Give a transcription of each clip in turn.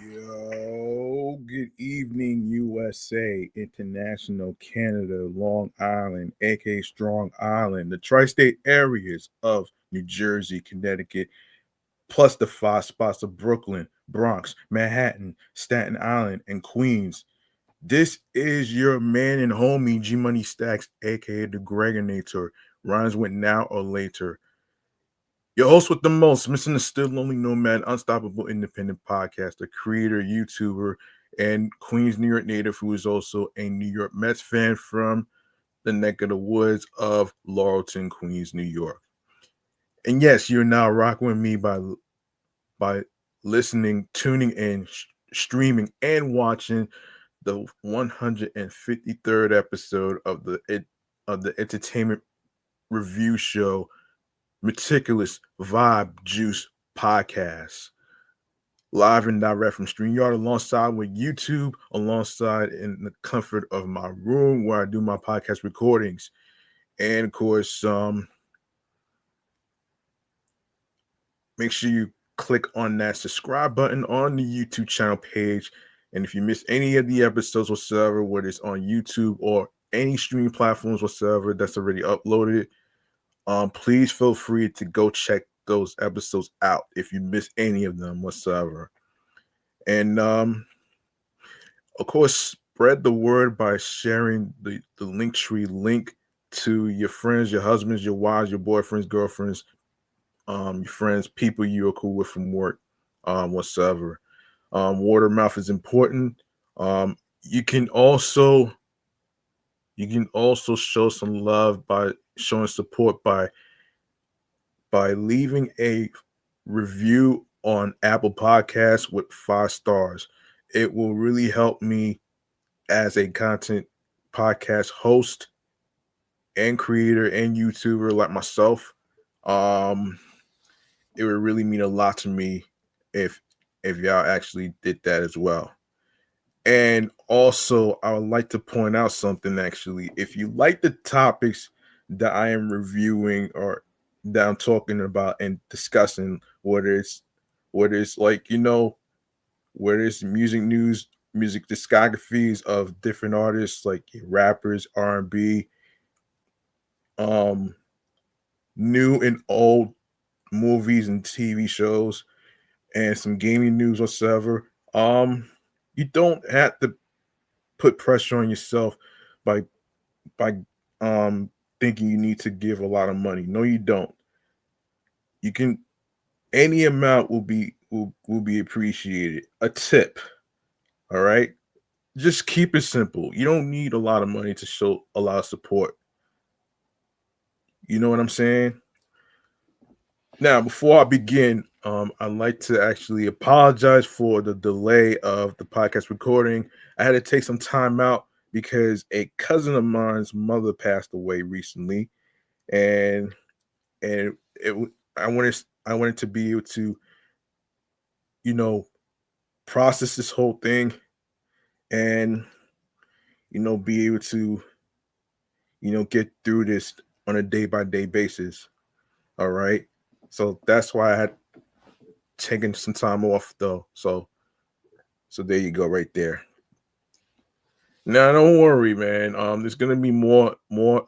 Yo, good evening, USA, International, Canada, Long Island, aka Strong Island, the tri state areas of New Jersey, Connecticut, plus the five spots of Brooklyn, Bronx, Manhattan, Staten Island, and Queens. This is your man and homie, G Money Stacks, aka the Gregonator. Rhymes with now or later. Your host with the most, missing the still lonely nomad, unstoppable independent podcaster, creator, YouTuber, and Queens, New York native who is also a New York Mets fan from the neck of the woods of Laurelton, Queens, New York. And yes, you're now rocking with me by listening, tuning in, streaming, and watching the 153rd episode of the entertainment review show Meticulous Vibe Juice Podcast. Live and direct from StreamYard alongside with YouTube, alongside in the comfort of my room where I do my podcast recordings. And of course, make sure you click on that subscribe button on the YouTube channel page. And if you miss any of the episodes whatsoever, whether it's on YouTube or any streaming platforms whatsoever that's already uploaded, please feel free to go check those episodes out if you miss any of them whatsoever. And of course, spread the word by sharing the Linktree link to your friends, your husbands, your wives, your boyfriends, girlfriends, your friends, people you are cool with from work, whatsoever. Word of mouth is important. Um, you can also show some love by showing support by leaving a review on Apple Podcasts with 5 stars. It will really help me as a content podcast host and creator and YouTuber like myself. Um, it would really mean a lot to me if y'all actually did that as well. And also, I would like to point out something actually. If you like the topics that I am reviewing or that I'm talking about and discussing, whether it's like, whether it's music news, music discographies of different artists like rappers, R&B, um, new and old movies and TV shows, and some gaming news whatsoever. You don't have to put pressure on yourself by by thinking you need to give a lot of money. No, you don't. You can any amount will be appreciated. A tip, all right? Just keep it simple. You don't need a lot of money to show a lot of support. You know what I'm saying? Now, before I begin, I'd like to actually apologize for the delay of the podcast recording. I had to take some time out because a cousin of mine's mother passed away recently, and and I wanted to be able to you know process this whole thing and be able to get through this on a day by day basis. All right, so that's why I had taken some time off though. So there you go, right there. Now don't worry, man. There's gonna be more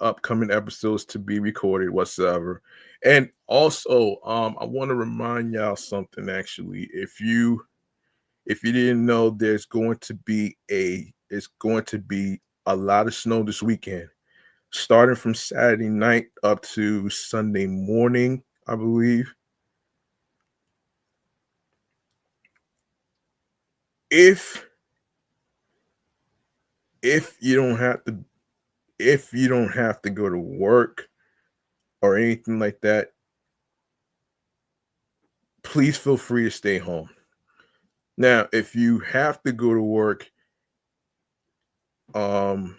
upcoming episodes to be recorded whatsoever. And also, I want to remind y'all something actually. If you didn't know, it's going to be a lot of snow this weekend, starting from Saturday night up to Sunday morning, I believe. If if you don't have to if you don't have to go to work or anything like that, please feel free to stay home. Now, if you have to go to work, um,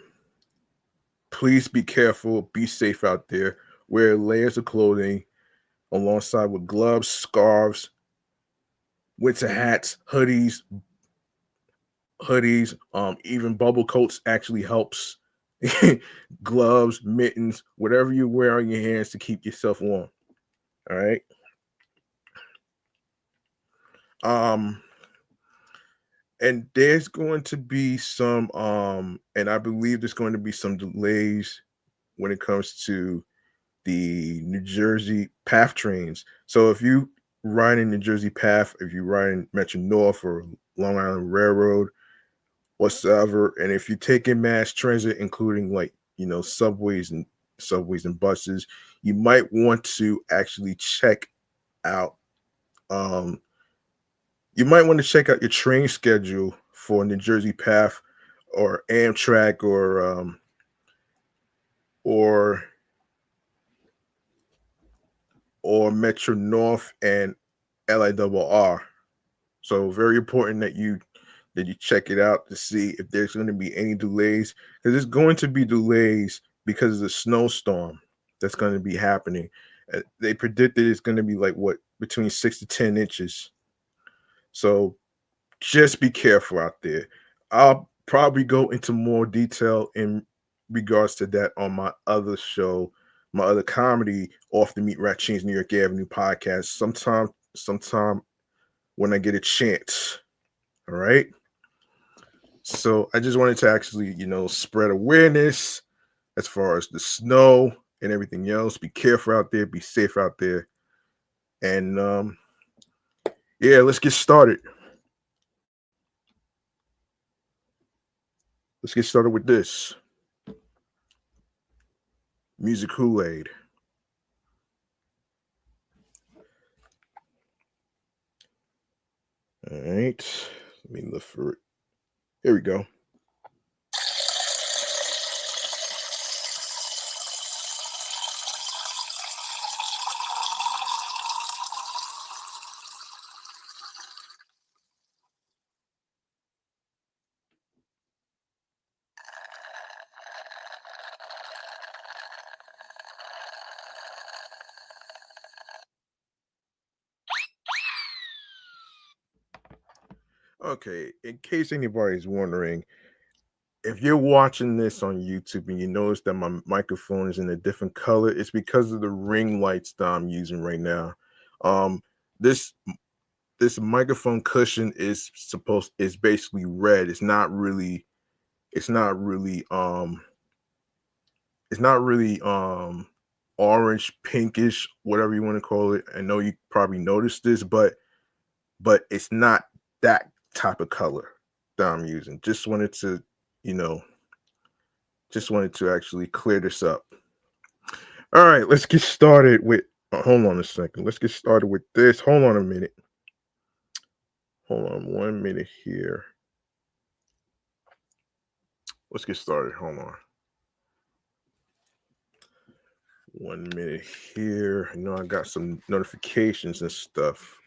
please be careful, be safe out there. Wear layers of clothing alongside with gloves, scarves, winter hats, even bubble coats actually helps. Gloves, mittens, whatever you wear on your hands to keep yourself warm. All right. Um, and there's going to be some and I believe there's going to be some delays when it comes to the New Jersey PATH trains. So if you ride in New Jersey PATH, if you ride in Metro North or Long Island Railroad, whatsoever, and if you take in mass transit, including like subways and buses, you might want to actually check out. Um, you might want to check out your train schedule for New Jersey PATH or Amtrak or or Metro North and LIRR. So very important that you check it out to see if there's going to be any delays, because there's going to be delays because of the snowstorm that's going to be happening. They predicted it's going to be like what, between 6 to 10 inches. So just be careful out there. I'll probably go into more detail in regards to that on my other show, my other comedy, Off the Meat Rat Chainz New York Avenue podcast, sometime when I get a chance. All right. So I just wanted to actually, spread awareness as far as the snow and everything else. Be careful out there, be safe out there. And yeah, let's get started. Let's get started with this. Music Kool-Aid. All right. Let me look for it. Here we go. Okay, in case anybody's wondering, if you're watching this on YouTube and you notice that my microphone is in a different color, it's because of the ring lights that I'm using right now. Um, this this microphone cushion is basically red. It's not really it's not really orange, pinkish, whatever you want to call it. I know you probably noticed this, but it's not that type of color that I'm using. You know, just wanted to actually clear this up. All right, let's get started with. Hold on a second. Let's get started with this. Hold on a minute. Hold on 1 minute here. Let's get started. Hold on. 1 minute here. I know I got some notifications and stuff.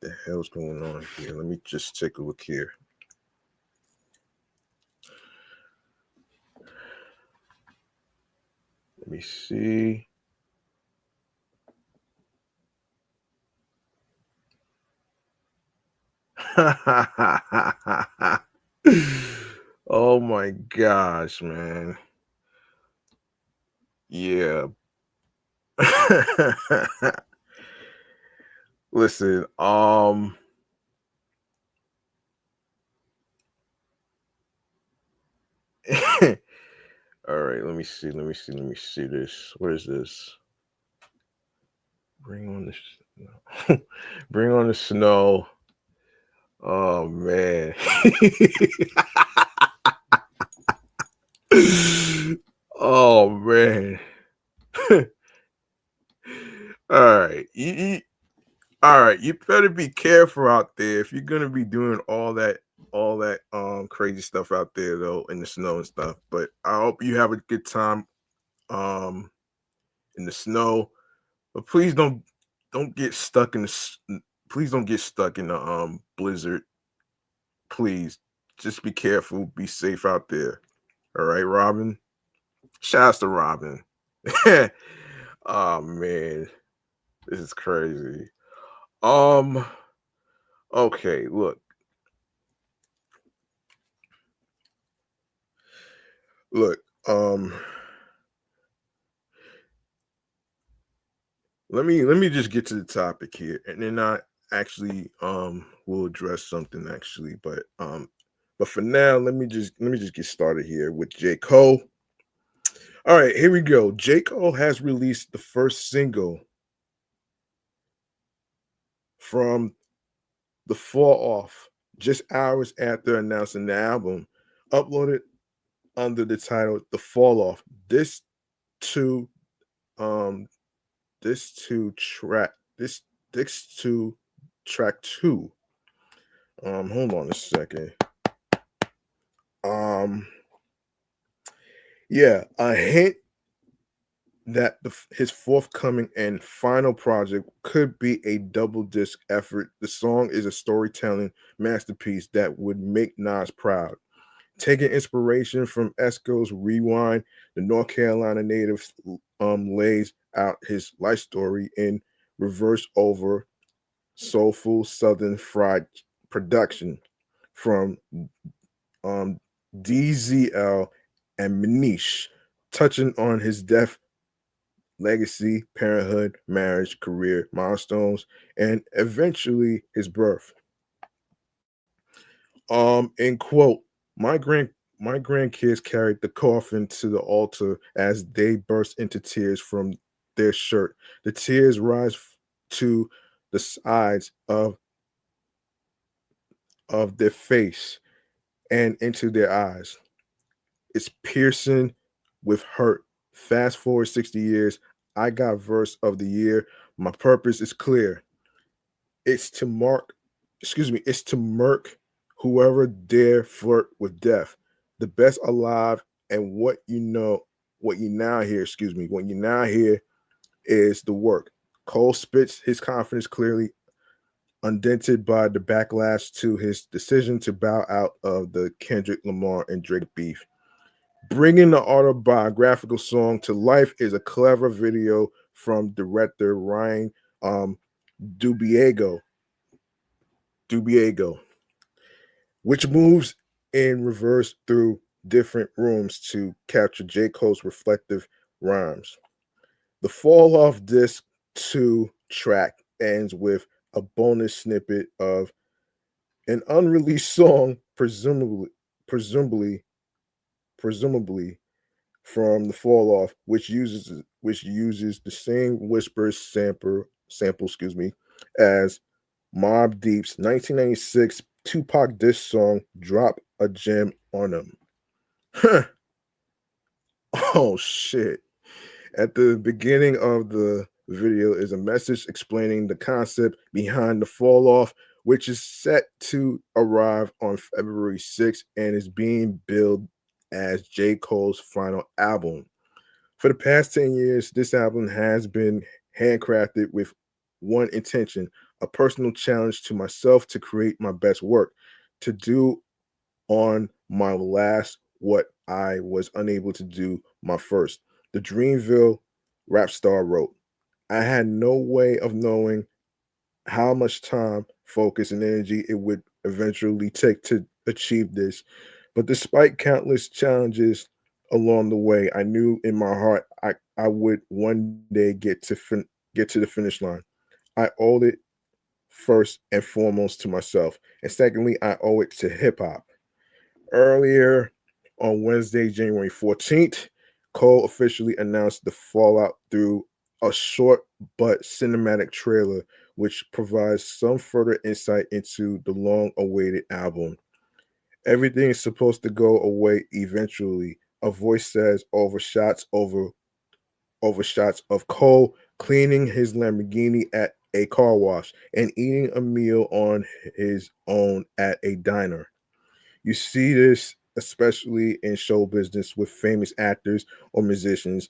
What the hell's going on here? Let me just take a look here. Let me see. Oh my gosh, man. Yeah. Listen, all right, let me see this. What is this? Bring on the snow. Bring on the snow. Oh man. Oh man. All right. All right, you better be careful out there if you're gonna be doing all that crazy stuff out there though in the snow and stuff. But I hope you have a good time um in the snow. But please don't get stuck in please don't get stuck in the blizzard. Please just be careful, be safe out there. All right, Robin. Shouts to Robin. Oh man, this is crazy. Um, okay, look, let me just get to the topic here, and then actually will address something actually, but for now, let me just get started here with J. Cole. All right, here we go. J. Cole has released the first single from The Fall Off just hours after announcing the album, uploaded under the title The Fall Off. To um this to track this to track two. Hold on a second. Um yeah, a hint that his forthcoming and final project could be a double disc effort. The song is a storytelling masterpiece that would make Nas proud. Taking inspiration from Esco's Rewind, the North Carolina native lays out his life story in reverse over soulful Southern fried production from um, DZL and Manish, touching on his death, legacy, parenthood, marriage, career, milestones, and eventually his birth. In quote, my grand my grandkids carried the coffin to the altar as they burst into tears from their shirt. The tears rise to the sides of their face and into their eyes. It's piercing with hurt. Fast forward 60 years, I got verse of the year. My purpose is clear. It's to mark, it's to murk whoever dare flirt with death. The best alive, and what you now hear, what you now hear is the work. Cole spits his confidence clearly, undented by the backlash to his decision to bow out of the Kendrick Lamar and Drake beef. Bringing the autobiographical song to life is a clever video from director Ryan um, Dubiego, Dubiego, which moves in reverse through different rooms to capture J. Cole's reflective rhymes. The Fall Off Disc 2 track ends with a bonus snippet of an unreleased song, presumably, presumably from The Fall Off, which uses the same whisper sample, as Mobb Deep's 1996 Tupac diss song "Drop a Gem on Him." Oh shit. At the beginning of the video is a message explaining the concept behind the fall off, which is set to arrive on February 6th and is being billed as J. Cole's final album. For the past 10 years, this album has been handcrafted with one intention: a personal challenge to myself to create my best work, to do on my last what I was unable to do my first. The Dreamville rap star wrote, I had no way of knowing how much time, focus, and energy it would eventually take to achieve this. But despite countless challenges along the way, I knew in my heart I would one day get to the finish line. I owed it first and foremost to myself. And secondly, I owe it to hip hop. Earlier on Wednesday, January 14th, Cole officially announced the fallout through a short but cinematic trailer, which provides some further insight into the long awaited album. Everything is supposed to go away eventually. A voice says over shots of Cole cleaning his Lamborghini at a car wash and eating a meal on his own at a diner. You see this especially in show business with famous actors or musicians.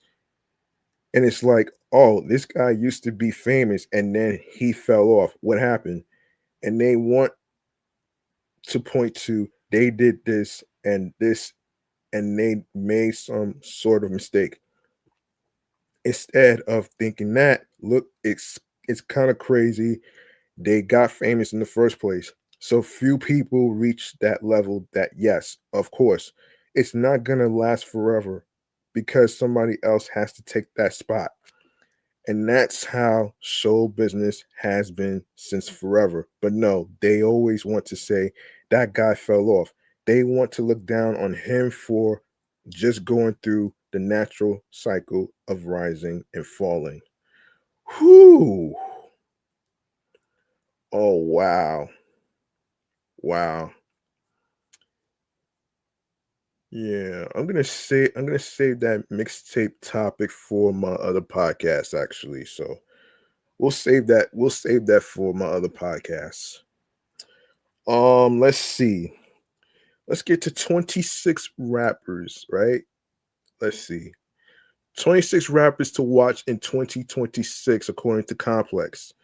And it's like, oh, this guy used to be famous and then he fell off. What happened? And they want to point to they did this and they made some sort of mistake. Instead of thinking that, look, it's kind of crazy. They got famous in the first place. So few people reach that level that, yes, of course, it's not going to last forever because somebody else has to take that spot. And that's how show business has been since forever. But no, they always want to say that guy fell off. They want to look down on him for just going through the natural cycle of rising and falling. Whew. Oh, wow. Wow. Yeah, I'm gonna save that mixtape topic for my other podcast actually. So we'll save that for my other podcasts. Let's see. Let's get to 26 rappers, right? Let's see. 26 rappers to watch in 2026 according to Complex.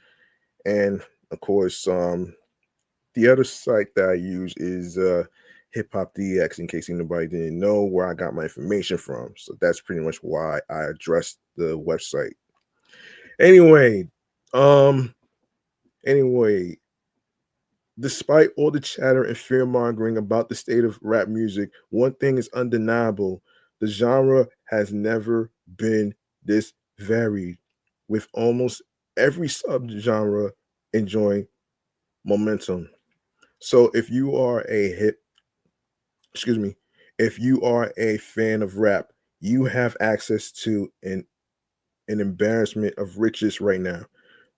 And of course, the other site that I use is Hip Hop DX in case anybody didn't know where I got my information from. So that's pretty much why I addressed the website. Anyway, um anyway, despite all the chatter and fear mongering about the state of rap music, one thing is undeniable. The genre has never been this varied, with almost every subgenre enjoying momentum. So if you are a excuse me, if you are a fan of rap, you have access to an embarrassment of riches right now.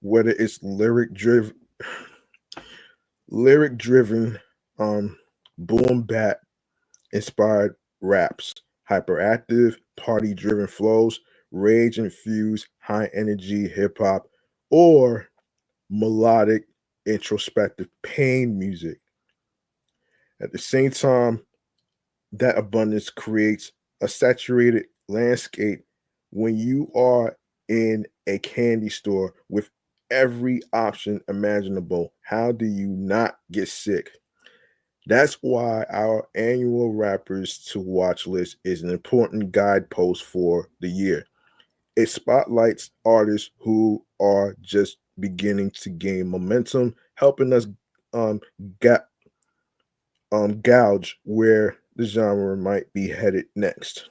Whether it's lyric driven, boom bap inspired raps, hyperactive, party driven flows, rage infused, high energy hip hop, or melodic, introspective pain music. At the same time, that abundance creates a saturated landscape when you are in a candy store with every option imaginable. How do you not get sick? That's why our annual Rappers to Watch list is an important guidepost for the year. It spotlights artists who are just beginning to gain momentum, helping us um, ga- gouge where the genre might be headed next.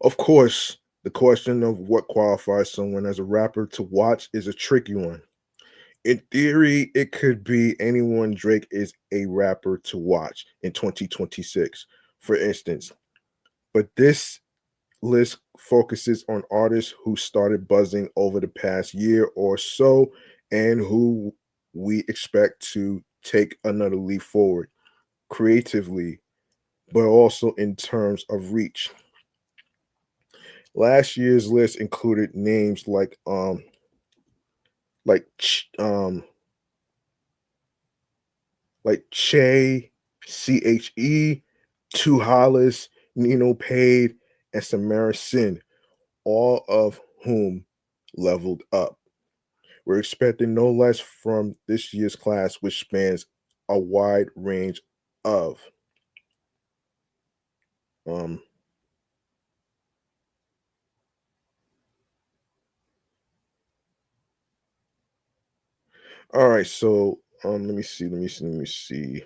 Of course, the question of what qualifies someone as a rapper to watch is a tricky one. In theory, it could be anyone Drake is a rapper to watch in 2026, for instance. But this list focuses on artists who started buzzing over the past year or so and who we expect to take another leap forward creatively, but also in terms of reach. Last year's list included names like Che, CHE, Two Hollis, Nino Pade, and Samara Sin, all of whom leveled up. We're expecting no less from this year's class, which spans a wide range of. Um, all right, so let me see.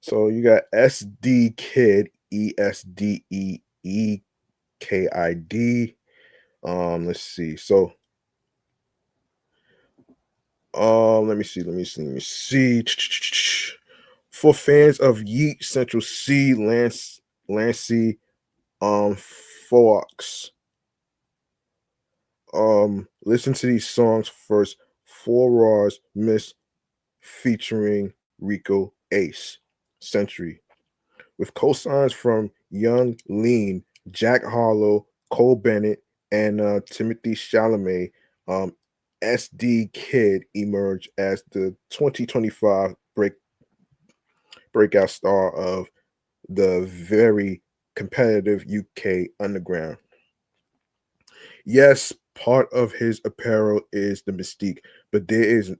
So you got SD Kid, ESDEEKID. Let's see. So let me see. For fans of Yeet, Central C, Lancey, Fox. Listen to these songs first. Four Raws, Miss featuring Rico Ace, Century. With cosigns from Young Lean, Jack Harlow, Cole Bennett, and Timothy Chalamet, SD Kid emerged as the 2025 breakout star of the very competitive UK underground. Yes, part of his apparel is the mystique, but there's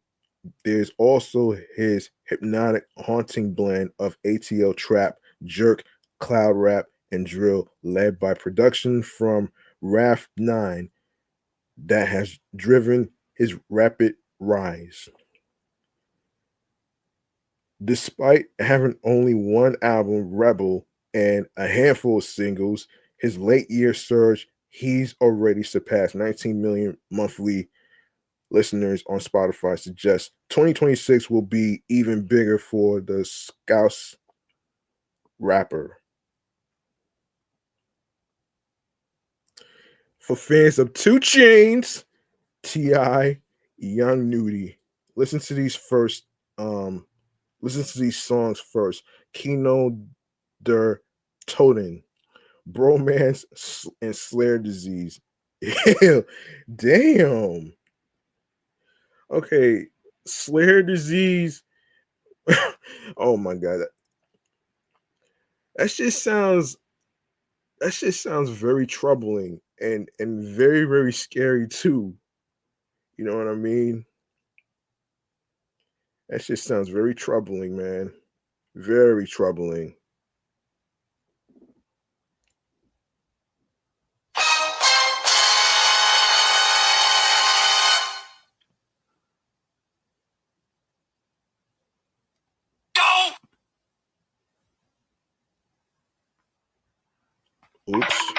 also his hypnotic, haunting blend of ATL trap, jerk, cloud rap, and drill, led by production from Raf 9 that has driven his rapid rise. Despite having only one album, Rebel, and a handful of singles, his late year surge, he's already surpassed 19 million monthly listeners on Spotify. Suggests 2026 will be even bigger for the Scouse rapper. For fans of Two Chainz, T.I., Young Nudie, listen to these first. Listen to these songs first. Kino der Toten, Bromance and Slayer Disease. Ew, damn. Okay, Slayer Disease. Oh my god, that shit sounds very troubling and very very scary too. You know what I mean? That shit sounds very troubling, man. Very troubling. Oops.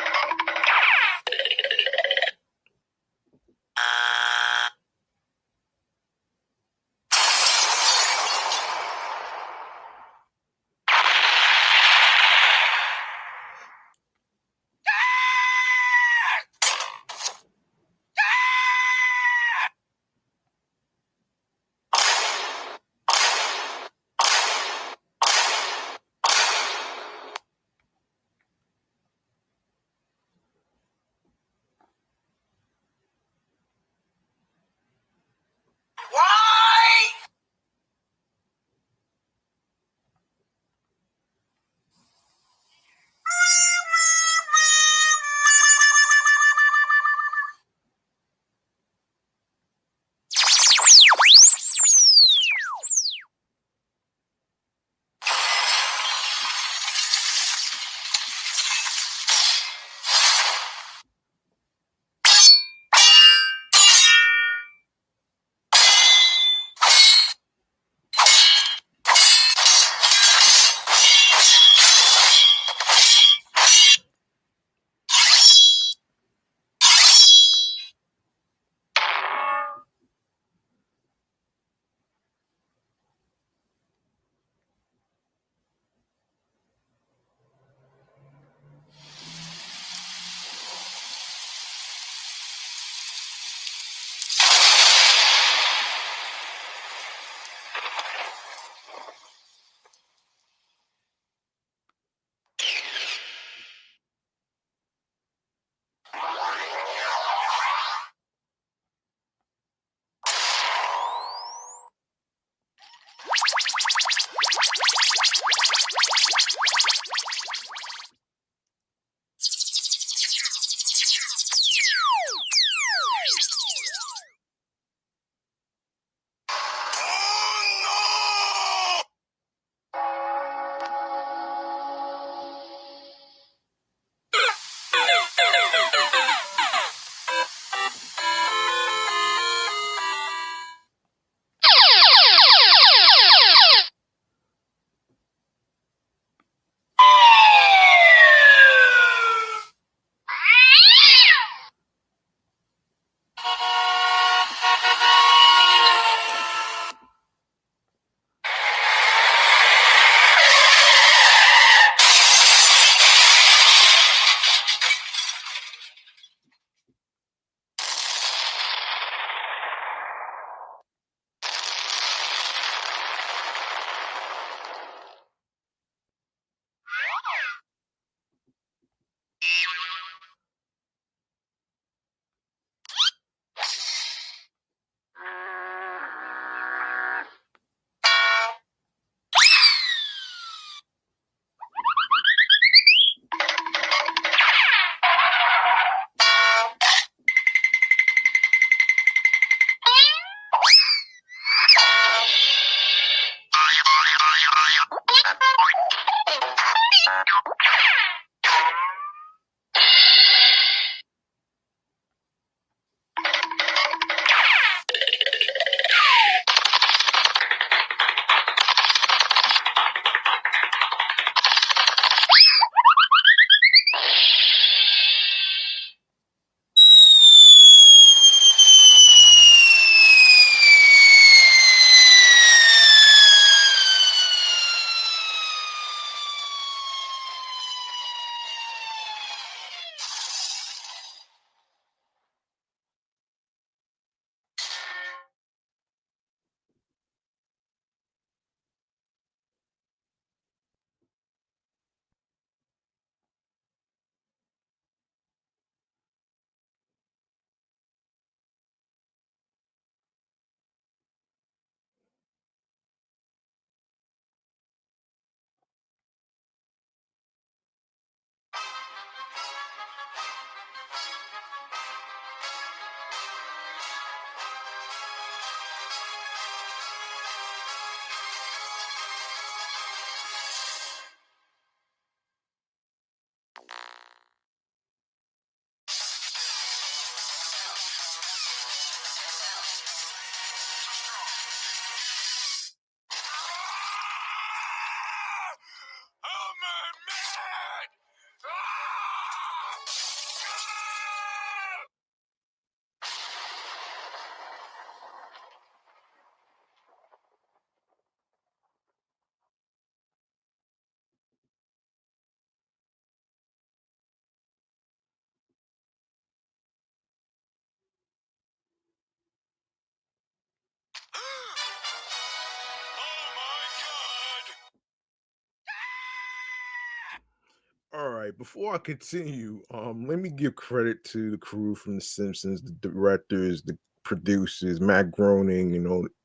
All right, before I continue, let me give credit to the crew from The Simpsons, the directors, the producers, Matt Groening,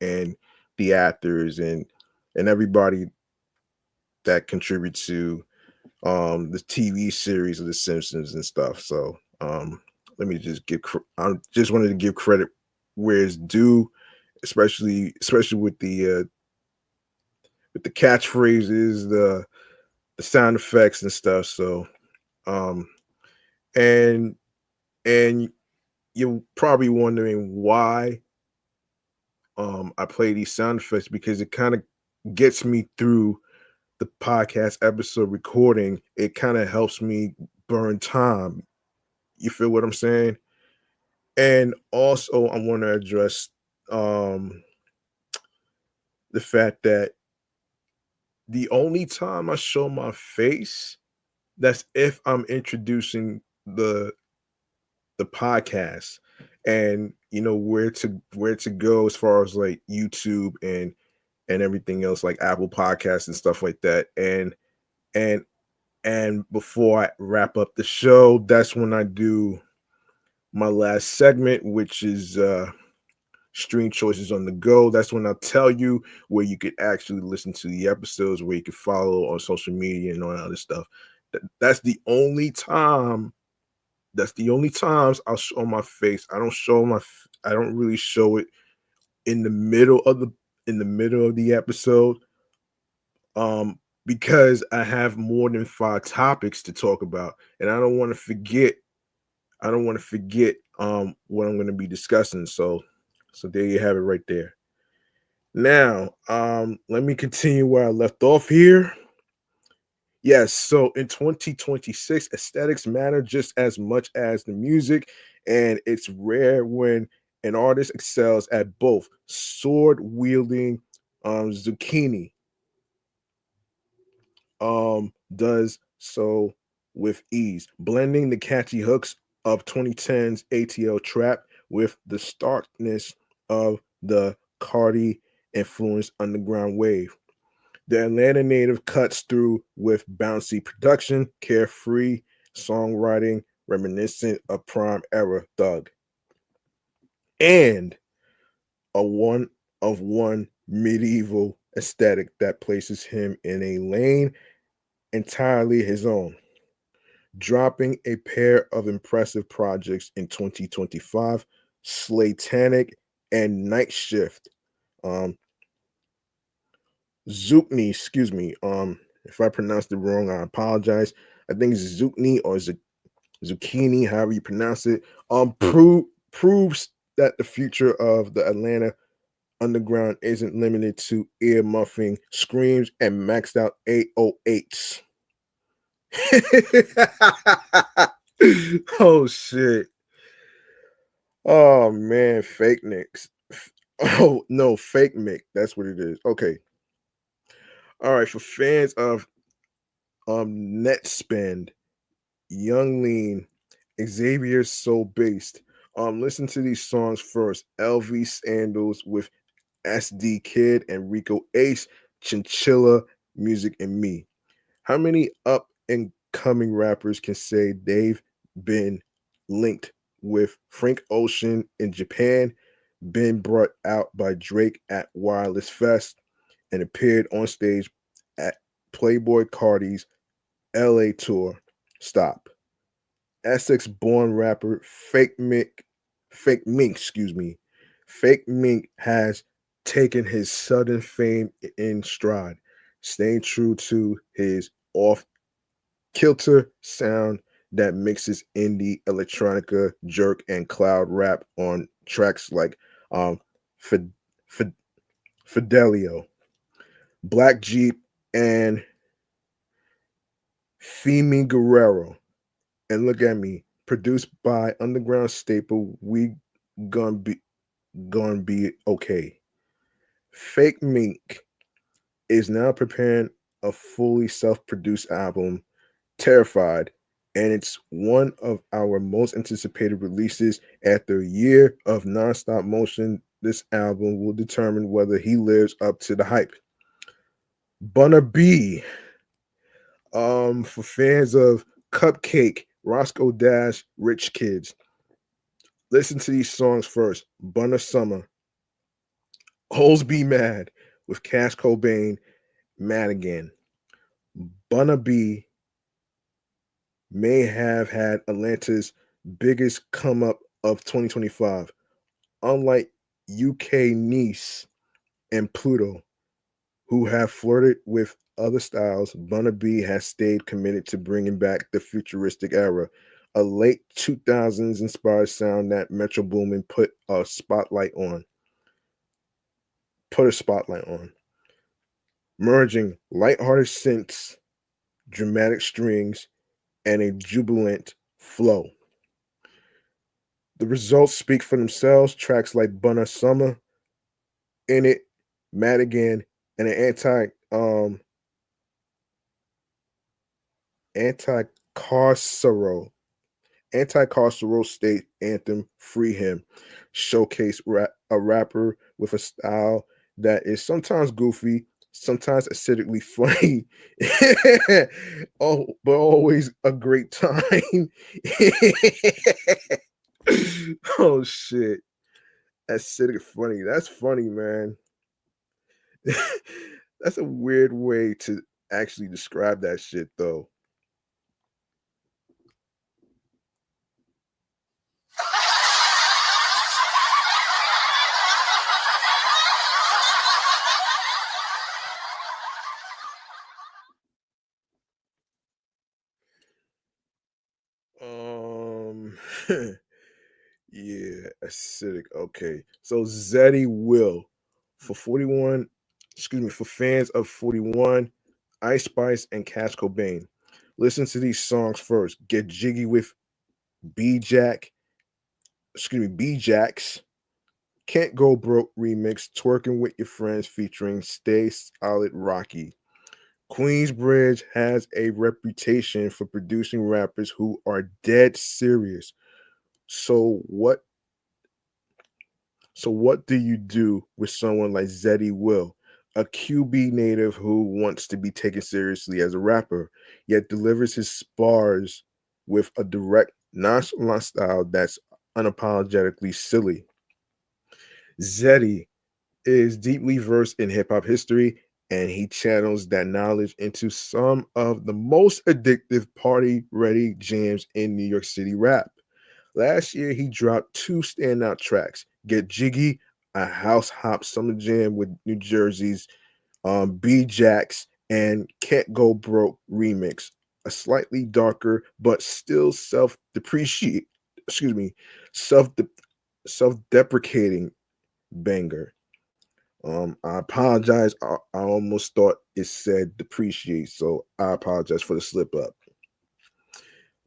and the actors and everybody that contribute to the TV series of The Simpsons and stuff. So let me just I just wanted to give credit where it's due, especially with the catchphrases, the sound effects and stuff. So um and and you're probably wondering why I play these sound effects, because it kind of gets me through the podcast episode recording. It kind of helps me burn time. You feel what I'm saying? And also, I want to address um, the fact that the only time I show my face, that's if I'm introducing the podcast, and where to go as far as like YouTube and everything else, like Apple Podcasts and stuff like that. And and before I wrap up the show, that's when I do my last segment, which is stream choices on the go. That's when I'll tell you where you could actually listen to the episodes, where you can follow on social media and all that other stuff. That's the only time. That's the only times I'll show my face. I don't really show it in the middle of the episode, because I have more than 5 topics to talk about, and I don't want to forget. What I'm going to be discussing. So there you have it right there. Now, let me continue where I left off here. Yes, so in 2026, aesthetics matter just as much as the music, and it's rare when an artist excels at both. Sword wielding zucchini does so with ease, blending the catchy hooks of 2010's ATL trap with the starkness of the Cardi influenced underground wave. The Atlanta native cuts through with bouncy production, carefree songwriting reminiscent of prime era Thug, and a one of one medieval aesthetic that places him in a lane entirely his own, dropping a pair of impressive projects in 2025, Slatanic and Night Shift. Um, Zookni, excuse me. If I pronounced it wrong, I apologize. I think it's Zookni or Zucchini, however you pronounce it. Proves that the future of the Atlanta underground isn't limited to ear muffing screams and maxed out 808s. Oh shit. Oh man, fake Nicks. Oh no, fake Mick. That's what it is. Okay. All right. For fans of Net Spend, Young Lean, Xavier's Soul Based. Listen to these songs first. LV Sandals with SD Kid and Rico Ace, Chinchilla, Music and Me. How many up and coming rappers can say they've been linked with Frank Ocean in Japan, been brought out by Drake at Wireless Fest, and appeared on stage at Playboy Cardi's LA tour? Stop. Essex born rapper Fake Mink, excuse me. Fake Mink has taken his sudden fame in stride, staying true to his off kilter sound that mixes indie electronica, jerk, and cloud rap on tracks like Fid- Fid- Fidelio, Black Jeep, and Femi Guerrero. And Look at Me, produced by underground staple We Gonna Be Gonna Be Okay. Fake Mink is now preparing a fully self-produced album, Terrified, and it's one of our most anticipated releases after a year of non-stop motion this album will determine whether he lives up to the hype. Bunna B. For fans of Cupcake, Roscoe Dash, Rich Kids, listen to these songs first. Bunna Summer, Hoes Be Mad with Cash Cobain, Mad Again. Bunna B may have had Atlanta's biggest come up of 2025. Unlike UK Nice and Pluto, who have flirted with other styles, Bunna B has stayed committed to bringing back the futuristic era, a late 2000s inspired sound that Metro Boomin put a spotlight on, merging lighthearted synths, dramatic strings, and a jubilant flow. The results speak for themselves. Tracks like Bunna Summer, In It, Mad Again, and an anti-carceral state anthem, Free Him, showcase a rapper with a style that is sometimes goofy, sometimes acidically funny, oh, but always a great time. Oh shit, acidic funny. That's funny, man. That's a weird way to actually describe that shit, though. Um, yeah, acidic. Okay, so Zeddy Will for 41. Excuse me, for fans of 41, Ice Spice and Cash Cobain. Listen to these songs first. Get Jiggy with B Jack. Excuse me, B Jacks. Can't Go Broke remix. Twerking with Your Friends featuring Stay Solid Rocky. Queensbridge has a reputation for producing rappers who are dead serious. So what what do you do with someone like Zeddy Will, a QB native who wants to be taken seriously as a rapper, yet delivers his spars with a direct, nonchalant style that's unapologetically silly? Zeddy is deeply versed in hip hop history, and he channels that knowledge into some of the most addictive party ready jams in New York City rap. Last year, he dropped two standout tracks: Get Jiggy, a house hop summer jam with New Jersey's B Jax, and Can't Go Broke remix, a slightly darker but still excuse me, self self-deprecating banger. I apologize. I almost thought it said depreciate, so I apologize for the slip up.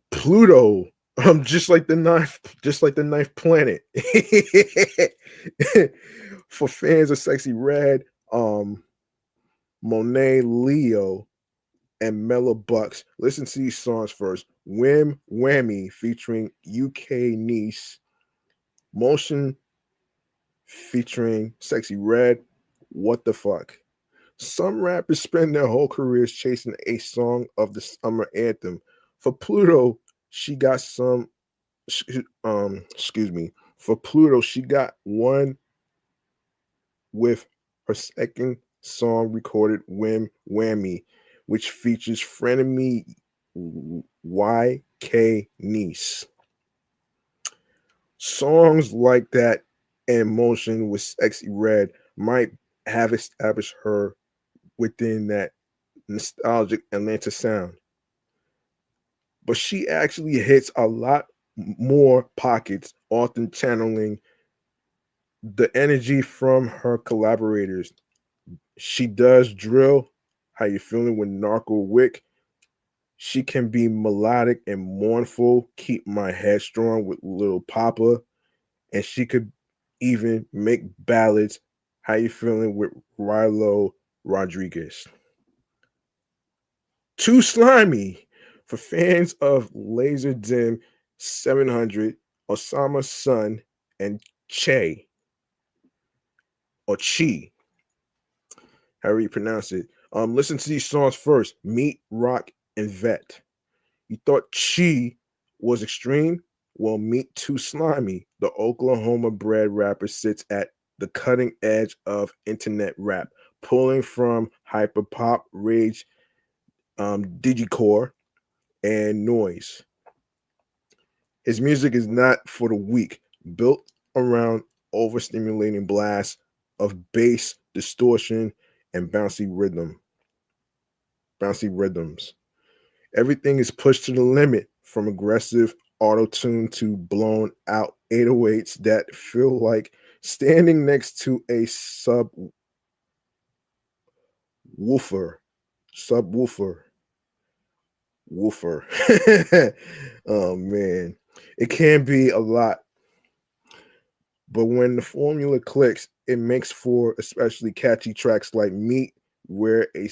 Pluto, just like the ninth planet. For fans of Sexy Red, Monet Leo, and Mellow Bucks, listen to these songs first. Whim Whammy featuring UK Niece, Motion featuring Sexy Red, What the Fuck. Some rappers spend their whole careers chasing a song of the summer anthem. For Pluto, she got some. Excuse me. For Pluto, she got one with her second song recorded, Whim Whammy, which features frenemy YK Niece. Songs like that and Motion with Sexy Red might have established her within that nostalgic Atlanta sound. But she actually hits a lot more pockets, often channeling the energy from her collaborators. She does drill. How you feeling with Narco Wick? She can be melodic and mournful. Keep My Head Strong with Little Papa, and she could even make ballads. How you feeling with Rilo Rodriguez? Too Slimy for fans of Laser Dim 700, Osama Sun, and Che. or Chi, however you pronounce it. Listen to these songs first: Meat, Rock, and Vet. You thought Chi was extreme? Well, Meat Too Slimy, the Oklahoma bred rapper, sits at the cutting edge of internet rap, pulling from hyperpop, rage, digicore, and noise. His music is not for the weak, built around overstimulating blasts of bass, distortion, and bouncy rhythms. Everything is pushed to the limit, from aggressive auto tune to blown out 808s that feel like standing next to a subwoofer. Subwoofer. Woofer. Oh man. It can be a lot, but when the formula clicks, it makes for especially catchy tracks like Meat, where a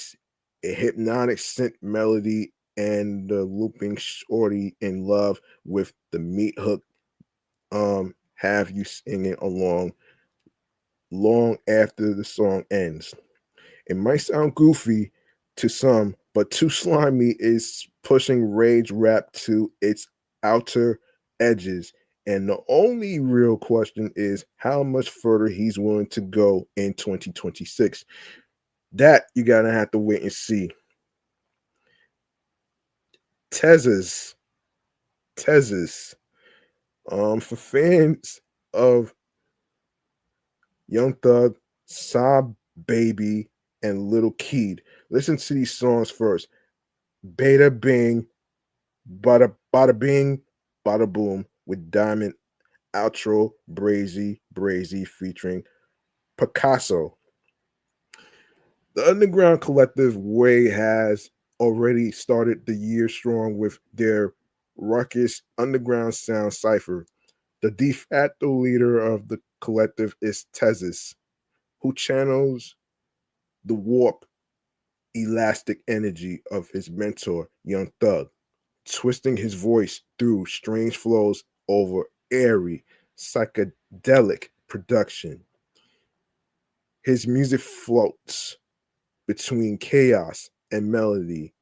hypnotic synth melody and the looping shorty in love with the meat hook have you singing along long after the song ends. It might sound goofy to some, but Too Slimy is pushing rage rap to its outer edges. And the only real question is how much further he's willing to go in 2026. That you gotta have to wait and see. Tezes, Tezes. For fans of Young Thug, Sob Baby, and Little Keed, listen to these songs first. Bada Bing, Bada Bing, Bada Boom with Diamond, outro Brazy featuring Picasso. The Underground Collective Way has already started the year strong with their ruckus underground sound cipher. The de facto leader of the collective is Tezis, who channels the warp, elastic energy of his mentor, Young Thug, twisting his voice through strange flows over airy, psychedelic production. His music floats between chaos and melody,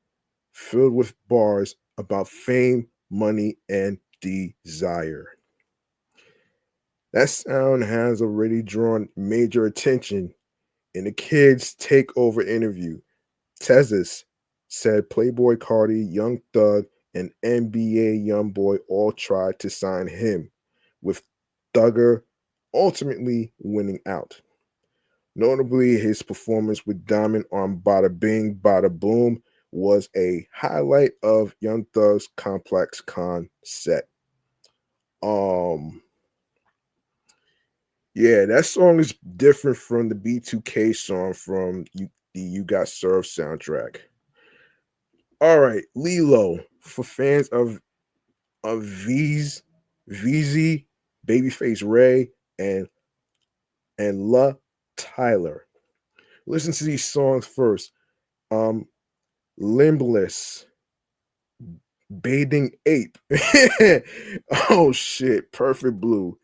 filled with bars about fame, money, and desire. That sound has already drawn major attention in the Kids Takeover interview. Tezis said Playboy Cardi, Young Thug, and NBA Youngboy all tried to sign him, with Thugger ultimately winning out. Notably, his performance with Diamond on Bada Bing, Bada Boom was a highlight of Young Thug's Complex Con set. Um, yeah, that song is different from the B2K song from the You Got Served soundtrack. All right, Lilo, for fans of VZ, Babyface Ray, and La Tyler. Listen to these songs first. Um, Limbless, Bathing Ape. Oh shit, Perfect Blue.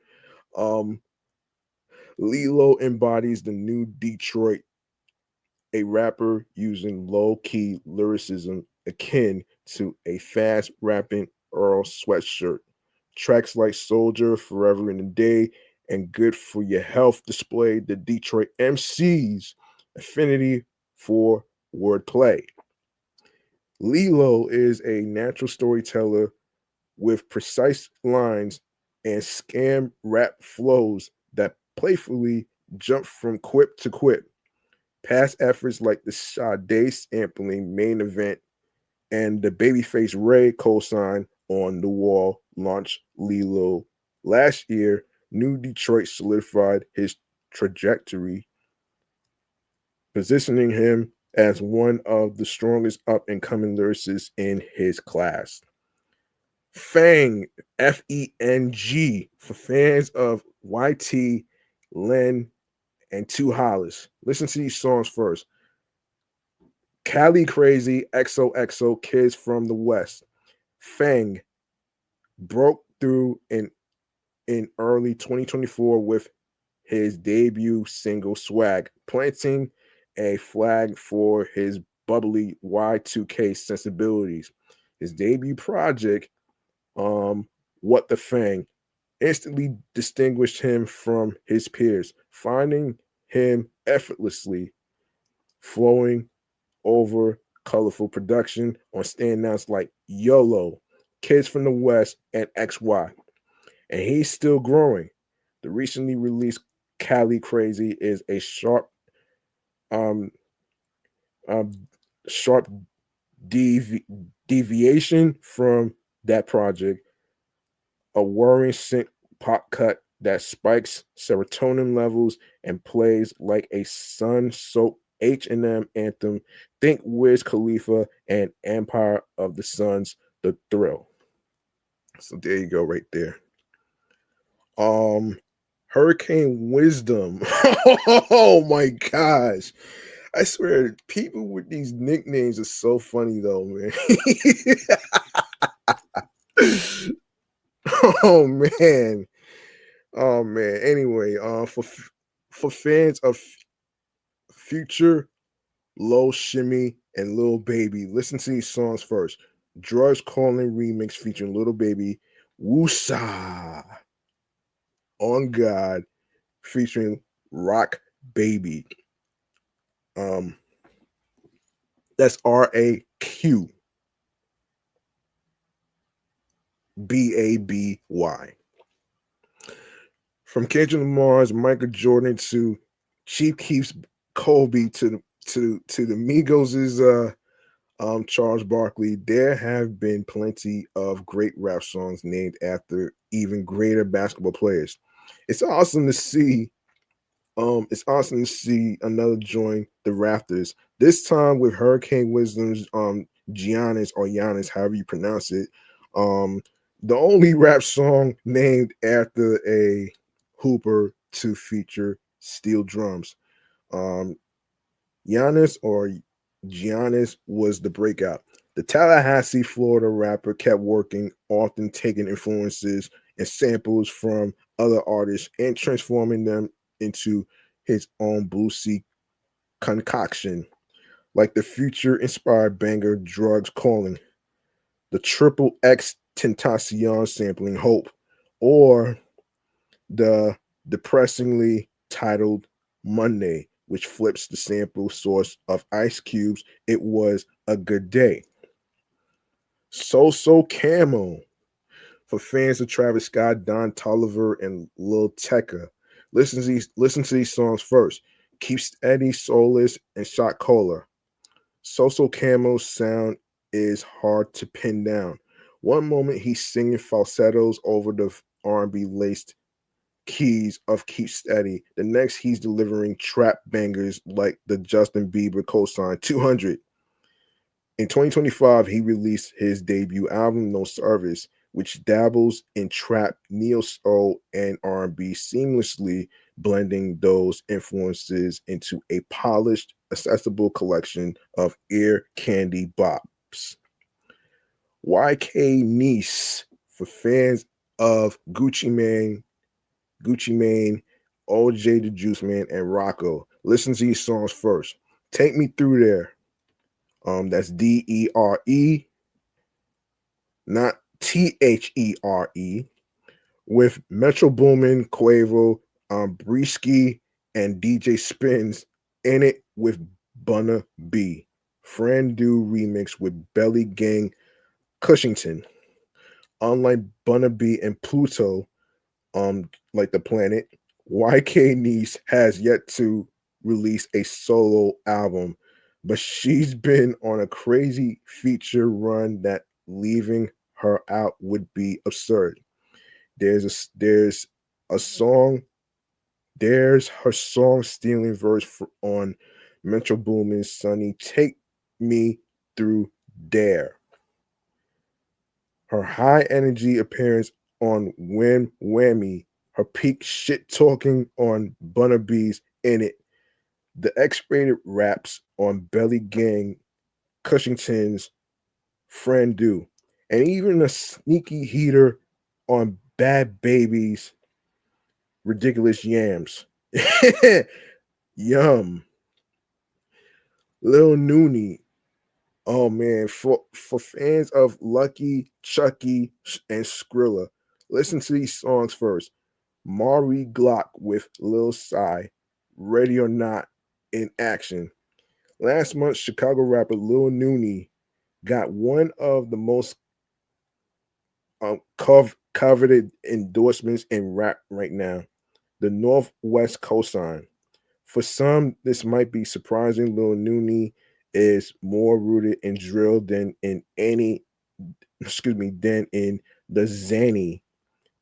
Um, Lilo embodies the new Detroit, a rapper using low-key lyricism akin to a fast rapping Earl Sweatshirt. Tracks like Soldier, Forever in a Day, and Good for Your Health display the Detroit MC's affinity for wordplay. Lilo is a natural storyteller with precise lines and scam rap flows that playfully jump from quip to quip. Past efforts like the Sade sampling main event and the Babyface Ray cosign on the wall launched Lilo. Last year, New Detroit solidified his trajectory, positioning him as one of the strongest up and coming lyricists in his class. Fang, Feng, for fans of YT, Len, and Two Hollis. Listen to these songs first. Cali Crazy, XOXO, Kids from the West. Fang broke through in early 2024 with his debut single Swag, planting a flag for his bubbly Y2K sensibilities. His debut project, What the Fang, instantly distinguished him from his peers, finding him effortlessly flowing over colorful production on standouts like YOLO, Kids from the West, and XY. And he's still growing. The recently released Cali Crazy is a um, um, sharp deviation from that project, a worrying synth pop cut that spikes serotonin levels and plays like a sun-soaked H&M anthem. Think Wiz Khalifa and Empire of the Suns, The Thrill. So there you go, right there. Hurricane Wisdom. Oh my gosh. I swear, people with these nicknames are so funny though, man. Oh man. Oh man. Anyway, for fans of Future, Low Shimmy, and Lil Baby, listen to these songs first. Drugs Calling remix featuring Lil Baby, Woosa, On God, featuring Rock Baby. Um, that's RAQBABY. From Kendrick Lamar's Michael Jordan to Chief Keef's Kobe to the Migos' Charles Barkley, there have been plenty of great rap songs named after even greater basketball players. It's awesome to see. It's awesome to see another join the rafters. This time with Hurricane Wisdom's Giannis or Giannis, however you pronounce it. The only rap song named after a hooper to feature steel drums. Um, Giannis or Giannis was the breakout. The Tallahassee, Florida rapper kept working, often taking influences and samples from other artists and transforming them into his own bluesy concoction, like the future inspired banger Drugs Calling, the Triple X Tentacion sampling Hope, or the depressingly titled Monday, which flips the sample source of Ice Cube's It Was a Good Day. So Camo for fans of Travis Scott, Don Toliver, and Lil Tecca. Listen to these songs first. Keep Steady, Soulless, and Shot Caller. So Camo's sound is hard to pin down. One moment he's singing falsettos over the R&B laced keys of Keep Steady. The next, he's delivering trap bangers like the Justin Bieber cosign 200. In 2025, he released his debut album, No Service, which dabbles in trap, neo soul, and R&B, seamlessly blending those influences into a polished, accessible collection of ear candy bops. YK Niece for fans of Gucci Mane, OJ the Juice Man, and Rocco. Listen to these songs first. Take Me Through There. That's DERE, not THERE, with Metro Boomin, Quavo, Bluesky, and DJ Spins in it with Bunna B. Friend Do remix with Belly Gang Cushington. Unlike Bunna B and Pluto, like the planet, YK Niece has yet to release a solo album, but she's been on a crazy feature run that leaving her out would be absurd. There's a song, there's her song stealing verse on Metro Boomin's Sunny Take Me Through Dare. Her high energy appearance on Wham Whammy, her peak shit talking on Bunna B's In It, the X-rated raps on Belly Gang Cushington's Friend Do, and even a sneaky heater on Bad Baby's Ridiculous Yams. Yum. Lil Noonie. Oh man, for fans of Lucky, Chucky, and Skrilla, listen to these songs first. Mari Glock with Lil Psy, Ready or Not in Action. Last month, Chicago rapper Lil Noonie got one of the most coveted endorsements in rap right now, the Northwest Coastline. For some, this might be surprising. Lil Noonie is more rooted in drill than in any, than in the zany,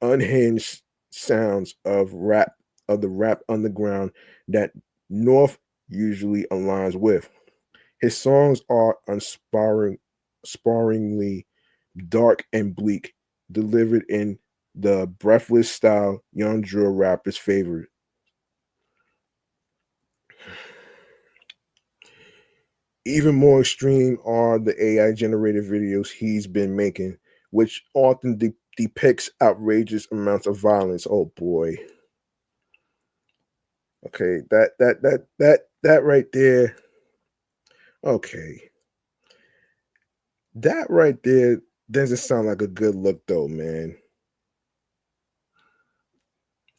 unhinged sounds of the rap underground that North usually aligns with. His songs are unsparingly dark and bleak, delivered in the breathless style young drill rappers' favorite. Even more extreme are the AI generated videos he's been making, which often depicts outrageous amounts of violence. Oh boy. Okay, that right there. Okay. That right there doesn't sound like a good look though, man.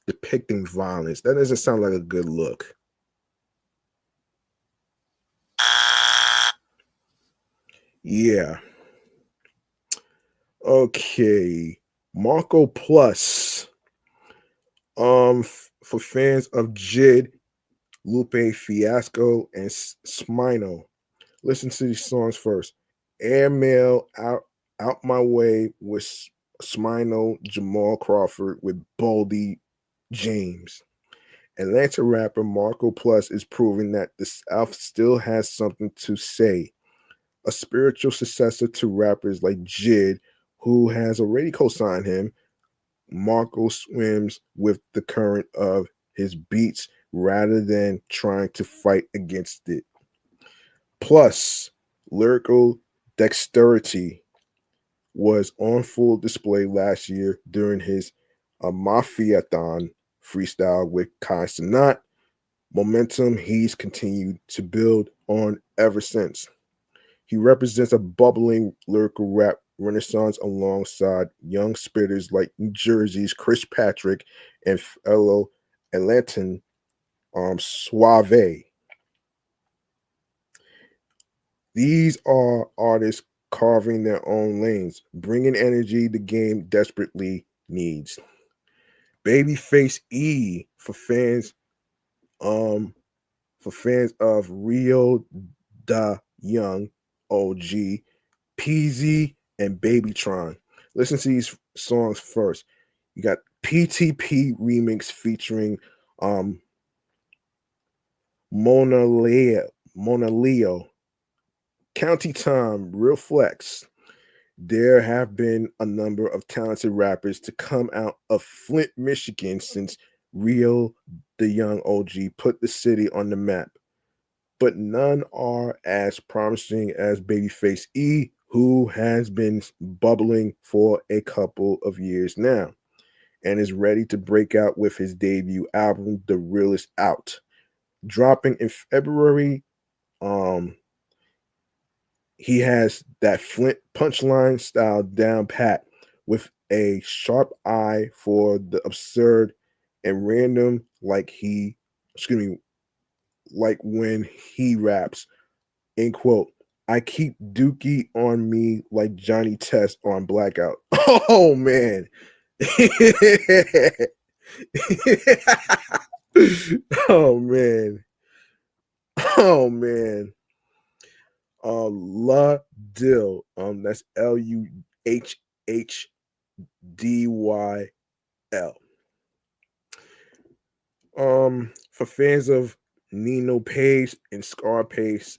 Depicting violence. That doesn't sound like a good look. Yeah. Okay. Marco Plus. For fans of Jid, Lupe Fiasco, and Smino. Listen to these songs first. Airmail out my way with Smino, Jamal Crawford with Baldy James. Atlanta rapper Marco Plus is proving that the South still has something to say. A spiritual successor to rappers like Jid, who has already co-signed him. Marco swims with the current of his beats rather than trying to fight against it. Plus, lyrical dexterity was on full display last year during his Mafiathon freestyle with Kai Sanat, momentum he's continued to build on ever since. He represents a bubbling lyrical rap renaissance alongside young spitters like New Jersey's Chris Patrick and fellow Atlantan Suave. These are artists carving their own lanes, bringing energy the game desperately needs. Babyface E um for fans of Rio da Young, OG, Peasy, and Babytron. Listen to these songs first. You got PTP remix featuring um Mona Leo, County Time, Real Flex. There have been a number of talented rappers to come out of Flint, Michigan since Rio the Young OG put the city on the map, but none are as promising as Babyface E, who has been bubbling for a couple of years now and is ready to break out with his debut album, The Realest Out. Dropping in February, um, he has that Flint punchline style down pat with a sharp eye for the absurd and random, like when he raps. End quote. I keep Dookie on me like Johnny Test on Blackout. Oh man. Oh man. Oh man. La Dill. That's Luhhdyl. For fans of Nino Page and Scarface,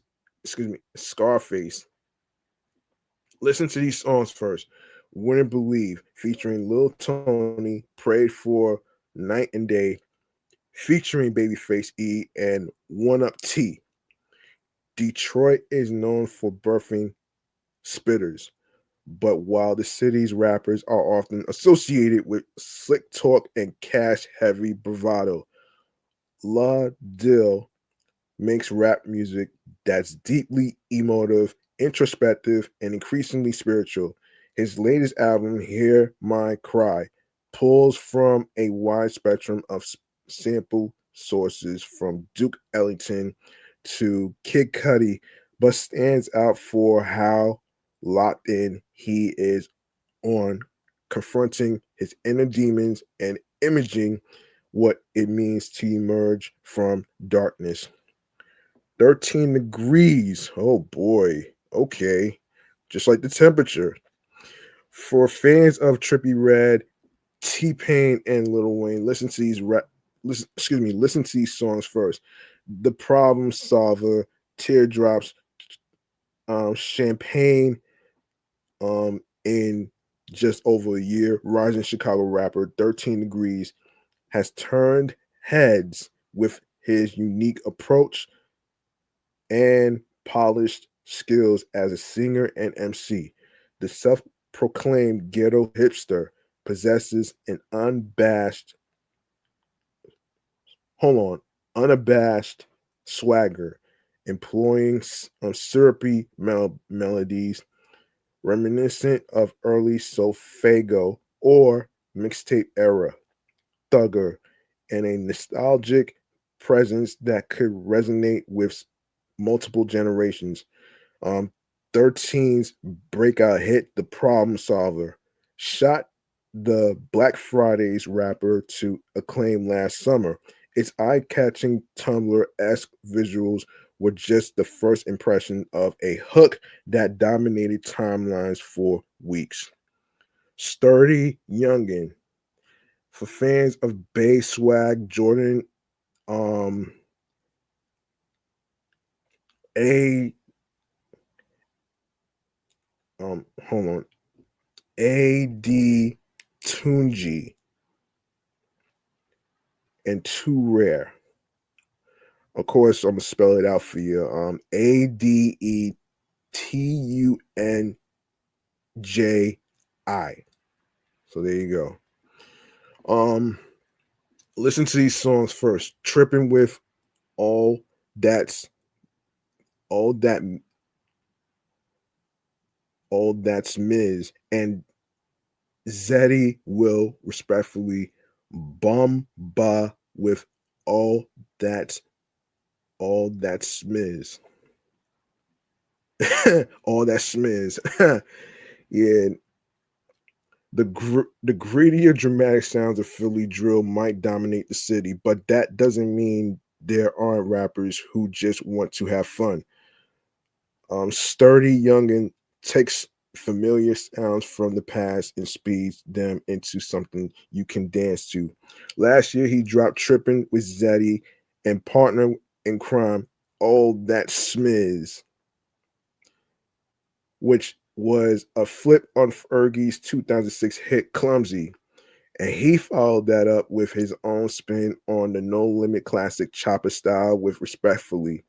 listen to these songs first. Wouldn't Believe, featuring Lil Tony, Prayed For, Night and Day, featuring Babyface E and One Up T. Detroit is known for birthing spitters, but while the city's rappers are often associated with slick talk and cash heavy bravado, La Dill makes rap music that's deeply emotive, introspective, and increasingly spiritual. His latest album, Hear My Cry, pulls from a wide spectrum of sample sources from Duke Ellington to Kid Cudi, but stands out for how locked in he is on confronting his inner demons and imaging what it means to emerge from darkness. 13 degrees. Oh boy. Okay. Just like the temperature. For fans of Trippy Red, T Pain, and Lil Wayne, listen to these songs first. The Problem Solver, Teardrops, Champagne, in just over a year, rising Chicago rapper 13 Degrees has turned heads with his unique approach and polished skills as a singer and MC. The self proclaimed ghetto hipster possesses an hold on, unabashed swagger, employing syrupy melodies reminiscent of early Solfago or mixtape era thugger, and a nostalgic presence that could resonate with multiple generations. Um, 13's breakout hit, The Problem Solver, shot the Black Fridays rapper to acclaim last summer. Its eye catching Tumblr esque visuals were just the first impression of a hook that dominated timelines for weeks. Sturdy Youngin. For fans of Bay Swag, Jordan, um, A, hold on, AD Tunji, and Too Rare. Of course, I'm gonna spell it out for you. ADETUNJI. So there you go. Listen to these songs first. Tripping with all that's all that all that's Miz and Zeddy will respectfully Bumba with all that's Miz. All that smiz. Yeah, the grittier dramatic sounds of Philly drill might dominate the city, but that doesn't mean there aren't rappers who just want to have fun. Sturdy Youngin takes familiar sounds from the past and speeds them into something you can dance to. Last year, he dropped Trippin' with Zeddy and Partner in Crime, All That Smiz, which was a flip on Fergie's 2006 hit Clumsy. And he followed that up with his own spin on the No Limit classic Chopper Style with Respectfully.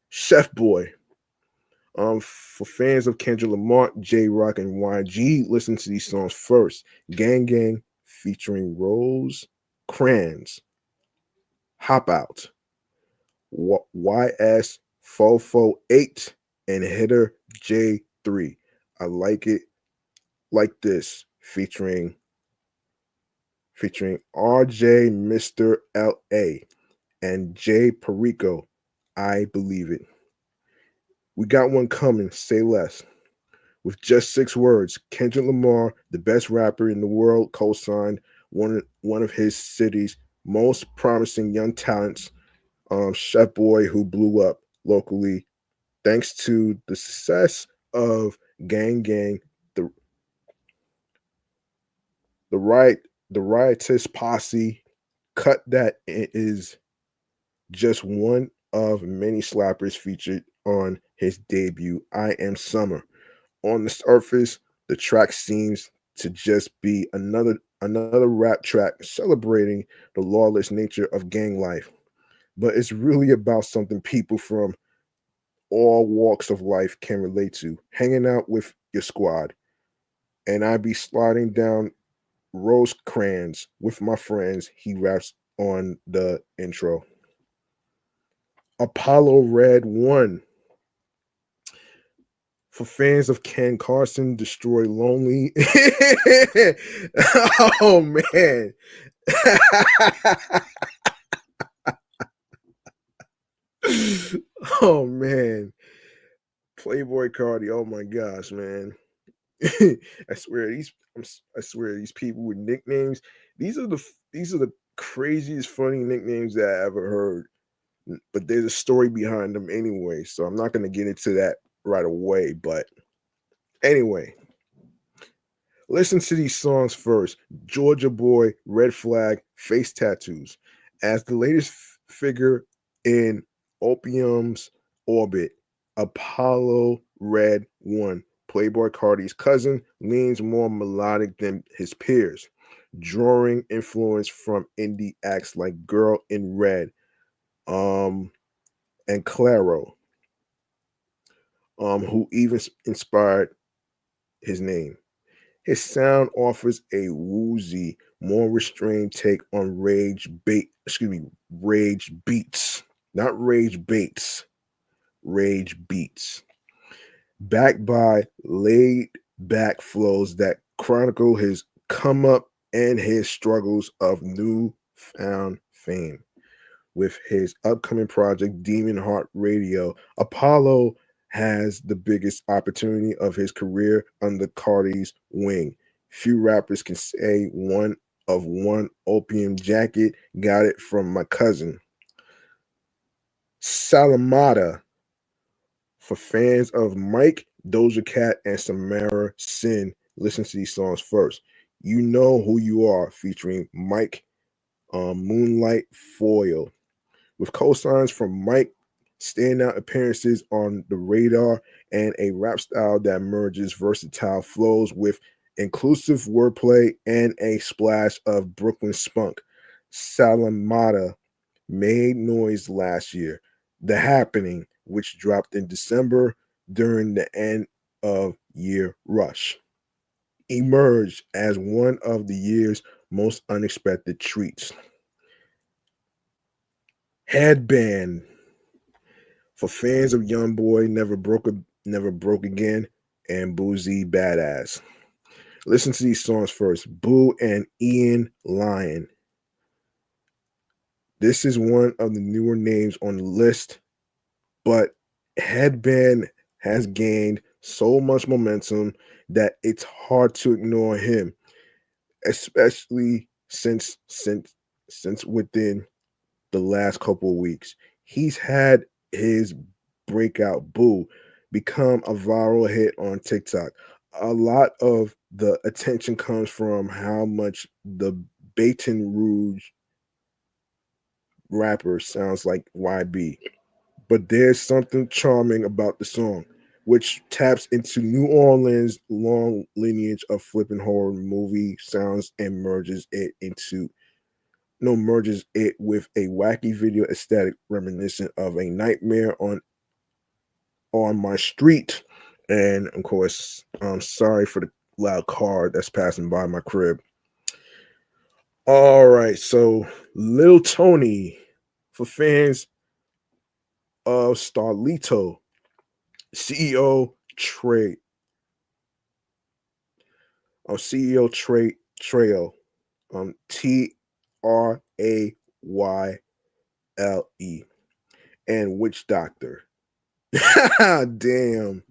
Chef Boy. For fans of Kendrick Lamar, J Rock, and YG, listen to these songs first. Gang Gang featuring Rose Crans, Hop Out, YS Fofo 8, and Hitter J3. I Like It Like This featuring RJ Mr. LA and Jay Perico. I Believe It. We got one coming, Say Less. With just 6 words, Kendrick Lamar, the best rapper in the world, co-signed one of his city's most promising young talents, Chef Boy, who blew up locally thanks to the success of Gang Gang, the the right the riotous posse. Cut That is just one of many slappers featured on his debut, I Am Summer. On the surface, the track seems to just be another rap track celebrating the lawless nature of gang life. But it's really about something people from all walks of life can relate to. Hanging out with your squad. And I be sliding down Rosecrans with my friends, he raps on the intro. Apollo Red 1. For fans of Ken Carson, Destroy Lonely. Oh, man. Oh, man. Playboy Cardi. Oh, my gosh, man. I swear these people with nicknames. These are the craziest funny nicknames that I ever heard. But there's a story behind them anyway, so I'm not going to get into that right away. But anyway, listen to these songs first. Georgia Boy, Red Flag, Face Tattoos. As the latest figure in Opium's orbit, Apollo Red 1, Playboy Cardi's cousin, leans more melodic than his peers, drawing influence from indie acts like Girl in Red, and Claro, who even inspired his name. His sound offers a woozy, more restrained take on rage beats, not rage baits, rage beats, backed by laid back flows that chronicle his come up and his struggles of newfound fame. With his upcoming project, Demon Heart Radio, Apollo has the biggest opportunity of his career under Cardi's wing. Few rappers can say one opium jacket, got it from my cousin. Salamata, for fans of Mike, Doja Cat, and Samara Sin, listen to these songs first. You Know Who You Are, featuring Mike, Moonlight Foil. With cosigns from Mike, standout appearances on the radar, and a rap style that merges versatile flows with inclusive wordplay and a splash of Brooklyn spunk. Salamata made noise last year. The Happening, which dropped in December during the end of year rush, emerged as one of the year's most unexpected treats. Headband, for fans of Youngboy, Never Broke Again, and Boozy Badass. Listen to these songs first. Boo and Ian Lyon. This is one of the newer names on the list, but Headband has gained so much momentum that it's hard to ignore him, especially since within the last couple of weeks. He's had his breakout Boo become a viral hit on TikTok. A lot of the attention comes from how much the Baton Rouge rapper sounds like YB. But there's something charming about the song, which taps into New Orleans' long lineage of flipping horror movie sounds and merges it with a wacky video aesthetic reminiscent of A Nightmare on My Street. And of course, I'm sorry for the loud car that's passing by my crib. All right, so Lil Tony, for fans of Starlito, CEO Trey, CEO Trey Trail, TRAYLE, and Witch Doctor. Damn.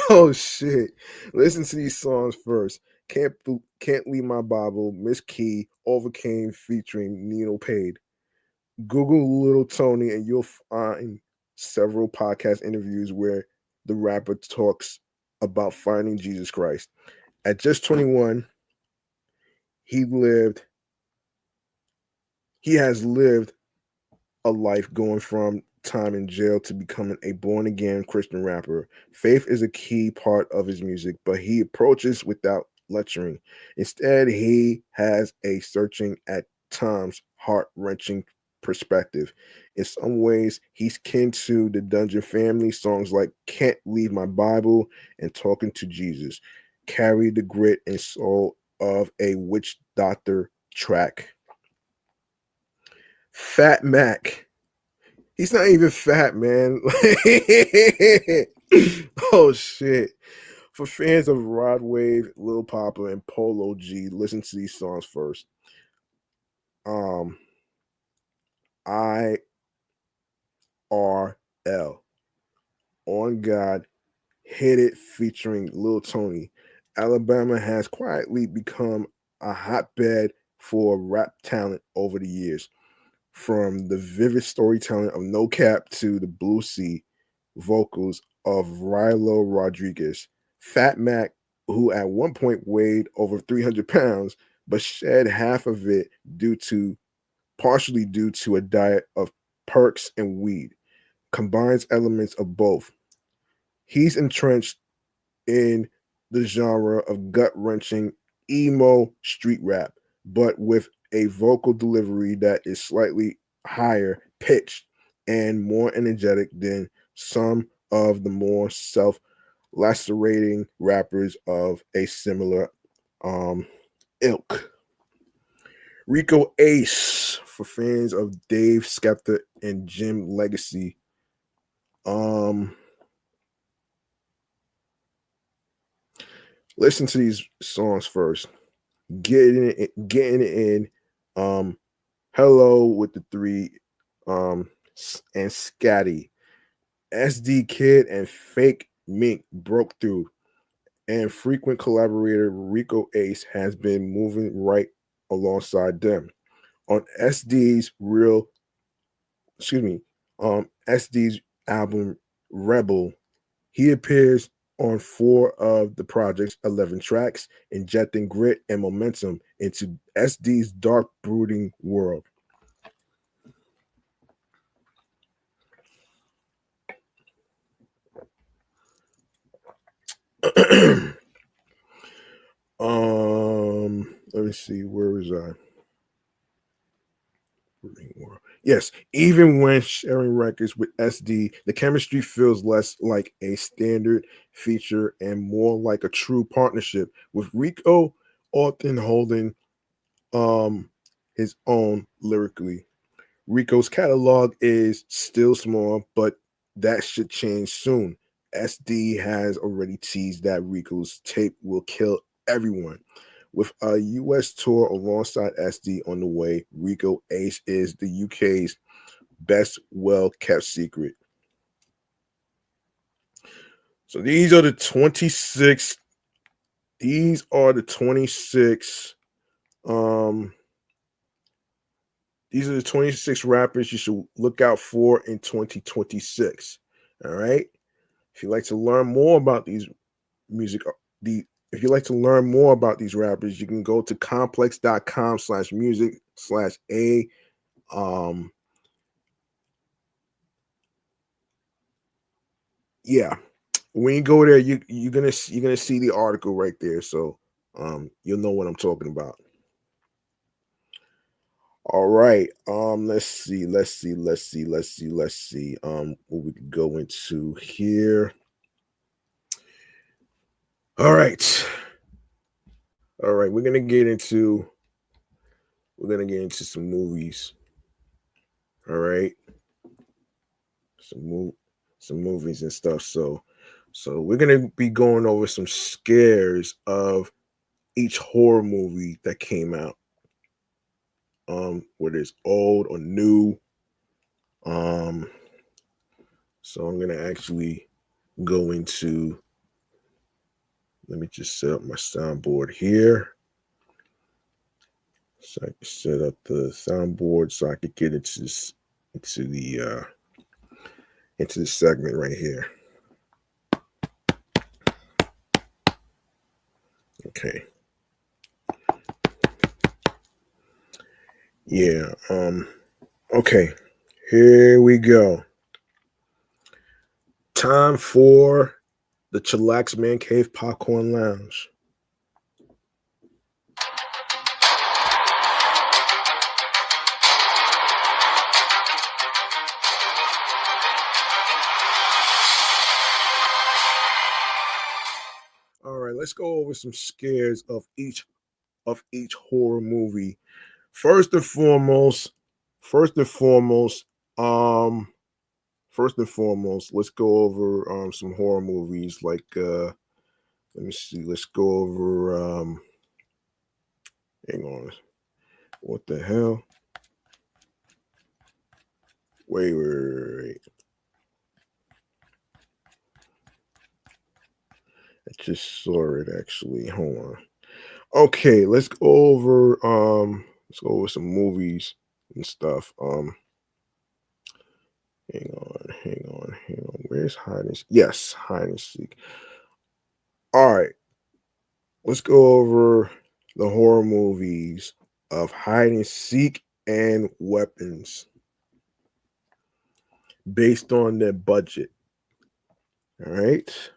Oh shit. Listen to these songs first. Can't Leave My Bible, Miss Key, Overcame featuring Nino Paid. Google Little Tony and you'll find several podcast interviews where the rapper talks about finding Jesus Christ. At just 21, he has lived a life going from time in jail to becoming a born-again Christian rapper. Faith is a key part of his music, but he approaches without lecturing. Instead, he has a searching, at times heart-wrenching perspective. In some ways, he's kin to the Dungeon Family. Songs like Can't Leave My Bible and Talking to Jesus carry the grit and soul of a Witch Dr. Track. Fat Mac. He's not even fat, man. Oh shit. For fans of Rod Wave, Lil Papa, and Polo G, listen to these songs first. Um IRL. On God, Hit It featuring Lil Tony. Alabama has quietly become a hotbed for rap talent over the years. From the vivid storytelling of No Cap to the Bluesky vocals of Rilo Rodriguez. Fat Mac, who at one point weighed over 300 pounds, but shed half of it partially due to a diet of perks and weed, combines elements of both. He's entrenched in the genre of gut wrenching emo street rap, but with a vocal delivery that is slightly higher pitched and more energetic than some of the more self lacerating rappers of a similar ilk. Rico Ace for fans of Dave Skepta and Jim Legacy. Listen to these songs first. Getting it in. Hello with the three, and Scatty. SD Kid and Fake Mink broke through, and frequent collaborator Rico Ace has been moving right alongside them. On SD's album Rebel, he appears on 4 of the project's 11 tracks, injecting grit and momentum into SD's dark, brooding world. Let me see, where was I? Yes, even when sharing records with SD, the chemistry feels less like a standard feature and more like a true partnership, with Rico often holding his own lyrically. Rico's catalog is still small, but that should change soon. SD has already teased that Rico's tape will kill everyone. With a US tour alongside SD on the way, Rico Ace is the UK's best well kept secret. So these are the 26 um these are the 26 rappers you should look out for in 2026. All right. If you'd like to learn more about these music, the if you'd like to learn more about these rappers, you can go to complex.com/music/a. Yeah. When you go there, you're gonna see the article right there. So you'll know what I'm talking about. All right. Let's see. What we could go into here. All right. All right. We're gonna get into some movies. All right. Some move some movies and stuff. So we're gonna be going over some scares of each horror movie that came out. Whether it's old or new. Um, so I'm gonna actually go into. Let me just set up my soundboard here, so I can set up the soundboard so I could get into the segment right here. Okay. Yeah. Okay. Here we go. Time for the Chillax Man Cave Popcorn Lounge. All right, let's go over some scares of each of each horror movie. First and foremost, first and foremost, um, first and foremost, let's go over some horror movies. Like, let me see. Let's go over. Hang on. What the hell? Wait. I just saw it actually. Hold on. Okay, let's go over some movies and stuff. Hang on. Where's hide and seek? Yes, hide and seek. All right, let's go over the horror movies of hide and seek and weapons based on their budget. All right.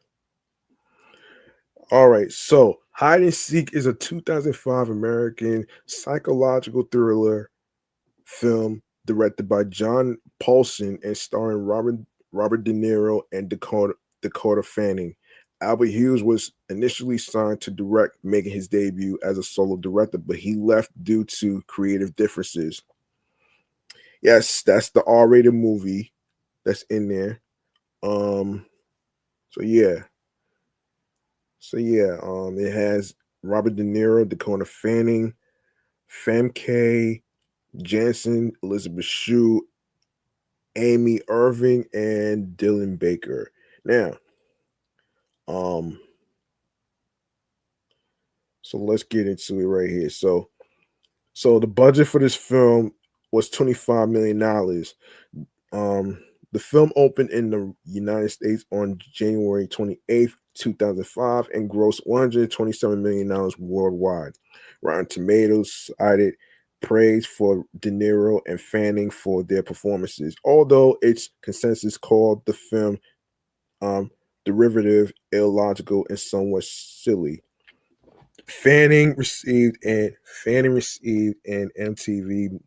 All right. So, Hide and Seek is a 2005 American psychological thriller film directed by John Paulson and starring Robert De Niro and Dakota Fanning. Albert Hughes was initially signed to direct, making his debut as a solo director, but he left due to creative differences. Yes, that's the R-rated movie that's in there. Um, so yeah, it has Robert De Niro, Dakota Fanning, Famke Janssen, Elizabeth Shue, Amy Irving, and Dylan Baker. Now, um, so let's get into it right here. So the budget for this film was $25 million. Um, the film opened in the United States on January 28th, 2005, and grossed $127 million worldwide. Rotten Tomatoes cited praise for De Niro and Fanning for their performances, although its consensus called the film um, derivative, illogical, and somewhat silly. Fanning received an MTV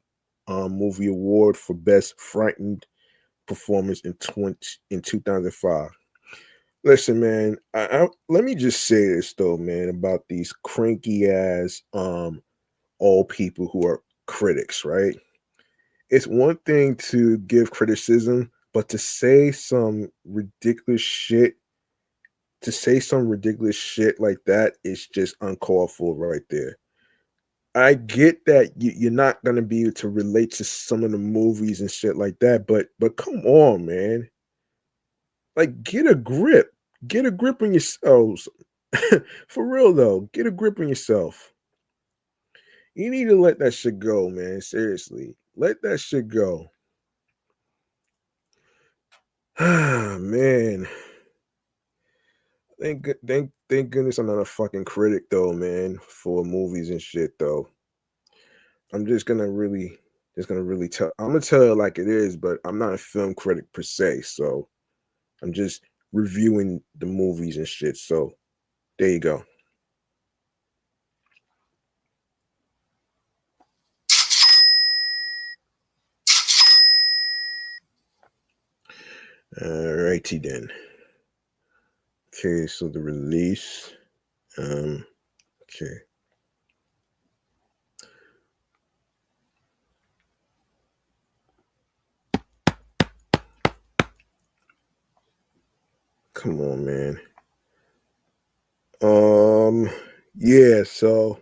Movie Award for Best Frightened Performance in 2005. Listen, man, let me just say this though, man, about these cranky ass old people who are critics, right? It's one thing to give criticism, but to say some ridiculous shit like that is just uncalled for right there. I get that you're not gonna be able to relate to some of the movies and shit like that, but come on, man. Like, get a grip on yourselves. For real though, get a grip on yourself. You need to let that shit go, man. Seriously, let that shit go. Man, thank goodness I'm not a fucking critic though, man, for movies and shit though. I'm just gonna really tell. I'm gonna tell it like it is, but I'm not a film critic per se, so I'm just reviewing the movies and shit. So there you go. Alrighty then. Okay, so the release. Okay. Come on, man. Yeah, so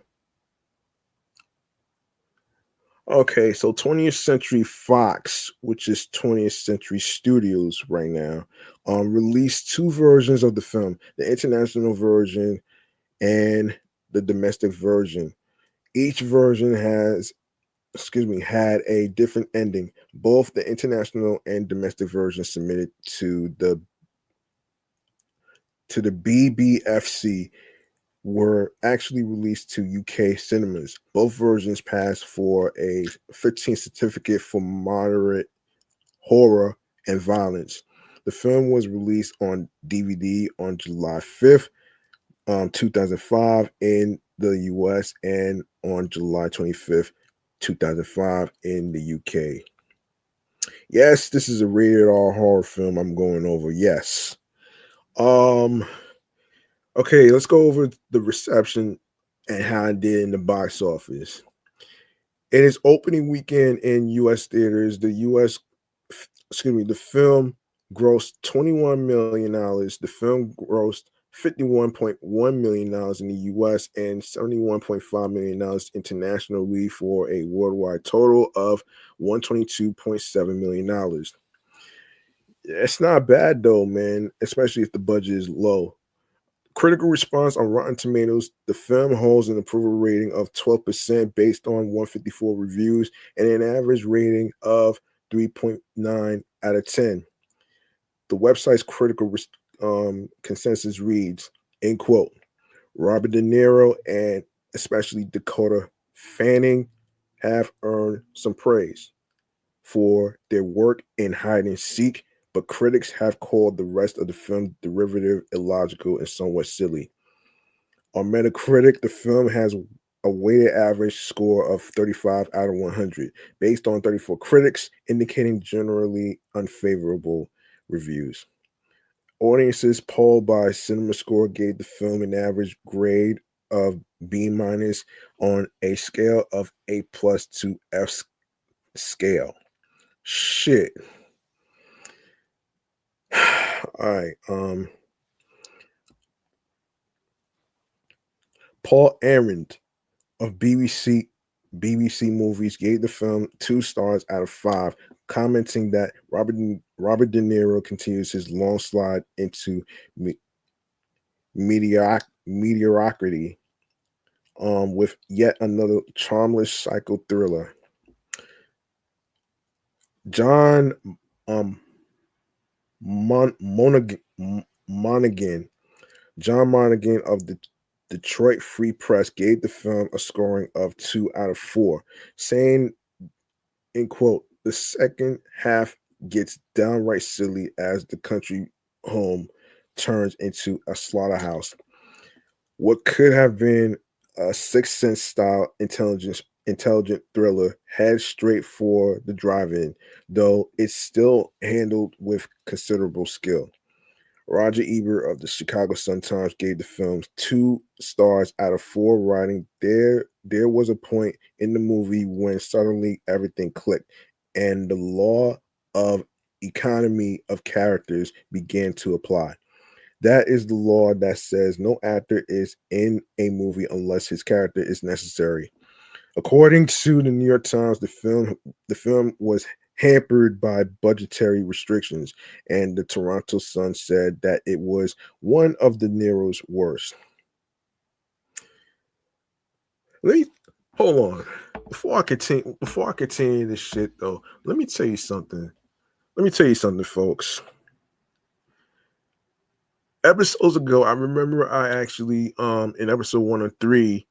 okay, so 20th Century Fox, which is 20th Century Studios right now, released two versions of the film, the international version and the domestic version. Each version had a different ending. Both the international and domestic versions submitted to the BBFC were actually released to UK cinemas. Both versions passed for a 15 certificate for moderate horror and violence. The film was released on DVD on July 5th, 2005 in the US and on July 25th, 2005 in the UK. Yes, this is a rated R horror film I'm going over. Yes. Um okay, let's go over the reception and how it did in the box office. In its opening weekend in U.S. theaters, the film grossed $21 million. The film grossed $51.1 million in the U.S. and $71.5 million internationally for a worldwide total of $122.7 million. It's not bad though, man, especially if the budget is low. Critical response on Rotten Tomatoes, the film holds an approval rating of 12% based on 154 reviews and an average rating of 3.9 out of 10. The website's consensus reads, in quote, Robert De Niro and especially Dakota Fanning have earned some praise for their work in hide and seek, but critics have called the rest of the film derivative, illogical, and somewhat silly. On Metacritic, the film has a weighted average score of 35 out of 100, based on 34 critics, indicating generally unfavorable reviews. Audiences polled by CinemaScore gave the film an average grade of B minus on a scale of A plus to F scale. Shit. All right. Paul Arend of BBC Movies gave the film 2 stars out of 5, commenting that Robert De Niro continues his long slide into mediocrity with yet another charmless psycho thriller. John Monaghan of the Detroit Free Press gave the film a scoring of 2 out of 4, saying, in quote, the second half gets downright silly as the country home turns into a slaughterhouse. What could have been a Sixth Sense style intelligent thriller heads straight for the drive-in, though it's still handled with considerable skill. Roger Ebert of the Chicago Sun-Times gave the film 2 stars out of 4, writing, There was a point in the movie when suddenly everything clicked, and the law of economy of characters began to apply. That is the law that says no actor is in a movie unless his character is necessary. According to the New York Times, the film was hampered by budgetary restrictions, and the Toronto Sun said that it was one of De Niro's worst. Let me hold on before I continue this shit though. Let me tell you something. Folks. Episodes ago, I remember I actually in episode 1 or 3,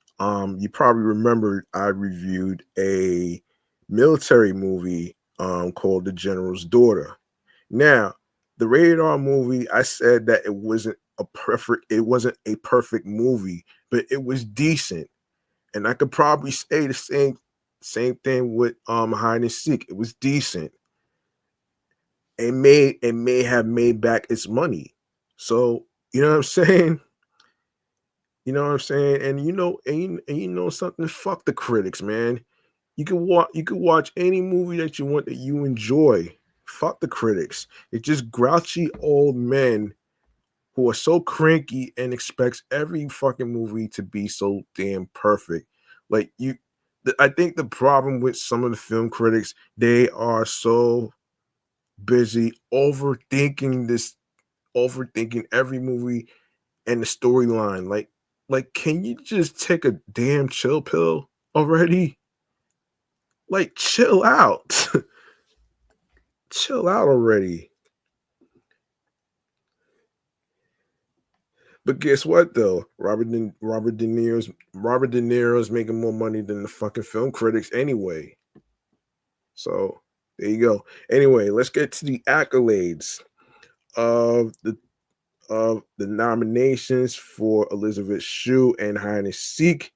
you probably remembered I reviewed a military movie called The General's Daughter. Now, the rated R movie, I said that it wasn't a perfect movie, but it was decent. And I could probably say the same thing with Hide and Seek. It was decent. It may have made back its money. So, you know what I'm saying? You know what I'm saying? And you know something, fuck the critics, man. You can watch any movie that you want that you enjoy. Fuck the critics. It's just grouchy old men who are so cranky and expects every fucking movie to be so damn perfect. Like I think the problem with some of the film critics, they are so busy overthinking every movie and the storyline. Like, can you just take a damn chill pill already? Like, chill out. Chill out already. But guess what though? Robert De Niro's making more money than the fucking film critics anyway. So there you go. Anyway, let's get to the accolades of the nominations for Elizabeth Shue and Hide and Seek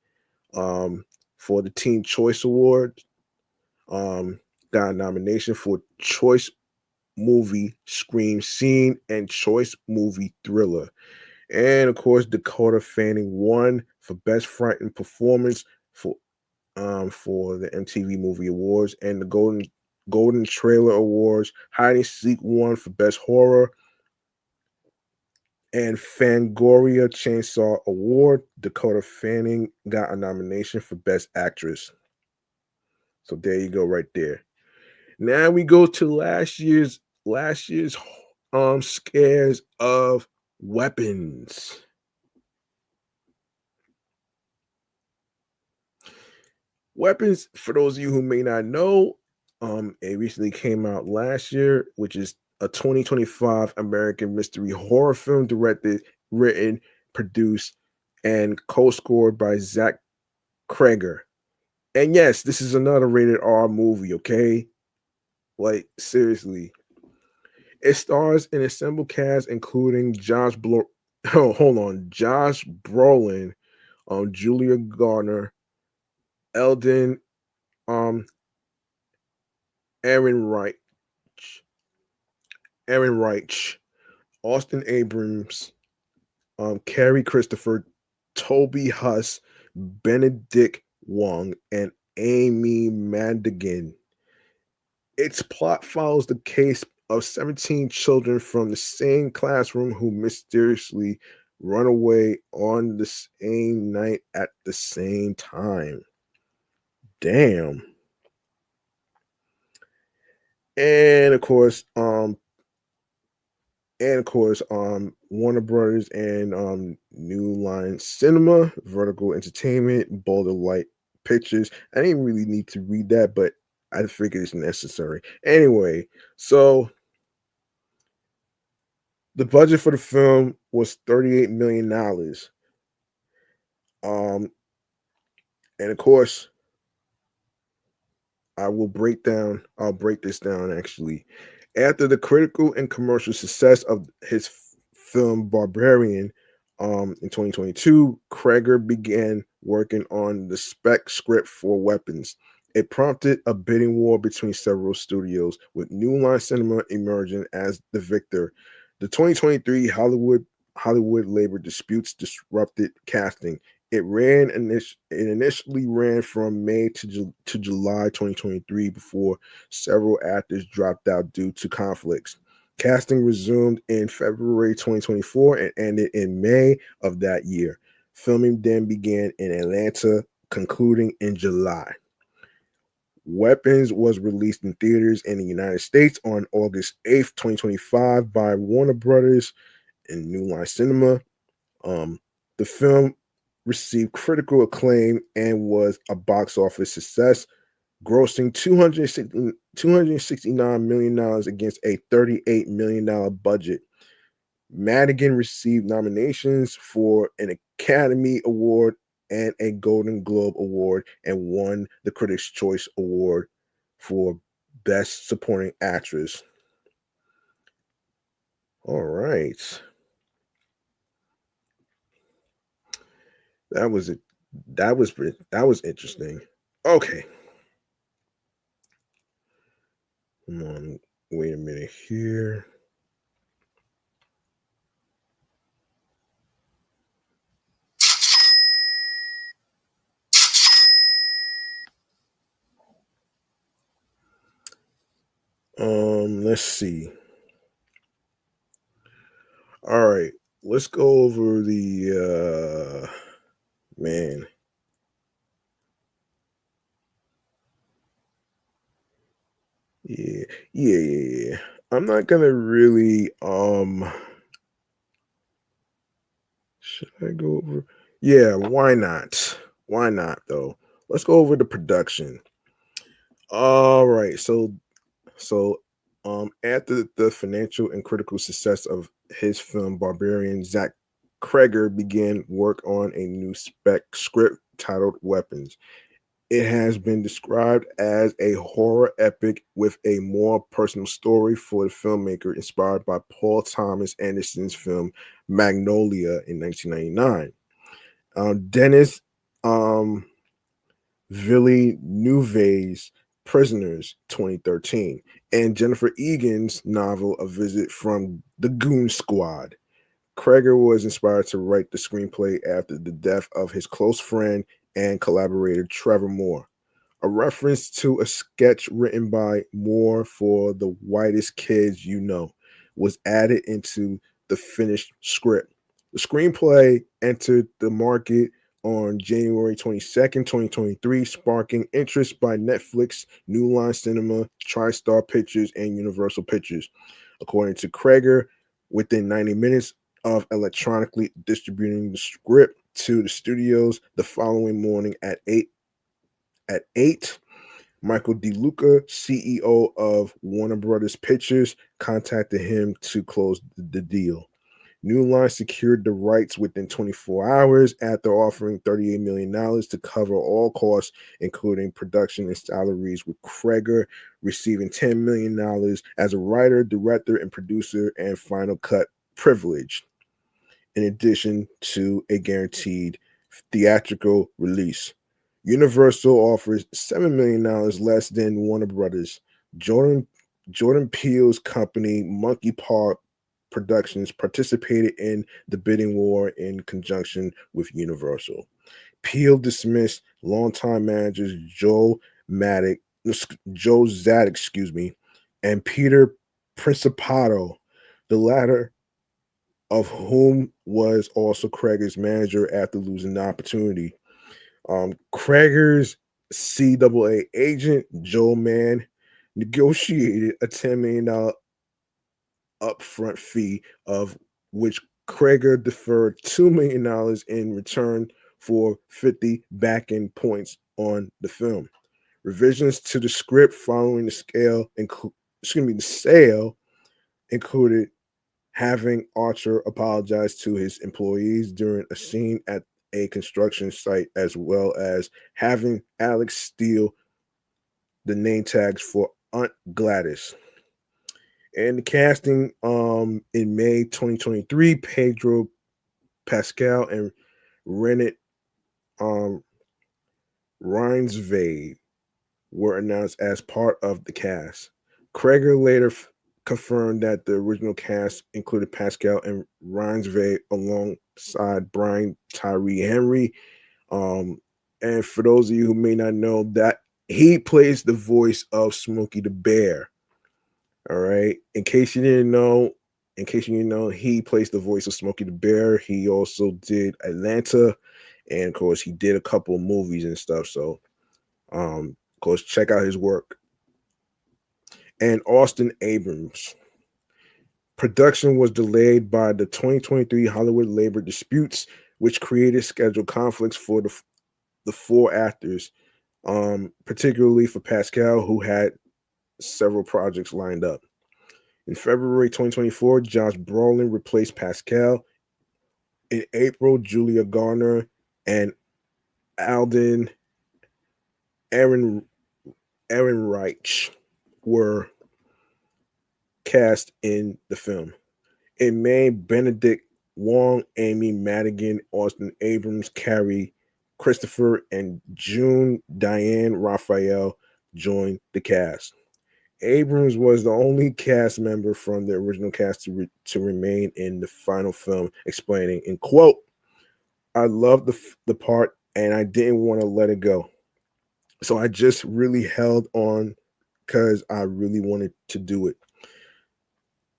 for the Teen Choice Award. Got a nomination for Choice Movie Scream Scene and Choice Movie Thriller. And of course, Dakota Fanning won for Best Frightened Performance for the MTV Movie Awards, and the Golden Trailer Awards. Hide and Seek won for Best Horror, and Fangoria Chainsaw Award. Dakota Fanning got a nomination for Best Actress. So there you go, right there. Now we go to last year's scares of weapons. Weapons, for those of you who may not know, it recently came out last year, which is a 2025 American mystery horror film directed, written, produced, and co-scored by Zach Kreger. And yes, this is another rated R movie, okay? Like, seriously. It stars an assembled cast including oh, hold on, Josh Brolin, Julia Garner, Eldon, um, Aaron Reich, Aaron Reich, Austin Abrams, Carrie Christopher, Toby Huss, Benedict Wong, and Amy Madigan. Its plot follows the case of 17 children from the same classroom who mysteriously run away on the same night at the same time. Damn. And of course, Warner Brothers and New Line Cinema, Vertical Entertainment, Boulder Light Pictures. I didn't really need to read that, but I figured it's necessary. Anyway, so the budget for the film was $38 million. And of course, I'll break this down actually. After the critical and commercial success of his film Barbarian in 2022, Kreger began working on the spec script for Weapons. It prompted a bidding war between several studios, with New Line Cinema emerging as the victor. The 2023 Hollywood labor disputes disrupted casting. It initially ran from May to July 2023 before several actors dropped out due to conflicts. Casting resumed in February 2024 and ended in May of that year. Filming then began in Atlanta, concluding in July. Weapons was released in theaters in the United States on August 8th, 2025 by Warner Brothers and New Line Cinema. The film received critical acclaim and was a box office success, grossing $269 million against a $38 million budget. Madigan received nominations for an Academy Award and a Golden Globe Award and won the Critics' Choice Award for Best Supporting Actress. All right. That was it. That was interesting. Okay. Come on. Wait a minute here. Let's see. All right, let's go over the man. Yeah. I'm not gonna really should I go over? Yeah, why not? Why not though? Let's go over the production. All right, so after the financial and critical success of his film Barbarian, Zach Kreger began work on a new spec script titled Weapons. It has been described as a horror epic with a more personal story for the filmmaker, inspired by Paul Thomas Anderson's film Magnolia in 1999. Dennis um, Villeneuve's Prisoners 2013, and Jennifer Egan's novel A Visit from the Goon Squad. Kreger was inspired to write the screenplay after the death of his close friend and collaborator Trevor Moore. A reference to a sketch written by Moore for The Whitest Kids You Know was added into the finished script. The screenplay entered the market on January 22nd, 2023, sparking interest by Netflix, New Line Cinema, TriStar Pictures, and Universal Pictures. According to Kreger, within 90 minutes of electronically distributing the script to the studios the following morning at 8, Michael DeLuca, CEO of Warner Brothers Pictures, contacted him to close the deal. New Line secured the rights within 24 hours after offering $38 million to cover all costs, including production and salaries, with Kreger receiving $10 million as a writer, director, and producer and final cut privilege, in addition to a guaranteed theatrical release. Universal offers $7 million less than Warner Brothers. Jordan Peele's company, Monkey Paw Productions, participated in the bidding war in conjunction with Universal. Peele dismissed longtime managers Joe Zadig, and Peter Principato, the latter of whom was also Kreger's manager after losing the opportunity. Kreger's CAA agent, Joe Mann, negotiated a $10 million upfront fee, of which Kreger deferred $2 million in return for 50 back-end points on the film. Revisions to the script following the sale included having Archer apologize to his employees during a scene at a construction site, as well as having Alex steal the name tags for Aunt Gladys. And the casting in May 2023, Pedro Pascal and Renate Reinsve were announced as part of the cast. Kreger later confirmed that the original cast included Pascal and Reinsve alongside Brian Tyree Henry. And for those of you who may not know, that he plays the voice of Smokey the Bear. All right. In case you didn't know, he plays the voice of Smokey the Bear. He also did Atlanta, and of course, he did a couple of movies and stuff. So, of course, check out his work. And Austin Abrams. Production was delayed by the 2023 Hollywood labor disputes, which created schedule conflicts for the four actors, particularly for Pascal, who had several projects lined up. In February 2024, Josh Brolin replaced Pascal. In April, Julia Garner and Alden Ehrenreich were cast in the film. In May, Benedict Wong, Amy Madigan, Austin Abrams, Carrie Christopher, and June Diane Raphael joined the cast. Abrams was the only cast member from the original cast to remain in the final film, explaining, in quote, "I loved the part and I didn't want to let it go. So I just really held on because I really wanted to do it."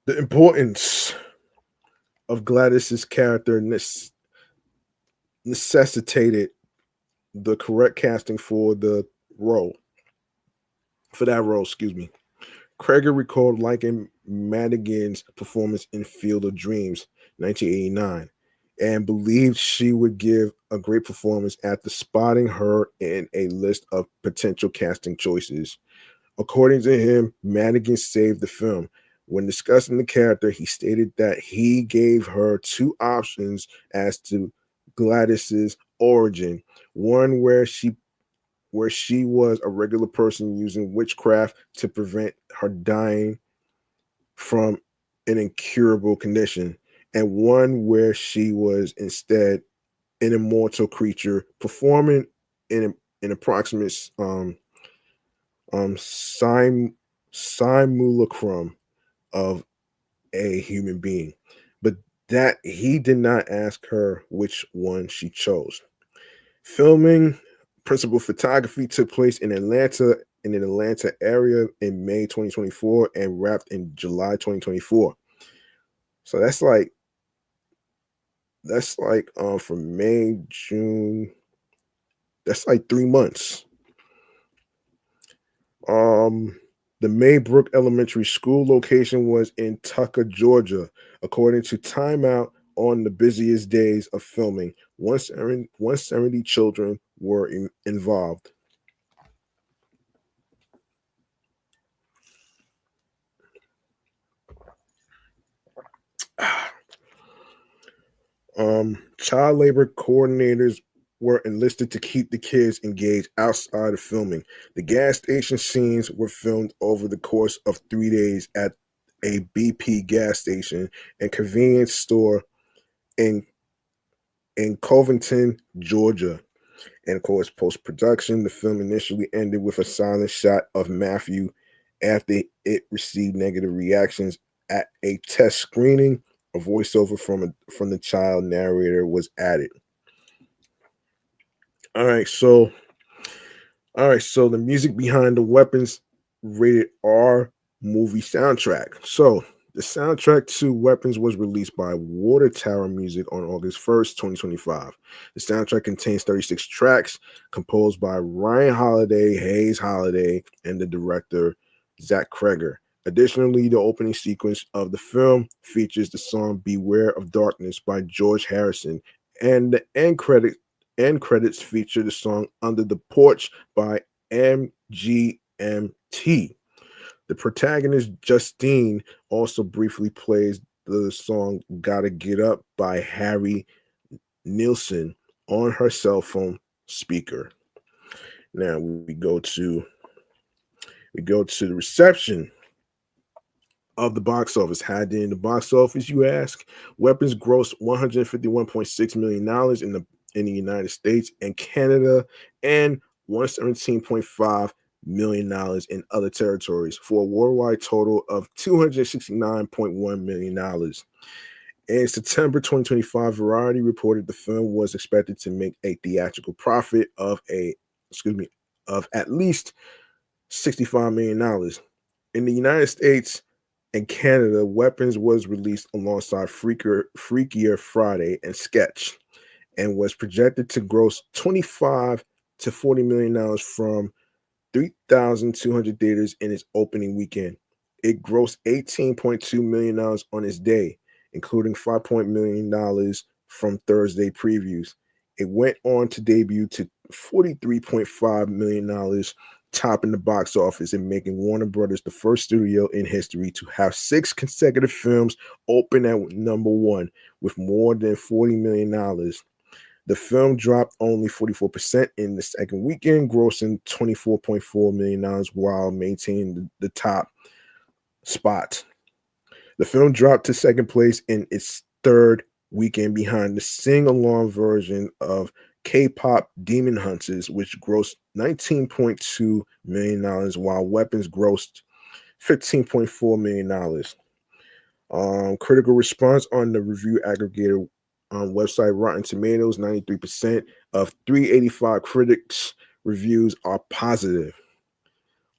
The importance of Gladys's character necessitated the correct casting for that role. Kreger recalled liking Madigan's performance in Field of Dreams, 1989, and believed she would give a great performance after spotting her in a list of potential casting choices. According to him, Madigan saved the film. When discussing the character, he stated that he gave her two options as to Gladys's origin: one where she was a regular person using witchcraft to prevent her dying from an incurable condition, and one where she was instead an immortal creature performing an approximate simulacrum of a human being. But that he did not ask her which one she chose. Filming, principal photography took place in an Atlanta area in May 2024 and wrapped in July 2024. So that's like from May, June, that's like 3 months. Um, the Maybrook Elementary School location was in Tucker, Georgia, according to Time Out. On the busiest days of filming, 170 children were involved. Child labor coordinators were enlisted to keep the kids engaged outside of filming. The gas station scenes were filmed over the course of 3 days at a BP gas station and convenience store in Covington, Georgia. And of course, post production, the film initially ended with a silent shot of Matthew after it received negative reactions at a test screening. A voiceover from the child narrator was added. All right, so the music behind the Weapons rated R movie soundtrack. So the soundtrack to Weapons was released by Water Tower Music on August 1st, 2025. The soundtrack contains 36 tracks composed by Ryan Holiday, Hayes Holiday, and the director Zach Kreger. Additionally, the opening sequence of the film features the song Beware of Darkness by George Harrison, and the end credits feature the song Under the Porch by MGMT. The protagonist, Justine, also briefly plays the song Gotta Get Up by Harry Nilsson on her cell phone speaker. Now we go to the reception of the box office. How did in the box office, you ask? Weapons grossed $151.6 million in the United States and Canada, and $117.5 million in other territories, for a worldwide total of $269.1 million. In September 2025, Variety reported the film was expected to make a theatrical profit of at least $65 million. In the United States and Canada, Weapons was released alongside Freakier Friday and Sketch, and was projected to gross $25 to $40 million from 3,200 theaters in its opening weekend. It grossed $18.2 million on its day, including $5 million from Thursday previews. It went on to debut to $43.5 million, topping the box office and making Warner Brothers the first studio in history to have 6 consecutive films open at number one with more than $40 million. The film dropped only 44% in the second weekend, grossing $24.4 million while maintaining the top spot. The film dropped to second place in its third weekend behind the sing-along version of K-pop Demon Hunters, which grossed $19.2 million, while Weapons grossed $15.4 million. Critical response on the review aggregator website Rotten Tomatoes, 93% of 385 critics reviews are positive.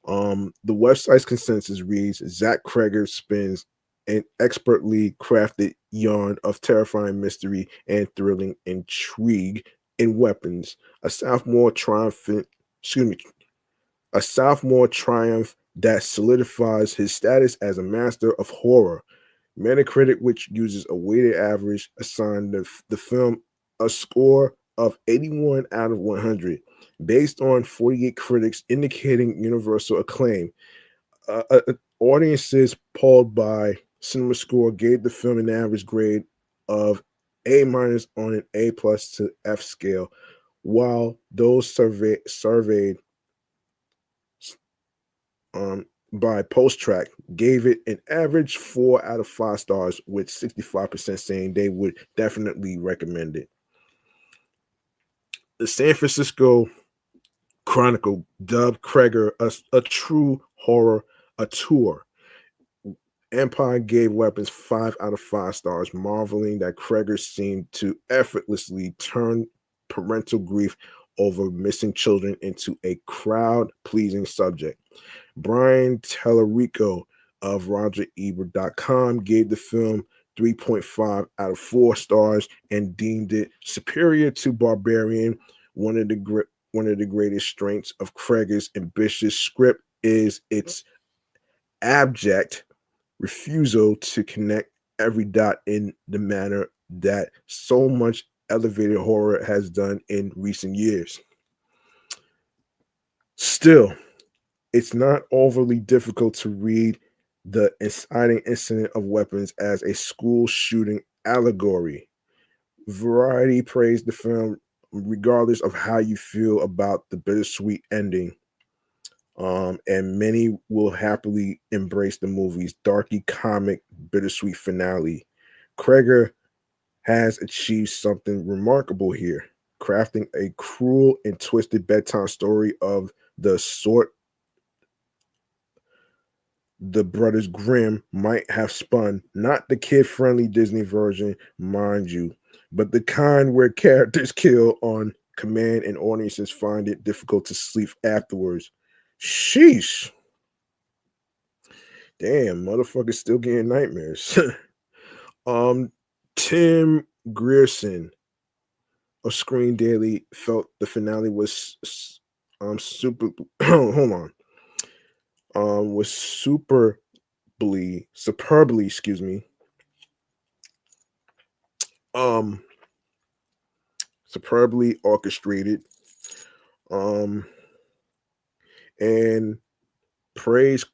The website's consensus reads: Zach Kreger spins an expertly crafted yarn of terrifying mystery and thrilling intrigue in Weapons, a sophomore triumph that solidifies his status as a master of horror. Metacritic, which uses a weighted average, assigned the film a score of 81 out of 100, based on 48 critics, indicating universal acclaim. Audiences polled by CinemaScore gave the film an average grade of A- on an A+ to F scale, while those surveyed by PostTrack gave it an average 4 out of 5 stars, with 65% saying they would definitely recommend it. The San Francisco Chronicle dubbed Kreger a true horror, a tour. Empire gave Weapons 5 out of 5 stars, marveling that Kreger seemed to effortlessly turn parental grief over missing children into a crowd-pleasing subject. Brian Tellerico of RogerEbert.com gave the film 3.5 out of 4 stars and deemed it superior to Barbarian. One of the greatest strengths of Kreger's ambitious script is its abject refusal to connect every dot in the manner that so much elevated horror has done in recent years. Still, it's not overly difficult to read the inciting incident of weapons as a school shooting allegory. Variety praised the film regardless of how you feel about the bittersweet ending. And many will happily embrace the movie's darky comic bittersweet finale. Kreger has achieved something remarkable here, crafting a cruel and twisted bedtime story of the sort the Brothers Grimm might have spun, not the kid-friendly Disney version, mind you, but the kind where characters kill on command and audiences find it difficult to sleep afterwards. Sheesh. Damn, motherfuckers still getting nightmares. um, Tim Grierson of Screen Daily felt the finale was super. Hold on. Was superbly, excuse me. Um, Superbly orchestrated. Um, and praised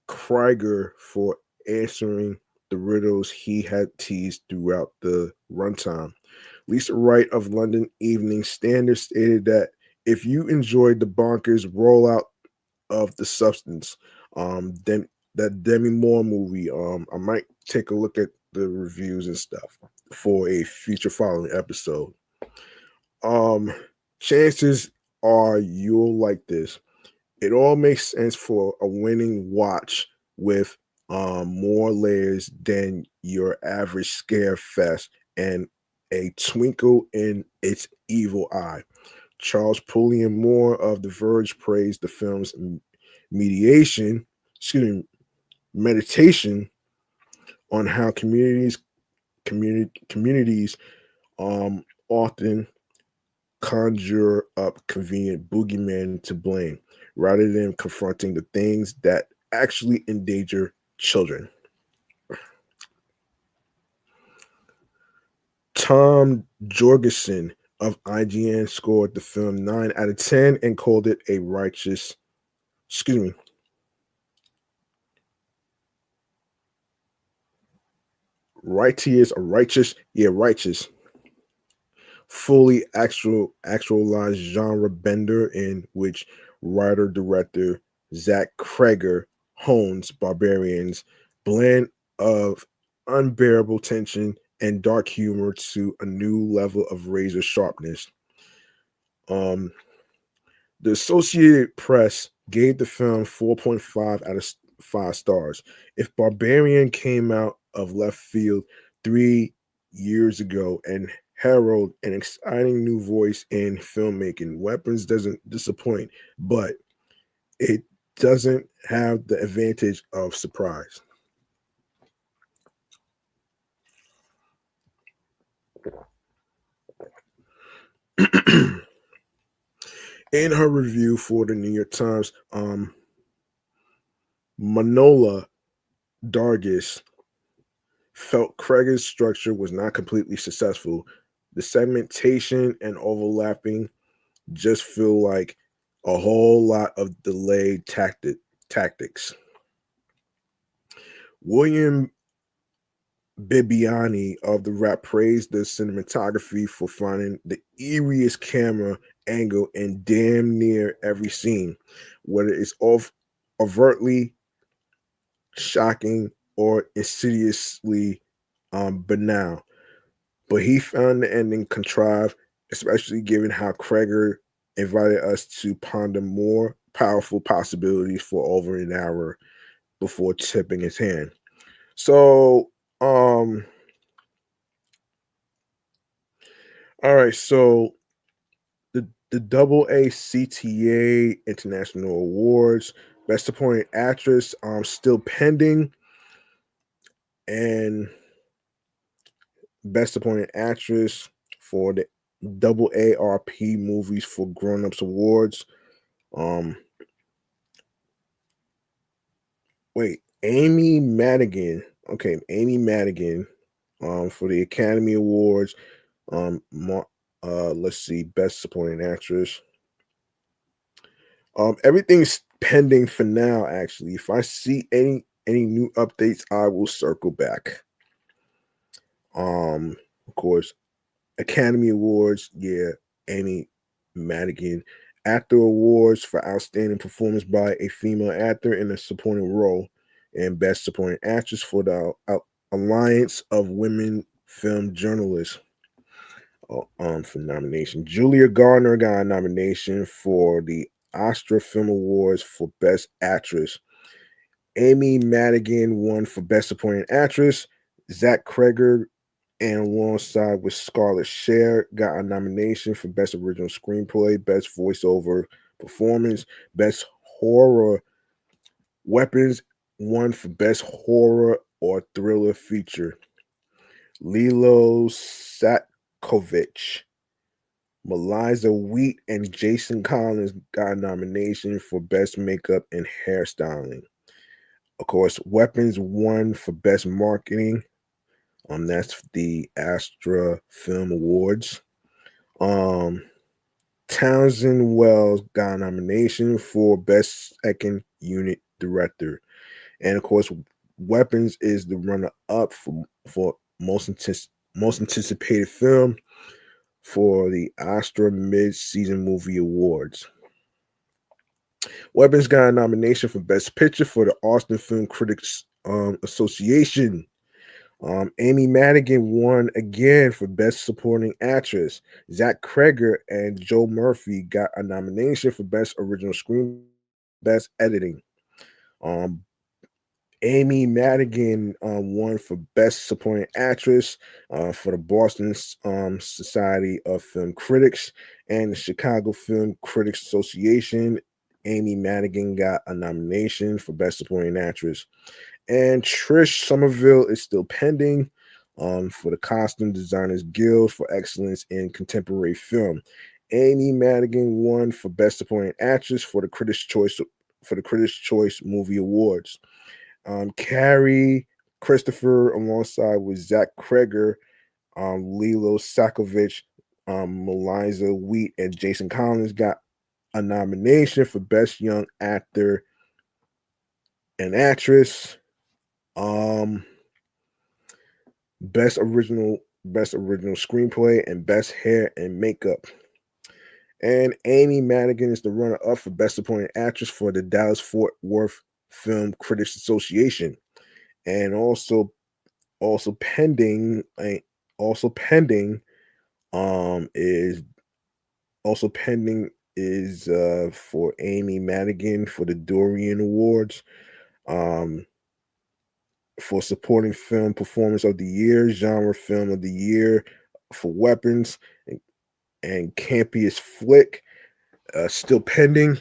Krieger for answering the riddles he had teased throughout the runtime. Lisa Wright of London Evening Standard stated that if you enjoyed the bonkers rollout of the substance, then that Demi Moore movie, I might take a look at the reviews and stuff for a future following episode. Chances are you'll like this. It all makes sense for a winning watch with more layers than your average scare fest and a twinkle in its evil eye. Charles Pulliam Moore of The Verge praised the film's mediation, excuse me, meditation on how communities often conjure up convenient boogeymen to blame rather than confronting the things that actually endanger children. Tom Jorgensen of IGN scored the film 9 out of 10 and called it a righteous, excuse me, righteous, fully actualized genre bender in which writer director Zach Kreger hones Barbarian's blend of unbearable tension and dark humor to a new level of razor sharpness. Um, the Associated Press gave the film 4.5 out of 5 stars. If Barbarian came out of left field 3 years ago and herald an exciting new voice in filmmaking, Weapons doesn't disappoint, but it doesn't have the advantage of surprise. In her review for the New York Times, Manola Dargis felt Kreger's structure was not completely successful. The segmentation and overlapping just feel like a whole lot of delayed tactics. William Bibbiani of the Rap praised the cinematography for finding the eeriest camera angle in damn near every scene, whether it's overtly shocking or insidiously banal. But he found the ending contrived, especially given how Kreger invited us to ponder more powerful possibilities for over an hour before tipping his hand. So, all right. So the double A CTA International Awards, Best Supporting Actress, still pending, and Best Supporting Actress for the double ARP movies for Grown Ups Awards. Um, wait, Amy Madigan. Okay, Amy Madigan, for the Academy Awards. Let's see, Best Supporting Actress. Everything's pending for now. Actually, if I see any new updates, I will circle back. Of course, Academy Awards, yeah, Amy Madigan. Actor Awards for Outstanding Performance by a Female Actor in a Supporting Role, and Best Supporting Actress for the Alliance of Women Film Journalists. For nomination. Julia Garner got a nomination for the Oscar Film Awards for Best Actress. Amy Madigan won for Best Supporting Actress. Zach Kreger, and alongside with Scarlett Cher, got a nomination for Best Original Screenplay, Best Voiceover Performance, Best Horror. Weapons won for Best Horror or Thriller Feature. Lilo Satkovich, Meliza Wheat, and Jason Collins got a nomination for Best Makeup and Hairstyling. Of course, Weapons won for Best Marketing. That's the Astra Film Awards. Townsend Wells got a nomination for Best Second Unit Director. And of course, Weapons is the runner-up for most anticipated film for the Astra Mid-Season Movie Awards. Weapons got a nomination for Best Picture for the Austin Film Critics Association. Amy Madigan won again for Best Supporting Actress. Zach Kreger and Joe Murphy got a nomination for Best Original Screen, Best Editing. Amy Madigan won for Best Supporting Actress for the Boston Society of Film Critics and the Chicago Film Critics Association. Amy Madigan got a nomination for Best Supporting Actress. And Trish Somerville is still pending for the Costume Designers Guild for Excellence in Contemporary Film. Amy Madigan won for Best Supporting Actress for the Critics' Choice Movie Awards. Carrie Christopher, alongside with Zach Kreger, Lilo Sakovich, Meliza Wheat, and Jason Collins got a nomination for Best Young Actor and Actress. Best original screenplay, and Best Hair and Makeup. And Amy Madigan is the runner-up for Best Supporting Actress for the Dallas-Fort Worth Film Critics Association. And also pending is for Amy Madigan for the Dorian Awards. For Supporting Film Performance of the Year, Genre Film of the Year for Weapons, and Campiest Flick, still pending.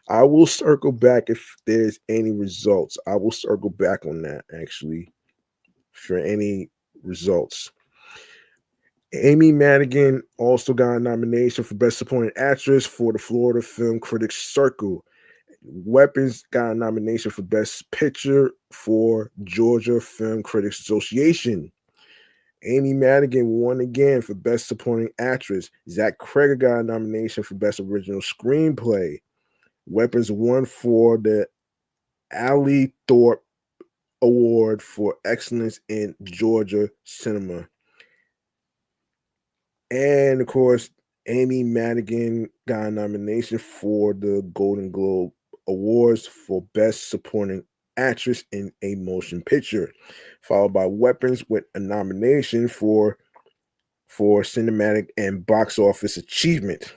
I will circle back if there's any results. I will circle back on that actually for any results. Amy Madigan also got a nomination for Best Supporting Actress for the Florida Film Critics Circle. Weapons got a nomination for Best Picture for Georgia Film Critics Association. Amy Madigan won again for Best Supporting Actress. Zach Kreger got a nomination for Best Original Screenplay. Weapons won for the Ali Thorpe Award for Excellence in Georgia Cinema. And of course, Amy Madigan got a nomination for the Golden Globe Awards for Best Supporting Actress in a Motion Picture, followed by Weapons with a nomination for Cinematic and Box Office Achievement.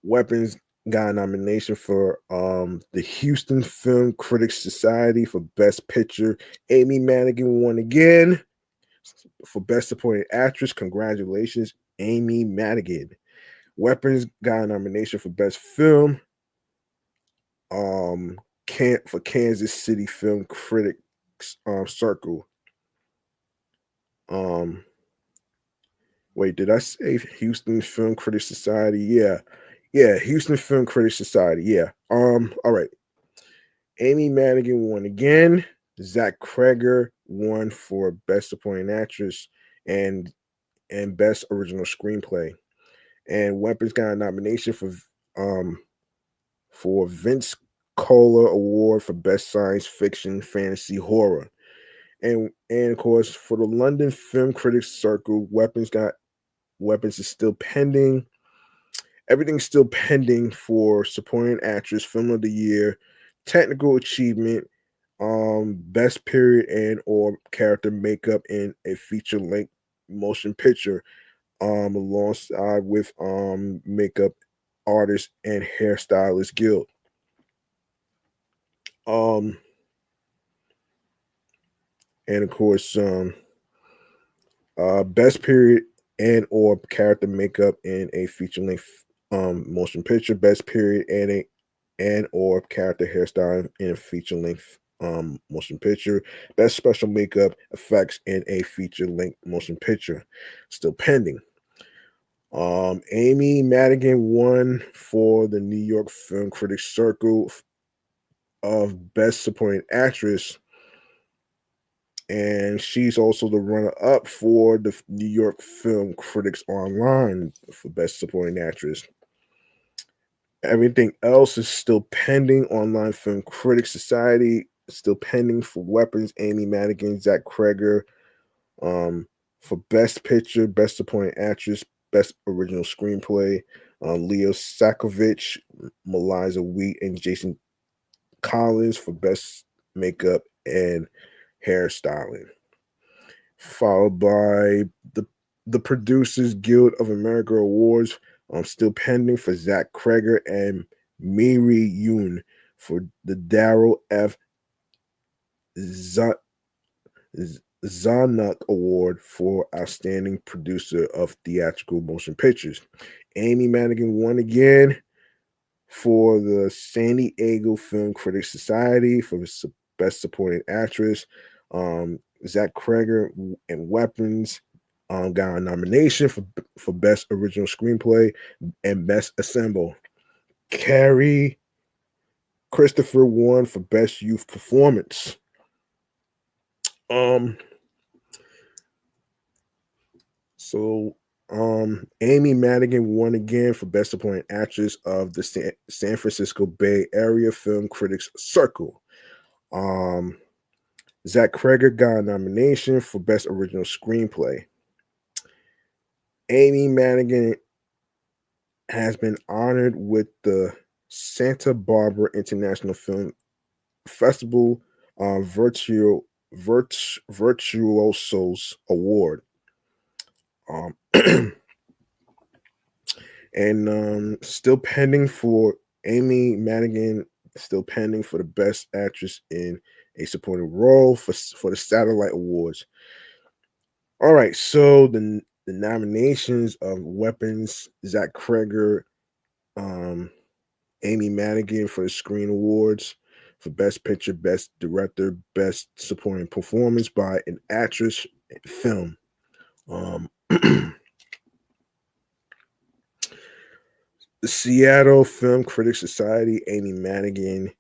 Weapons got a nomination for the Houston Film Critics Society for Best Picture. Amy Madigan won again for Best Supporting Actress. Congratulations, Amy Madigan. Weapons got a nomination for Best Film. For Kansas City Film Critics Circle. Wait, did I say Houston Film Critics Society? Yeah, Houston Film Critics Society. Yeah. All right. Amy Madigan won again. Zach Kreger won for Best Supporting Actress and Best Original Screenplay. And Weapons got a nomination for Vince Cola Award for Best Science Fiction Fantasy Horror. And of course for the London Film Critics Circle, Weapons is still pending. Everything's still pending for Supporting Actress, Film of the Year, Technical Achievement, Best Period and or Character Makeup in a Feature Length Motion Picture, alongside with Makeup Artist and Hairstylist Guild. And of course, Best Period and or Character Makeup in a Feature Length motion picture, Best Period and or Character Hairstyle in a Feature Length motion picture, Best Special Makeup Effects in a Feature Length motion picture. Still pending. Amy Madigan won for the New York Film Critics Circle of Best Supporting Actress, and she's also the runner-up for the New York Film Critics Online for Best Supporting Actress. Everything else is still pending. Online Film Critics Society is still pending for Weapons. Amy Madigan, Zach Kreger, for Best Picture, Best Supporting Actress, Best Original Screenplay. Leo Sakovich, Melissa Wheat, and Jason Collins for Best Makeup and Hairstyling. Followed by the Producers Guild of America Awards, still pending for Zach Kreger and Miri Yoon for the Darryl F. Zanuck Award for Outstanding Producer of Theatrical Motion Pictures. Amy Madigan won again for the San Diego Film Critics Society for Best Supporting Actress. Zach Kreger and Weapons got a nomination for Best Original Screenplay and Best Ensemble. Carrie Christopher won for Best Youth Performance. Amy Madigan won again for Best Supporting Actress of the San Francisco Bay Area Film Critics Circle. Zach Kreger got a nomination for Best Original Screenplay. Amy Madigan has been honored with the Santa Barbara International Film Festival Virtuosos Award. And still pending for Amy Madigan, still pending for the Best Actress in a Supporting Role for the Satellite Awards. All right, so the nominations of Weapons, Zach Kreger, Amy Madigan for the Screen Awards for Best Picture, Best Director, Best Supporting Performance by an Actress in Film. The Seattle Film Critics Society, Amy Madigan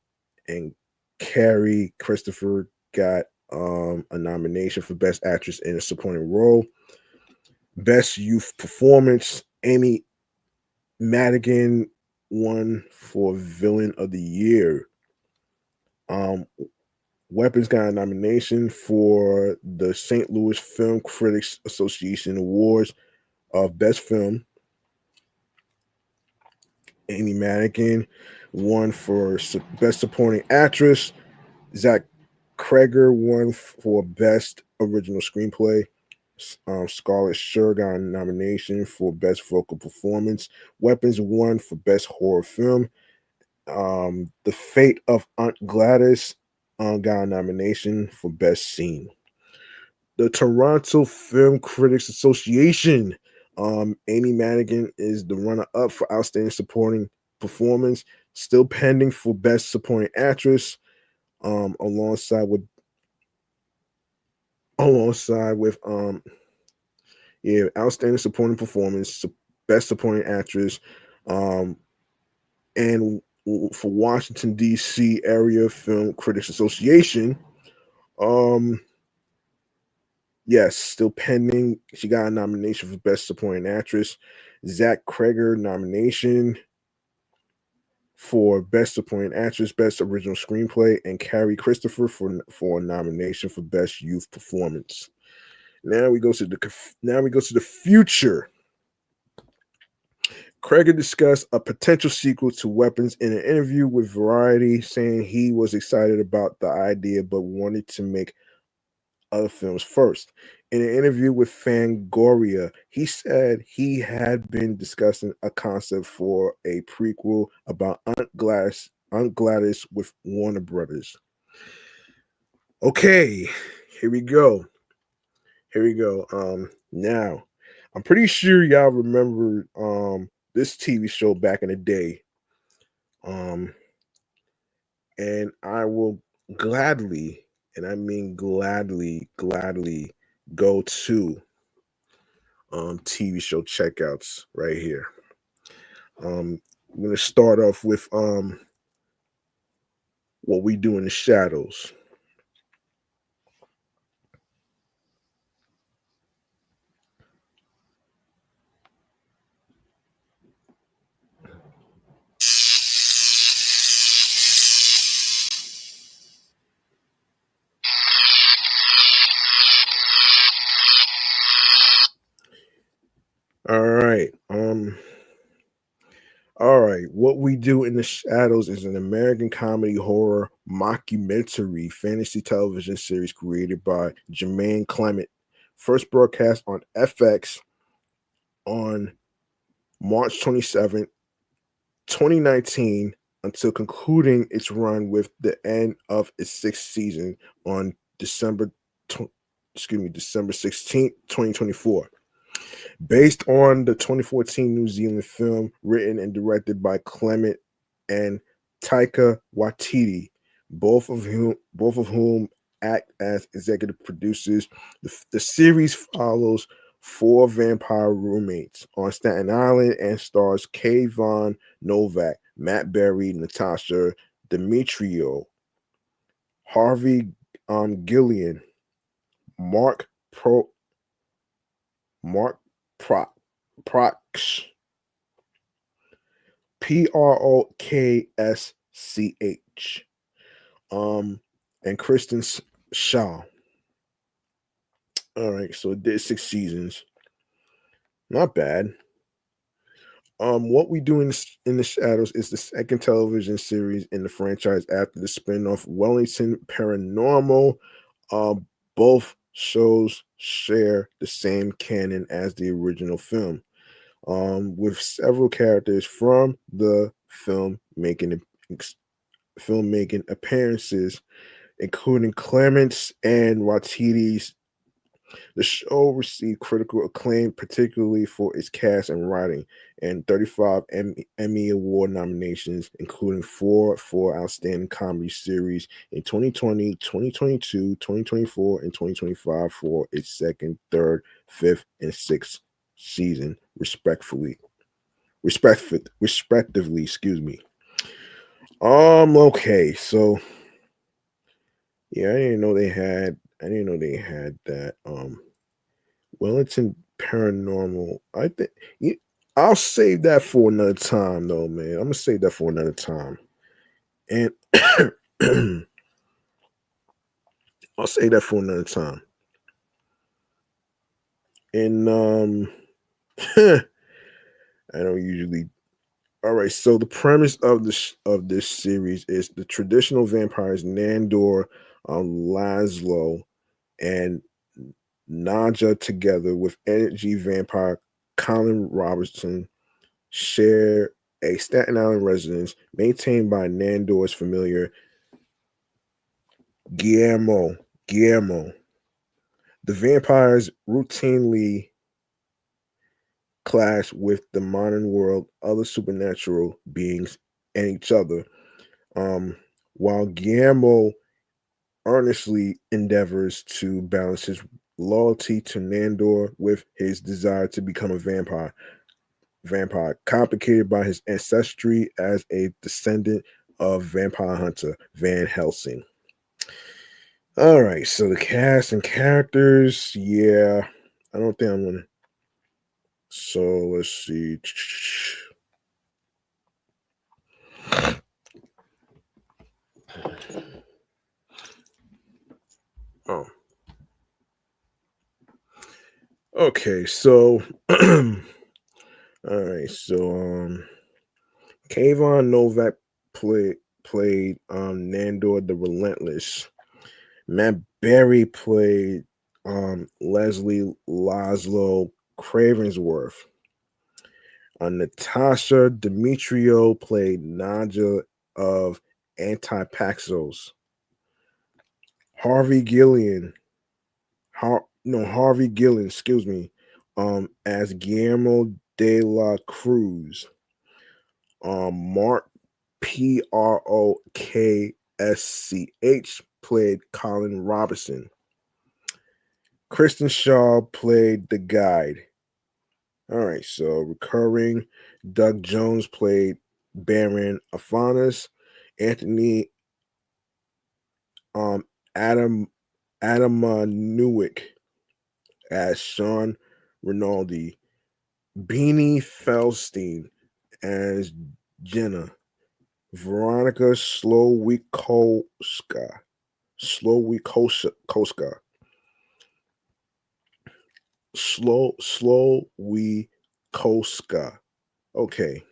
and Carrie Christopher got a nomination for Best Actress in a Supporting Role. Best Youth Performance, Amy Madigan won for Villain of the Year. Weapons got a nomination for the St. Louis Film Critics Association Awards of Best Film. Amy Madigan won for Best Supporting Actress. Zach Kreger won for Best Original Screenplay. Scarlett Shur got a nomination for Best Vocal Performance. Weapons won for Best Horror Film. The Fate of Aunt Gladys got a nomination for Best Scene. The Toronto Film Critics Association, Amy Madigan is the runner-up for Outstanding Supporting Performance, still pending for Best Supporting Actress, alongside with Outstanding Supporting Performance, Best Supporting Actress, and for Washington D.C. Area Film Critics Association. Yes, still pending. She got a nomination for Best Supporting Actress. Zach Kreger nomination for Best Supporting Actress, Best Original Screenplay, and Carrie Christopher for a nomination for Best Youth Performance. Now we go to the future. Kreger discussed a potential sequel to Weapons in an interview with Variety, saying he was excited about the idea but wanted to make other films first. In an interview with Fangoria, he said he had been discussing a concept for a prequel about Aunt Gladys with Warner Brothers. Okay, here we go. Now, I'm pretty sure y'all remember this TV show back in the day. And I will gladly, and I mean gladly go to TV show checkouts right here. I'm going to start off with What We Do in the Shadows. All right. All right. What We Do in the Shadows is an American comedy horror mockumentary fantasy television series created by Jermaine Clement. First broadcast on FX on March 27th, 2019, until concluding its run with the end of its sixth season on December 16th, 2024. Based on the 2014 New Zealand film written and directed by Clement and Taika Waititi, both of whom act as executive producers. The series follows four vampire roommates on Staten Island and stars Kayvon Novak, Matt Berry, Natasha Demetrio, Harvey Gillian, Mark Proksch, Proksch, and Kristen Shaw. All right, so it did 6 seasons. Not bad. What We Do in the Shadows is the second television series in the franchise after the spin-off Wellington Paranormal. Both shows share the same canon as the original film, with several characters from the filmmaking appearances, including Clements and Waititi's. The show received critical acclaim, particularly for its cast and writing, and 35 Emmy Award nominations, including 4 for Outstanding Comedy Series in 2020, 2022, 2024, and 2025 for its second, third, fifth, and sixth season, respectively. Excuse me. Okay, so yeah, I didn't know they had that. Wellington Paranormal. I think I'll save that for another time, though, man. I'm gonna save that for another time, and I'll save that for another time. And I don't usually. All right, so the premise of this series is the traditional vampires Nandor, Laszlo, and Naja, together with energy vampire Colin Robertson, share a Staten Island residence maintained by Nandor's familiar Guillermo. Guillermo. The vampires routinely clash with the modern world, other supernatural beings, and each other. While Guillermo earnestly endeavors to balance his loyalty to Nandor with his desire to become a vampire, complicated by his ancestry as a descendant of vampire hunter Van Helsing. All right, so the cast and characters, yeah, I don't think I'm gonna. So let's see. Oh, okay. So, all right. So, Kayvon Novak played Nandor the Relentless. Matt Berry played Leslie Laszlo Cravensworth. Natasha Demetrio played Naja of Antipaxos. Harvey Gillian, Harvey Gillian, excuse me, as Guillermo de la Cruz. Mark Proksch played Colin Robinson. Kristen Shaw played the guide. All right, so recurring, Doug Jones played Baron Afanas. Anthony Adam Newick as Sean Rinaldi. Beanie Feldstein as Jenna. Veronica Slowikowska. Slowikowska. Okay,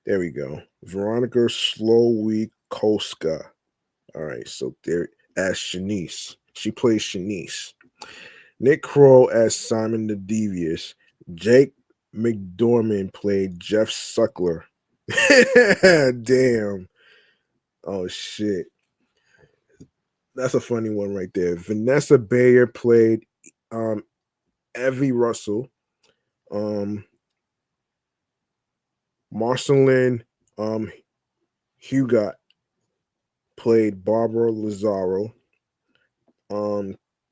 there we go. Veronica Slowikowska. All right, so there as Shanice. She plays Shanice. Nick Kroll as Simon the Devious. Jake McDormand played Jeff Suckler. Damn. Oh shit. That's a funny one right there. Vanessa Bayer played Evie Russell. Marceline Hugot played Barbara Lazaro.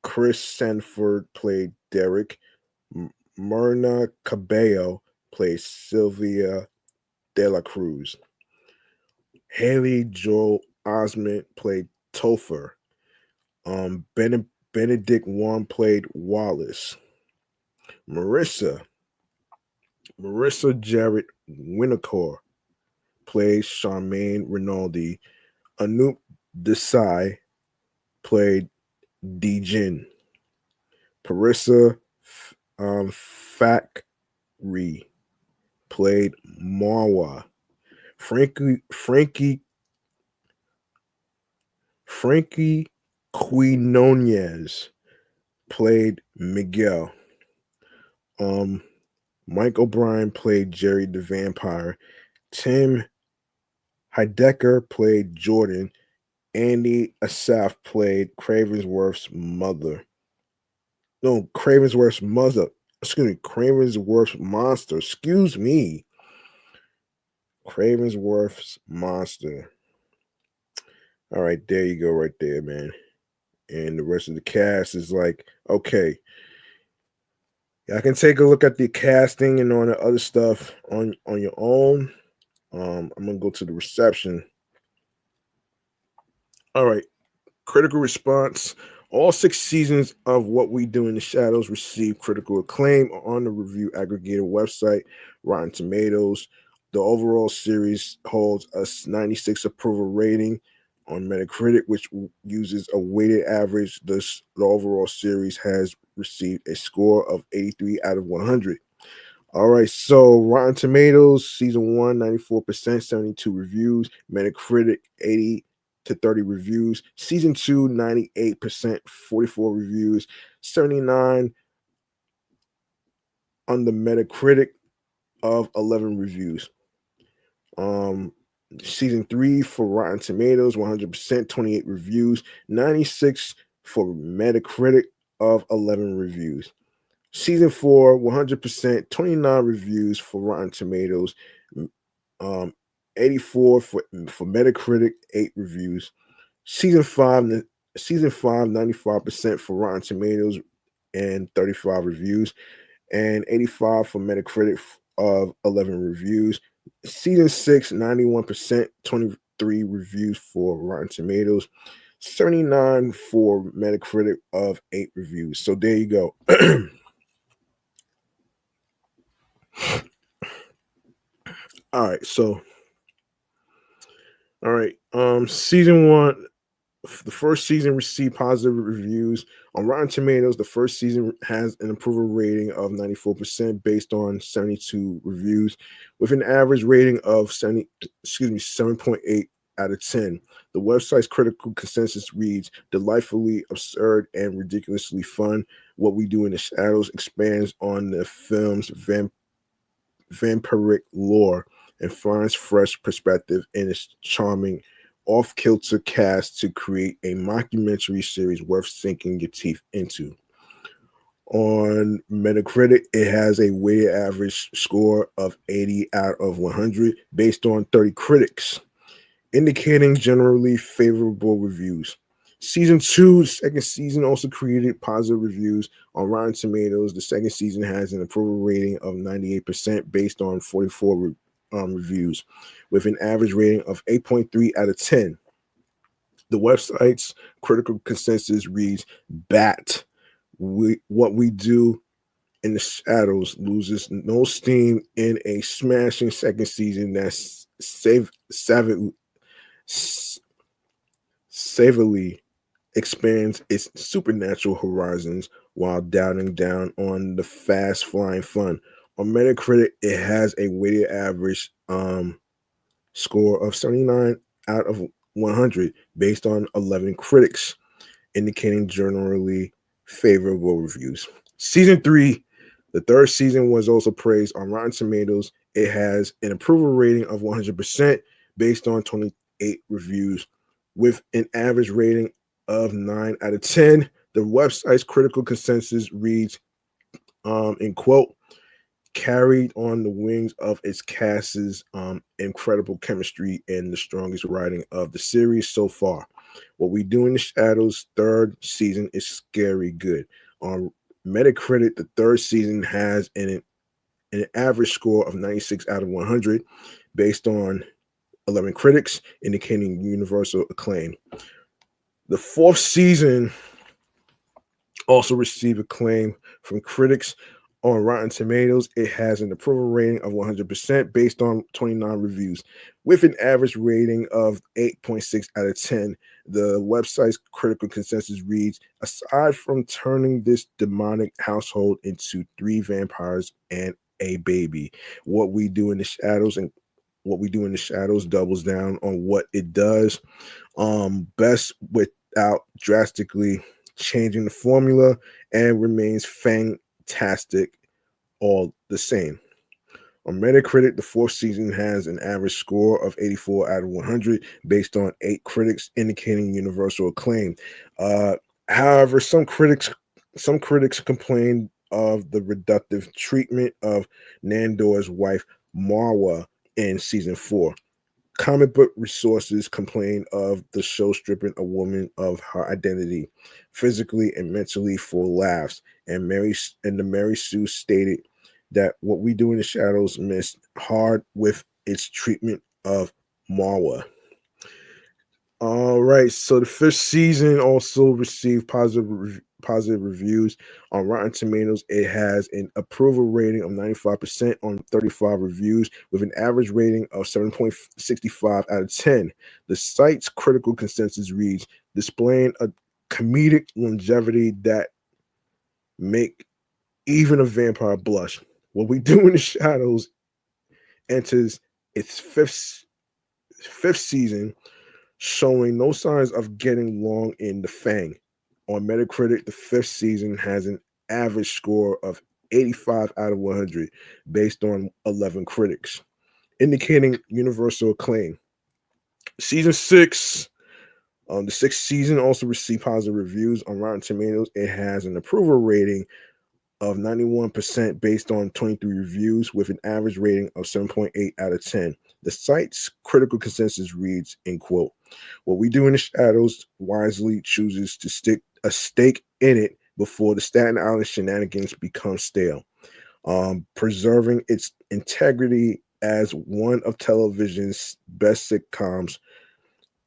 Chris Sanford played Derek. Myrna Cabello played Sylvia De La Cruz. Haley Joel Osment played Topher. Benedict Wong played Wallace. Marissa Jarrett Winnicor played Charmaine Rinaldi. Anoop Desai played Dijin. Parissa Fakri played Marwa. Frankie Quinonez played Miguel. Mike O'Brien played Jerry the Vampire. Tim Heidecker played Jordan. Andy Asaf played Cravensworth's mother. No, Cravensworth's mother. Excuse me, Cravensworth's monster. Excuse me. Cravensworth's monster. All right, there you go, right there, man. And the rest of the cast is like, okay. I can take a look at the casting and all the other stuff on your own. I'm gonna go to the reception. All right, critical response. All 6 seasons of What We Do in the Shadows received critical acclaim on the review aggregator website, Rotten Tomatoes. The overall series holds a 96 approval rating on Metacritic, which uses a weighted average. The overall series has received a score of 83 out of 100. All right, so Rotten Tomatoes, season 1, 94%, 72 reviews. Metacritic, 80 to 30 reviews. Season 2, 98%, 44 reviews. 79 on the Metacritic of 11 reviews. Season 3 for Rotten Tomatoes, 100%, 28 reviews. 96 for Metacritic of 11 reviews. Season 4, 100%, 29 reviews for Rotten Tomatoes, 84 for Metacritic, 8 reviews. Season 5, 95% for Rotten Tomatoes and 35 reviews, and 85 for Metacritic of 11 reviews. Season 6, 91%, 23 reviews for Rotten Tomatoes, 79 for Metacritic of 8 reviews. So there you go. All right, season 1, the first season received positive reviews on Rotten Tomatoes. The first season has an approval rating of 94% based on 72 reviews, with an average rating of 7.8 out of 10. The website's critical consensus reads, "Delightfully absurd and ridiculously fun. What We Do in the Shadows expands on the film's vampiric lore and finds fresh perspective in its charming off-kilter cast to create a mockumentary series worth sinking your teeth into." On Metacritic, it has a weighted average score of 80 out of 100 based on 30 critics, indicating generally favorable reviews. Season 2, second season, also created positive reviews on Rotten Tomatoes. The second season has an approval rating of 98% based on 44 reviews, with an average rating of 8.3 out of 10. The website's critical consensus reads, "Bat, What We Do in the Shadows loses no steam in a smashing second season that savorily expands its supernatural horizons while doubting down on the fast flying fun." On Metacritic, it has a weighted average score of 79 out of 100 based on 11 critics, indicating generally favorable reviews. Season 3, the third season, was also praised on Rotten Tomatoes. It has an approval rating of 100% based on 28 reviews, with an average rating of 9 out of 10. The website's critical consensus reads, in quote, "Carried on the wings of its cast's incredible chemistry and the strongest writing of the series so far. What We Do in the Shadows third season is scary good." On Metacritic, the third season has an average score of 96 out of 100 based on 11 critics, indicating universal acclaim. The fourth season also received acclaim from critics. On Rotten Tomatoes, it has an approval rating of 100% based on 29 reviews, with an average rating of 8.6 out of 10. The website's critical consensus reads, "Aside from turning this demonic household into 3 vampires and a baby, What We Do in the Shadows doubles down on what it does best without drastically changing the formula and remains fantastic all the same." On Metacritic, the fourth season has an average score of 84 out of 100 based on 8 critics, indicating universal acclaim. However, some critics complained of the reductive treatment of Nandor's wife Marwa in season 4. Comic book resources complain of the show stripping a woman of her identity, physically and mentally, for laughs. And the Mary Sue stated that What We Do in the Shadows missed hard with its treatment of Marwa. All right, so the fifth season also received positive reviews on Rotten Tomatoes. It has an approval rating of 95% on 35 reviews, with an average rating of 7.65 out of 10. The site's critical consensus reads, "Displaying a comedic longevity that make even a vampire blush. What We Do in the Shadows enters its fifth season, showing no signs of getting long in the fang. On Metacritic, the fifth season has an average score of 85 out of 100 based on 11 critics, indicating universal acclaim. Season 6, the sixth season also received positive reviews on Rotten Tomatoes. It has an approval rating of 91% based on 23 reviews with an average rating of 7.8 out of 10. The site's critical consensus reads, in quote, "What we do in the shadows wisely chooses to stick a stake in it before the Staten Island shenanigans become stale, preserving its integrity as one of television's best sitcoms."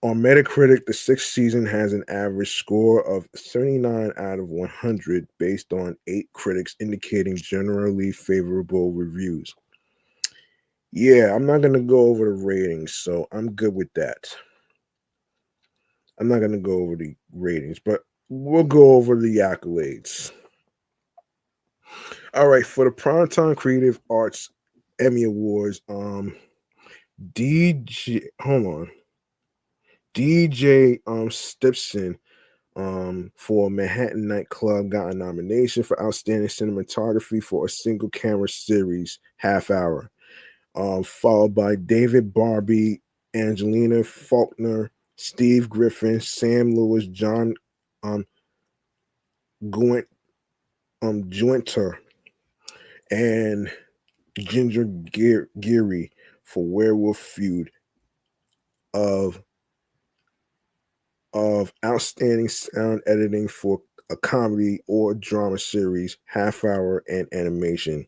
On Metacritic, the sixth season has an average score of 79 out of 100 based on 8 critics, indicating generally favorable reviews. Yeah, I'm not going to go over the ratings, so I'm good with that. I'm not going to go over the ratings, but we'll go over the accolades. All right, for the Primetime Creative Arts Emmy Awards, DJ Stipson for Manhattan Nightclub got a nomination for Outstanding Cinematography for a single camera series, half hour. Followed by David Barbie, Angelina Faulkner, Steve Griffin, Sam Lewis, John Juenter, and Ginger Geary for Werewolf Feud of Outstanding Sound Editing for a Comedy or Drama Series, half hour, and animation.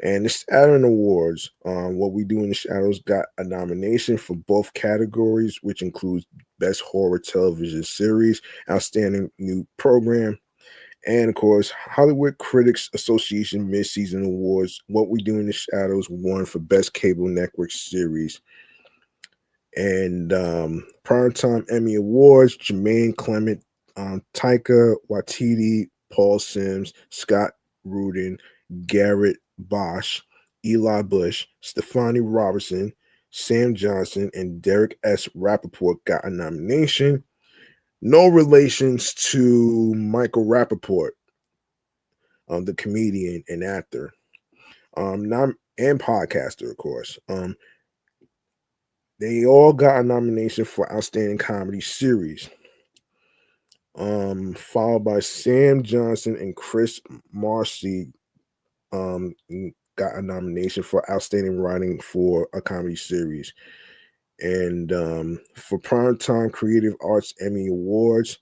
And the Saturn Awards, What We Do in the Shadows got a nomination for both categories, which includes Best Horror Television Series, Outstanding New Program, and of course, Hollywood Critics Association Mid-Season Awards. What We Do in the Shadows won for Best Cable Network Series. And Primetime Emmy Awards, Jermaine Clement, Taika Waititi, Paul Sims, Scott Rudin, Garrett Bosch, Eli Bush, Stefani Robertson, Sam Johnson, and Derek S. Rappaport got a nomination. No relations to Michael Rappaport, the comedian and actor, and podcaster, of course. They all got a nomination for Outstanding Comedy Series. Followed by Sam Johnson and Chris Marcy, got a nomination for Outstanding Writing for a Comedy Series. And for Primetime Creative Arts Emmy Awards,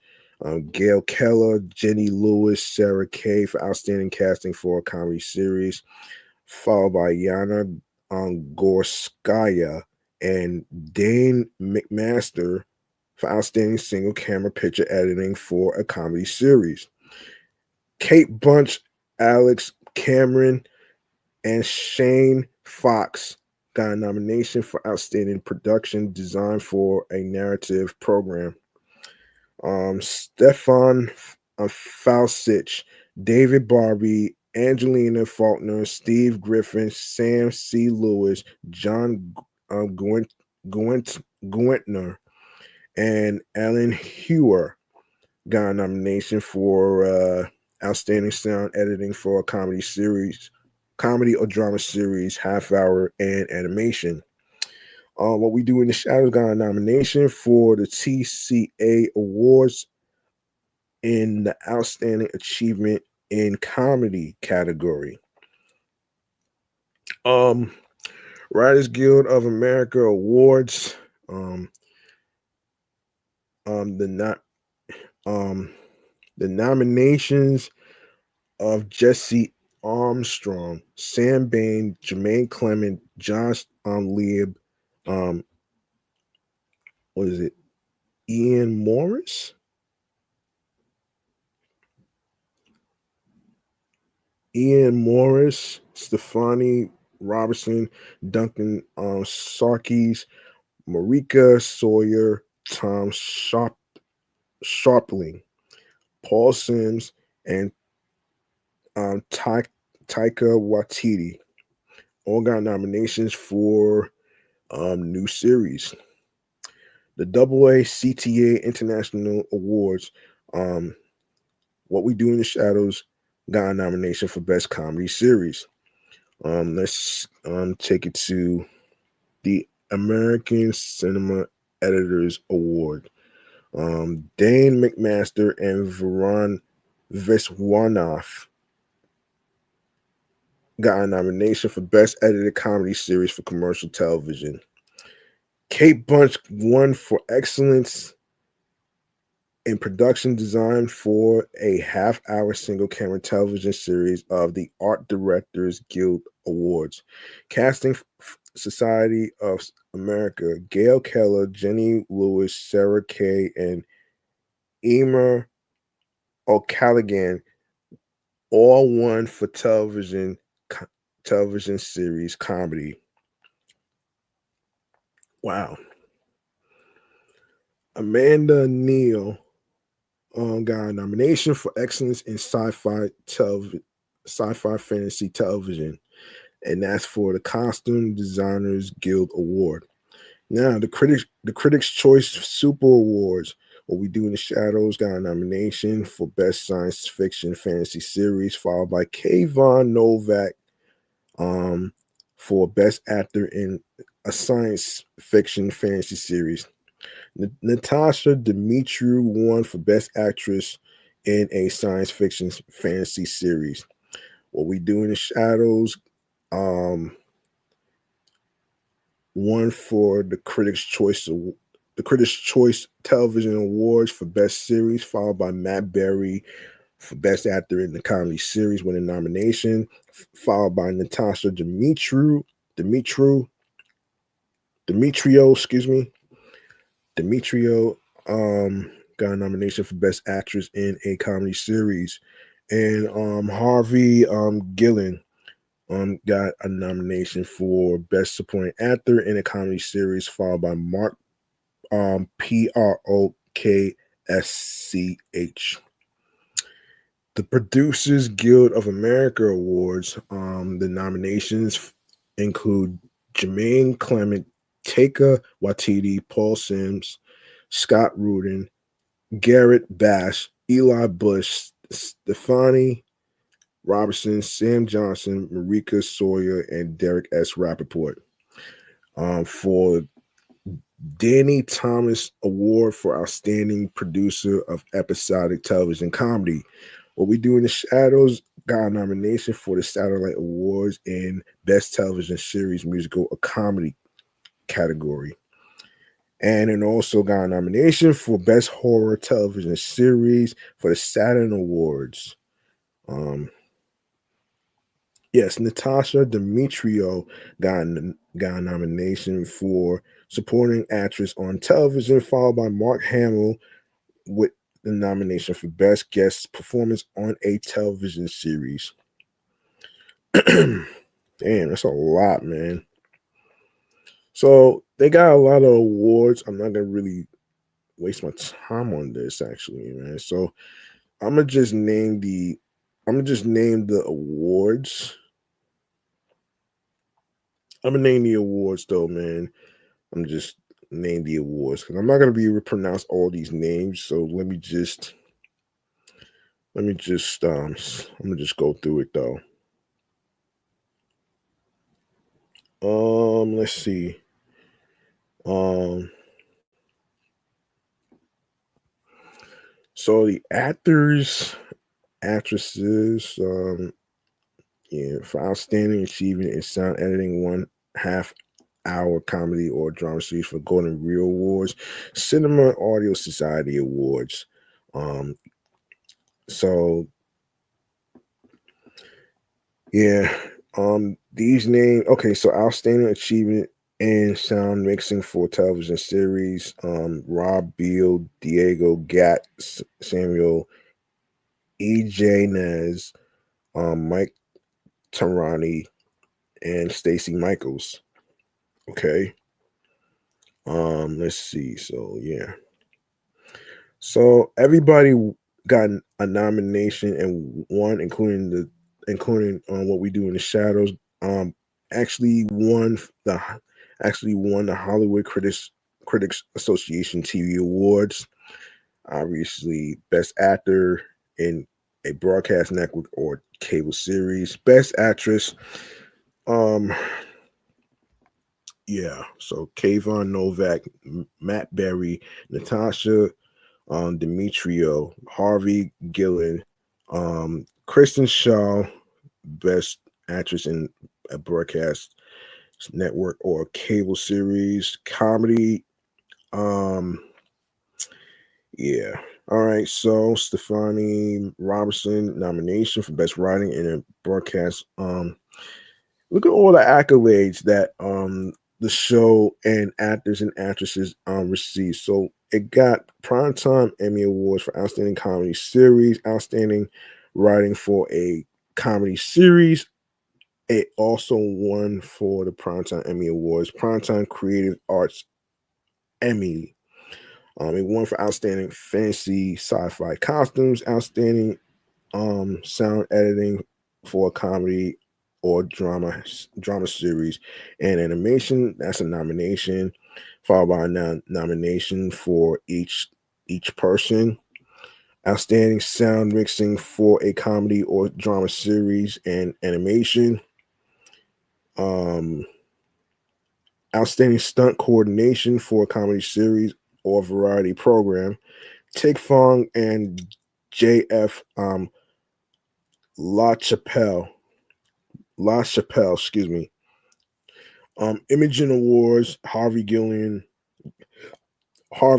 Gail Keller, Jenny Lewis, Sarah Kay for Outstanding Casting for a Comedy Series, followed by Yana Gorskaya and Dane McMaster for Outstanding Single Camera Picture Editing for a Comedy Series. Kate Bunch, Alex Cameron, and Shane Fox got a nomination for Outstanding Production Design for a Narrative Program. Stefan Falsich, David Barbie, Angelina Faulkner, Steve Griffin, Sam C. Lewis, John Gwentner, and Alan Hewer got a nomination for Outstanding Sound Editing for a Comedy Series, Comedy or Drama Series, half hour, and animation. What We Do in the Shadows got a nomination for the TCA Awards in the Outstanding Achievement in Comedy category. Writers Guild of America Awards. The nominations of Jesse Armstrong, Sam Bain, Jermaine Clement, Josh Lieb, what is it? Ian Morris? Stefani Robertson, Duncan Sarkis, Marika Sawyer, Tom Sharpling, Paul Sims, and Taika Waititi all got nominations for new series. The AA CTA International Awards, um, What We Do in the Shadows got a nomination for Best Comedy Series. Let's take it to the American Cinema Editors Award. Dane McMaster and Varon Viswanath got a nomination for Best Edited Comedy Series for Commercial Television. Kate Bunch won for excellence in production design for a half-hour single-camera television series of the Art Directors Guild Awards. Casting Society of America, Gail Keller, Jenny Lewis, Sarah Kay, and Emer O'Callaghan all won for television series comedy. Wow. Amanda Neal got a nomination for excellence in sci-fi fantasy television, and that's for the Costume Designers Guild Award. Now, the Critics' Choice Super Awards. What We Do in the Shadows got a nomination for Best Science Fiction Fantasy Series, followed by Kayvon Novak for Best Actor in a Science Fiction Fantasy Series. Natasha Demetriou won for Best Actress in a Science Fiction Fantasy Series. What We Do in the Shadows won for the Critics' Choice Television Awards for Best Series, followed by Matt Berry for Best Actor in the Comedy Series with a nomination, followed by Natasha Demetriou, got a nomination for Best Actress in a Comedy Series, and Harvey Gillen got a nomination for Best Supporting Actor in a Comedy Series, followed by Mark Proksch. The Producers Guild of America Awards. The nominations include Jermaine Clement, Taika Waititi, Paul Sims, Scott Rudin, Garrett Bash, Eli Bush, Stefani Robertson, Sam Johnson, Marika Sawyer, and Derek S. Rappaport. For Danny Thomas Award for Outstanding Producer of Episodic Television Comedy. What We Do in the Shadows got a nomination for the Satellite Awards in Best Television Series, Musical, or Comedy category. And it also got a nomination for Best Horror Television Series for the Saturn Awards. Yes, Natasha Demetriou got a nomination for Supporting Actress on Television, followed by Mark Hamill with the nomination for Best Guest Performance on a Television Series. Damn, that's a lot, man. So they got a lot of awards. I'm not gonna really waste my time on this, actually, man. So I'm gonna just name the awards. I'm gonna name the awards though, man. I'm just name the awards because I'm not gonna be able to pronounce all these names. So let me just I'm gonna just go through it though. Let's see. So the actresses, for outstanding achievement in sound editing, 1/2 hour comedy or drama series for Golden Reel Awards, Cinema Audio Society Awards. So yeah, these names. Okay, so outstanding achievement in sound mixing for television series. Rob Beal, Diego Gatt, Samuel E.J. Nez, Mike Tarani, and Stacy Michaels. Okay. Let's see. So yeah. So everybody got a nomination and one, including What We Do in the Shadows. Actually won the Hollywood Critics Critics Association TV Awards. Obviously, Best Actor in a Broadcast Network or Cable Series. Best Actress. Um, yeah. So Kayvon Novak, Matt Berry, Natasha Demetrio, Harvey Gillen, Kristen Shaw, Best Actress in a Broadcast Network or Cable Series. Comedy. Um, yeah. All right. So Stefani Robertson nomination for Best Writing in a Broadcast. Look at all the accolades that the show and actors and actresses received. So it got Primetime Emmy Awards for Outstanding Comedy Series, Outstanding Writing for a Comedy Series. It also won for the Primetime Emmy Awards, Primetime Creative Arts Emmy. It won for Outstanding Fantasy Sci-Fi Costumes, Outstanding sound editing for a comedy or drama series, and animation. That's a nomination, followed by a nomination for each person. Outstanding sound mixing for a comedy or drama series and animation. Um, Outstanding stunt coordination for a comedy series or variety program. Tig Fong and J.F. La Chapelle, excuse me. Imaging Awards, Harvey Gillian won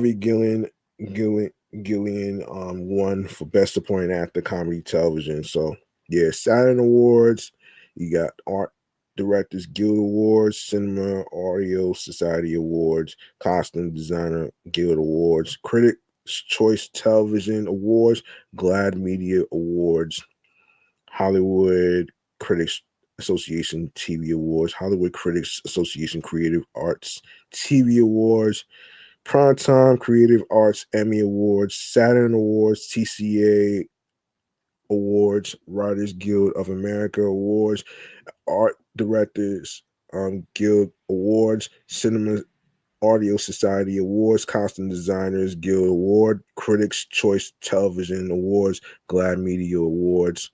for Best Supporting Actor Comedy Television. So yeah, Saturn Awards, you got Art Directors Guild Awards, Cinema Audio Society Awards, Costume Designer Guild Awards, Critics Choice Television Awards, Glad Media Awards, Hollywood Critics Association TV Awards, Hollywood Critics Association Creative Arts TV Awards, Primetime Creative Arts Emmy Awards, Saturn Awards, TCA Awards, Writers Guild of America Awards, Art Directors Guild Awards, Cinema Audio Society Awards, Costume Designers Guild Award, Critics Choice Television Awards, Glad Media Awards,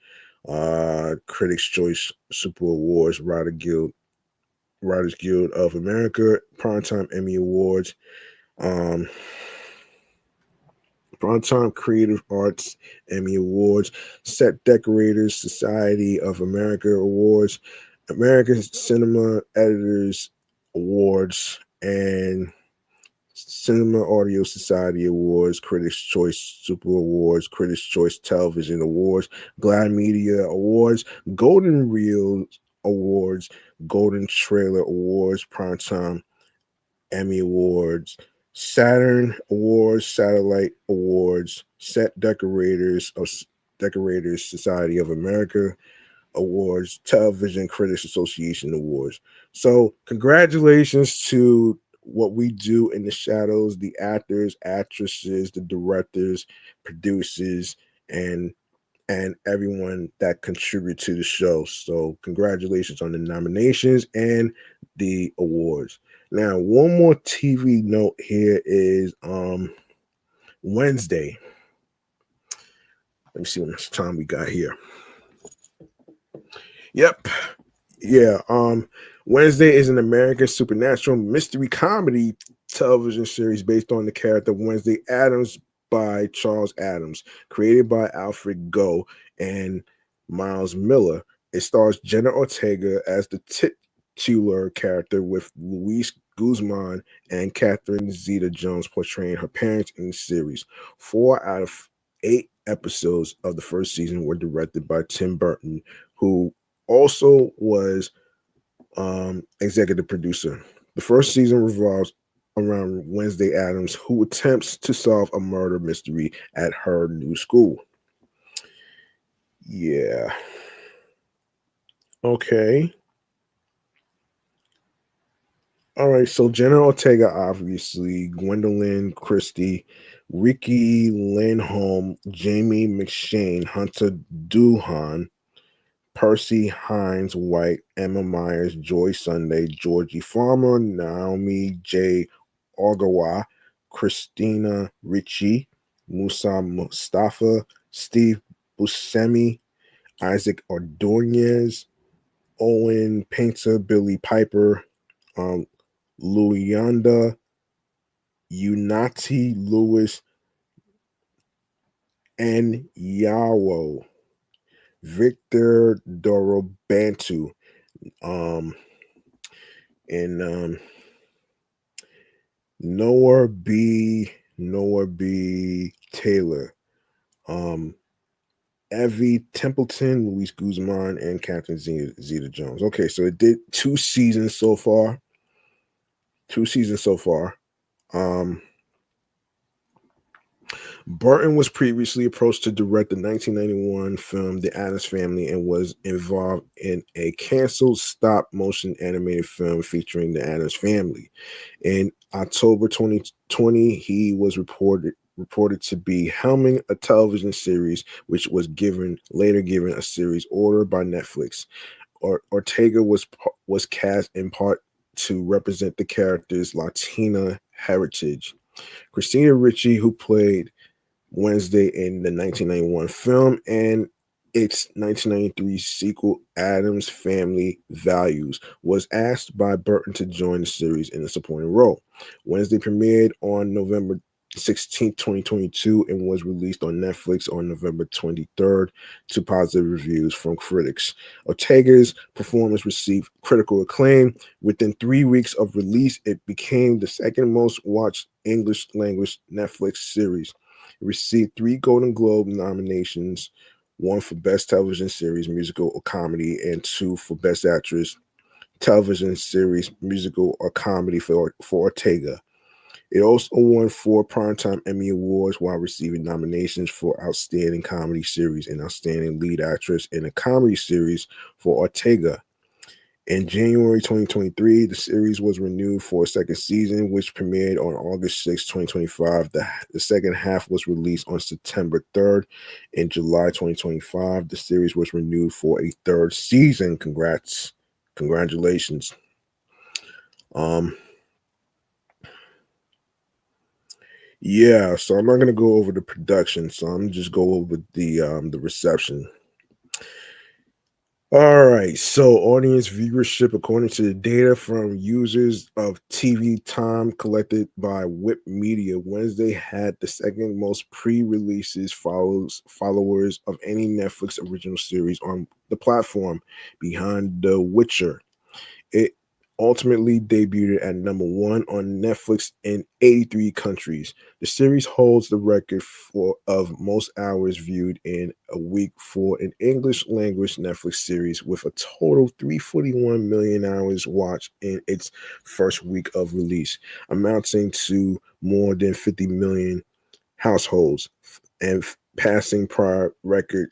Critics Choice Super Awards, Writers Guild of America, Primetime Emmy Awards, um, Primetime Creative Arts Emmy Awards, Set Decorators Society of America Awards, American Cinema Editors Awards, and Cinema Audio Society Awards, Critics Choice Super Awards, Critics Choice Television Awards, Glad Media Awards, Golden Reels Awards, Golden Trailer Awards, Primetime Emmy Awards, Saturn Awards, Satellite Awards, Set Decorators Society of America Awards, Television Critics Association Awards. So, congratulations to what we do in the shadows, the actors, actresses, the directors, producers, and everyone that contribute to the show. So, congratulations on the nominations and the awards. Now, one more TV note here is Wednesday. Let me see how much time we got here. Yep. Yeah. Wednesday is an American supernatural mystery comedy television series based on the character Wednesday Adams by Charles Adams, created by Alfred Goh and Miles Miller. It stars Jenna Ortega as the titular character, with Luis Guzman and Catherine Zeta-Jones portraying her parents in the series. 4 out of 8 episodes of the first season were directed by Tim Burton, who also was executive producer. The first season revolves around Wednesday Adams, who attempts to solve a murder mystery at her new school. Yeah. Okay. All right. So Jenna Ortega, obviously, Gwendolyn Christie, Ricky Lindholm, Jamie McShane, Hunter Doohan, Percy Hines White, Emma Myers, Joy Sunday, Georgie Farmer, Naomi J. Ogawa, Christina Ricci, Musa Mustafa, Steve Buscemi, Isaac Ordonez, Owen Painter, Billy Piper, um, Luyanda, Unati Lewis, and Yawo, Victor Dorobantu, um, and Noah B. Taylor, um, Evie Templeton, Luis Guzman, and Captain Zeta Jones. Okay, so it did 2 seasons so far. 2 seasons so far. Burton was previously approached to direct the 1991 film The Addams Family and was involved in a canceled stop-motion animated film featuring the Addams Family. In October 2020, he was reported to be helming a television series, which was later given a series order by Netflix. Ortega was cast in part to represent the character's Latina heritage. Christina Ricci, who played Wednesday in the 1991 film and its 1993 sequel, Addams Family Values, was asked by Burton to join the series in a supporting role. Wednesday premiered on November 16, 2022, and was released on Netflix on November 23rd to positive reviews from critics. Ortega's performance received critical acclaim. Within 3 weeks of release, it became the second most watched English language Netflix series. It received 3 Golden Globe nominations, 1 for Best Television Series, Musical or Comedy, and 2 for Best Actress, Television Series, Musical or Comedy for Ortega. It also won 4 Primetime Emmy Awards while receiving nominations for Outstanding Comedy Series and Outstanding Lead Actress in a Comedy Series for Ortega. In January 2023, the series was renewed for a second season, which premiered on August 6, 2025. The second half was released on September 3rd. In July 2025, the series was renewed for a third season. Congratulations. Yeah, so I'm not going to go over the production, so I'm going to just go over the reception. All right, so audience viewership, according to the data from users of TV time collected by Whip Media, Wednesday had the second most pre-releases followers of any Netflix original series on the platform, behind The Witcher. It ultimately debuted at number 1 on Netflix in 83 countries. The series holds the record of most hours viewed in a week for an English language Netflix series, with a total 341 million hours watched in its first week of release, amounting to more than 50 million households, and passing prior record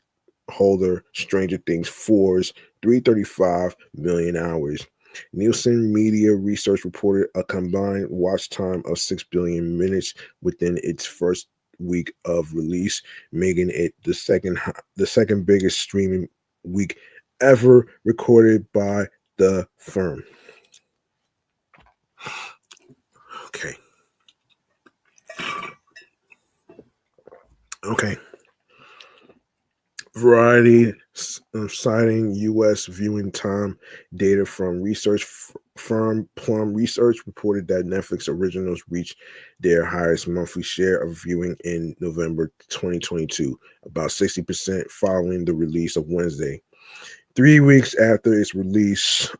holder Stranger Things 4's 335 million hours. Nielsen Media Research reported a combined watch time of 6 billion minutes within its first week of release, making it the second biggest streaming week ever recorded by the firm. Okay. Variety, citing U.S. viewing time data from research firm Plum Research, reported that Netflix originals reached their highest monthly share of viewing in November 2022, about 60% following the release of Wednesday. 3 weeks after its release,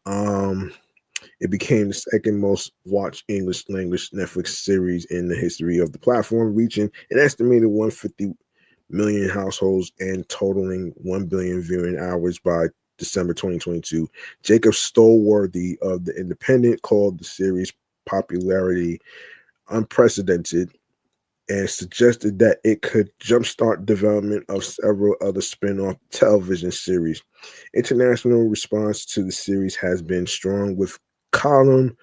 it became the second most watched English language Netflix series in the history of the platform, reaching an estimated 150 million households and totaling 1 billion viewing hours by December 2022. Jacob Stolworthy of The Independent called the series' popularity unprecedented and suggested that it could jumpstart development of several other spin-off television series. International response to the series has been strong, with Column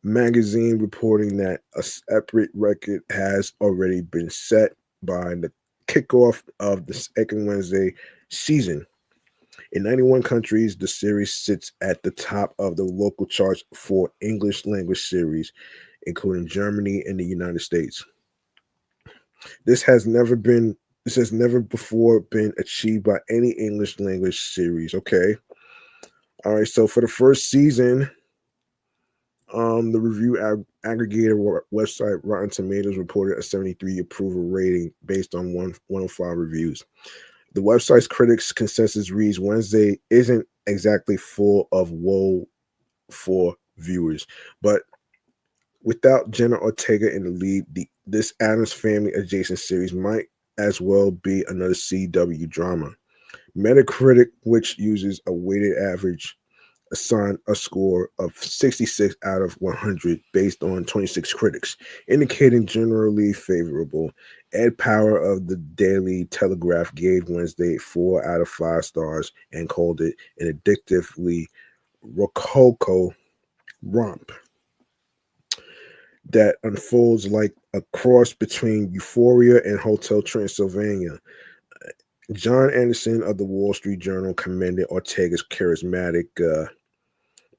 magazine reporting that a separate record has already been set by the kickoff of the second Wednesday season. In 91 countries, the series sits at the top of the local charts for English language series. including Germany and the United States. This has never before been achieved by any English language series. Okay. All right. So for the first season, the review aggregator website Rotten Tomatoes reported a 73 approval rating based on 105 reviews. The website's critics' consensus reads Wednesday isn't exactly full of woe for viewers, but without Jenna Ortega in the lead, this Addams Family adjacent series might as well be another CW drama. Metacritic, which uses a weighted average, assigned a score of 66 out of 100 based on 26 critics, indicating generally favorable. Ed Power of the Daily Telegraph gave Wednesday 4 out of 5 stars and called it an addictively rococo romp that unfolds like a cross between Euphoria and Hotel Transylvania. John Anderson of the Wall Street Journal commended Ortega's charismatic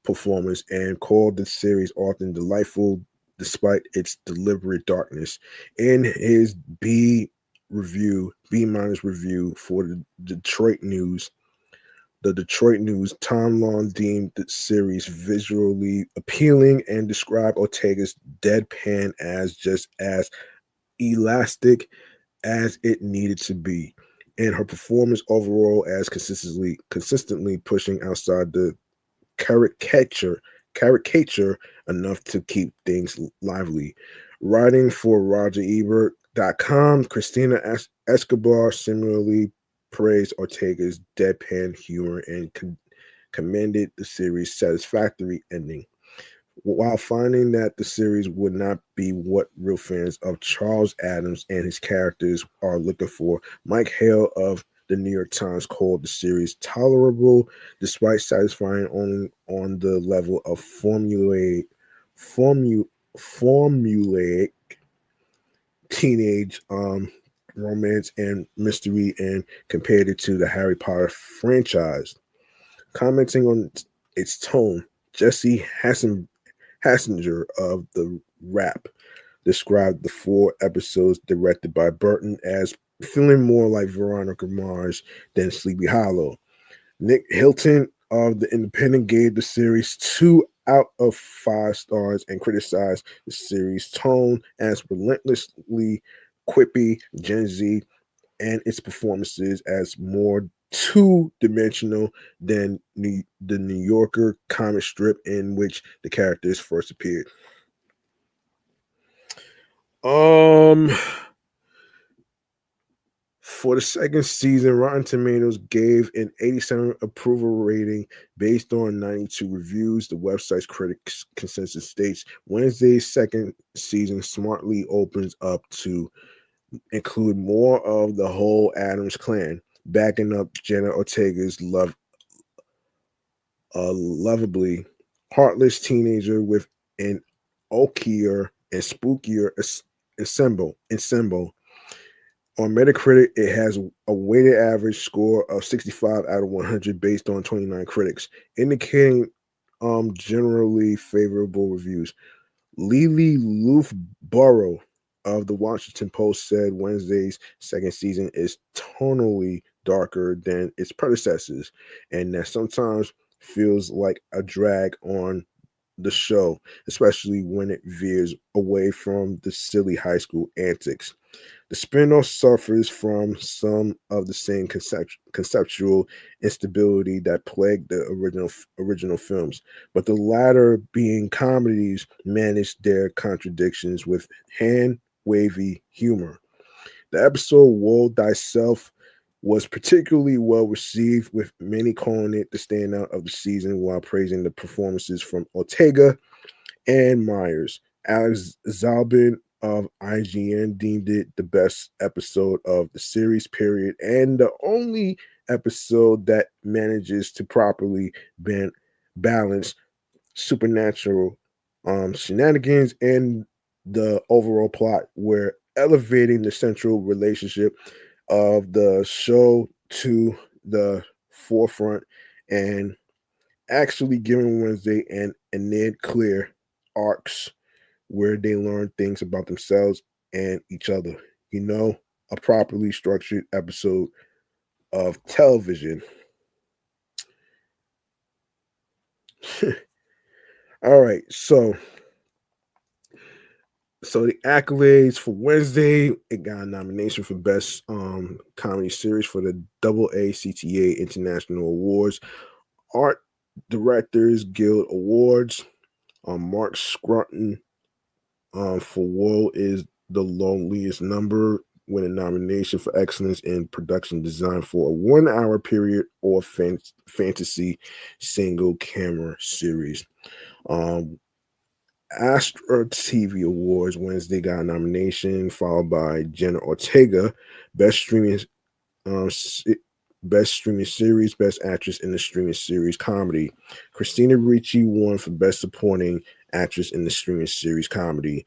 performance and called the series often delightful despite its deliberate darkness. In his B-minus review for the Detroit News, Tom Long deemed the series visually appealing and described Ortega's deadpan as just as elastic as it needed to be, and her performance overall as consistently pushing outside the caricature enough to keep things lively. Writing for RogerEbert.com, Christina Escobar similarly praised Ortega's deadpan humor and commended the series' satisfactory ending. While finding that the series would not be what real fans of Charles Addams and his characters are looking for, Mike Hale of the New York Times called the series tolerable despite satisfying only on the level of formulaic teenage romance and mystery, and compared it to the Harry Potter franchise. Commenting on its tone, Jesse Hassinger of the Wrap described the 4 episodes directed by Burton as feeling more like Veronica Mars than Sleepy Hollow. Nick Hilton of The Independent gave the series 2 out of 5 stars and criticized the series' tone as relentlessly quippy Gen Z and its performances as more two-dimensional than the New Yorker comic strip in which the characters first appeared. For the second season, Rotten Tomatoes gave an 87 approval rating based on 92 reviews. The website's critics consensus states Wednesday's second season smartly opens up to include more of the whole Addams clan, backing up Jenna Ortega's lovably heartless teenager with an oakier and spookier ensemble. On Metacritic, it has a weighted average score of 65 out of 100 based on 29 critics, indicating generally favorable reviews. Lily Loughborough of the Washington Post said Wednesday's second season is tonally darker than its predecessors, and that sometimes feels like a drag on the show, especially when it veers away from the silly high school antics. The spin-off suffers from some of the same conceptual instability that plagued the original films, but the latter, being comedies, managed their contradictions with hand-wavy humor. The episode "Woe Thyself" was particularly well received, with many calling it the standout of the season, while praising the performances from Ortega and Myers. Alex Zalbin of IGN deemed it the best episode of the series, period, and the only episode that manages to properly balance supernatural shenanigans and the overall plot, where elevating the central relationship of the show to the forefront and actually giving Wednesday and Ned Clear arcs where they learn things about themselves and each other. A properly structured episode of television. All right, so the accolades for Wednesday, it got a nomination for Best Comedy Series for the AACTA International Awards, Art Directors Guild Awards. Mark Scruton for Woe is the Loneliest Number, win a nomination for Excellence in Production Design for a 1 hour period or fantasy single camera series. Astra TV Awards Wednesday got a nomination, followed by Jenna Ortega, Best Streaming um, Best Streaming Series, Best Actress in the Streaming Series Comedy. Christina Ricci won for Best Supporting Actress in the Streaming Series Comedy,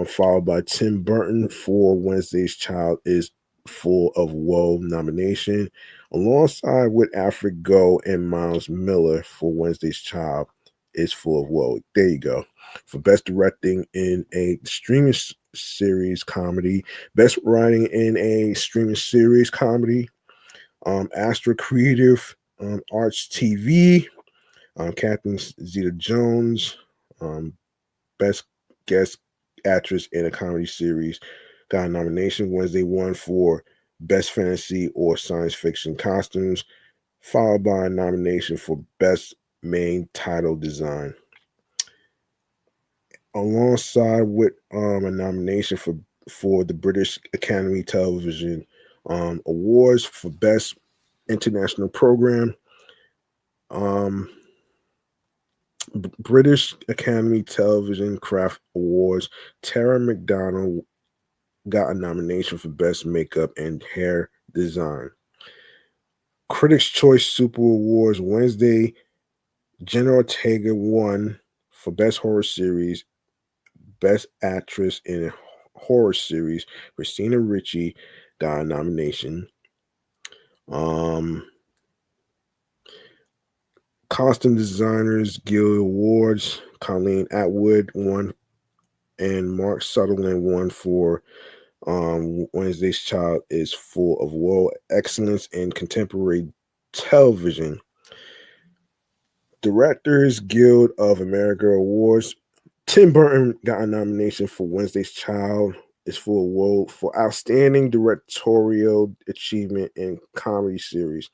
followed by Tim Burton for Wednesday's Child is Full of Woe nomination, alongside with Alfred Go and Miles Miller for Wednesday's Child is Full of Woe. There you go. For Best Directing in a Streaming Series Comedy, Best Writing in a Streaming Series Comedy, Astra Creative Arts TV, Catherine Zeta-Jones, Best Guest Actress in a Comedy Series, got a nomination. Wednesday won for Best Fantasy or Science Fiction Costumes, followed by a nomination for Best Main Title Design, alongside with a nomination for the British Academy Television Awards for Best International Program. British Academy Television Craft Awards, Tara McDonald got a nomination for Best Makeup and Hair Design. Critics' Choice Super Awards Wednesday, Jenna Ortega won for Best Horror Series, Best Actress in a Horror Series. Christina Ricci got a nomination. Costume Designers Guild Awards, Colleen Atwood won, and Mark Sutherland won for Wednesday's Child is Full of Woe, Excellence in Contemporary Television. Directors Guild of America Awards, Tim Burton got a nomination for Wednesday's Child is Full of Woe for Outstanding Directorial Achievement in Comedy Series.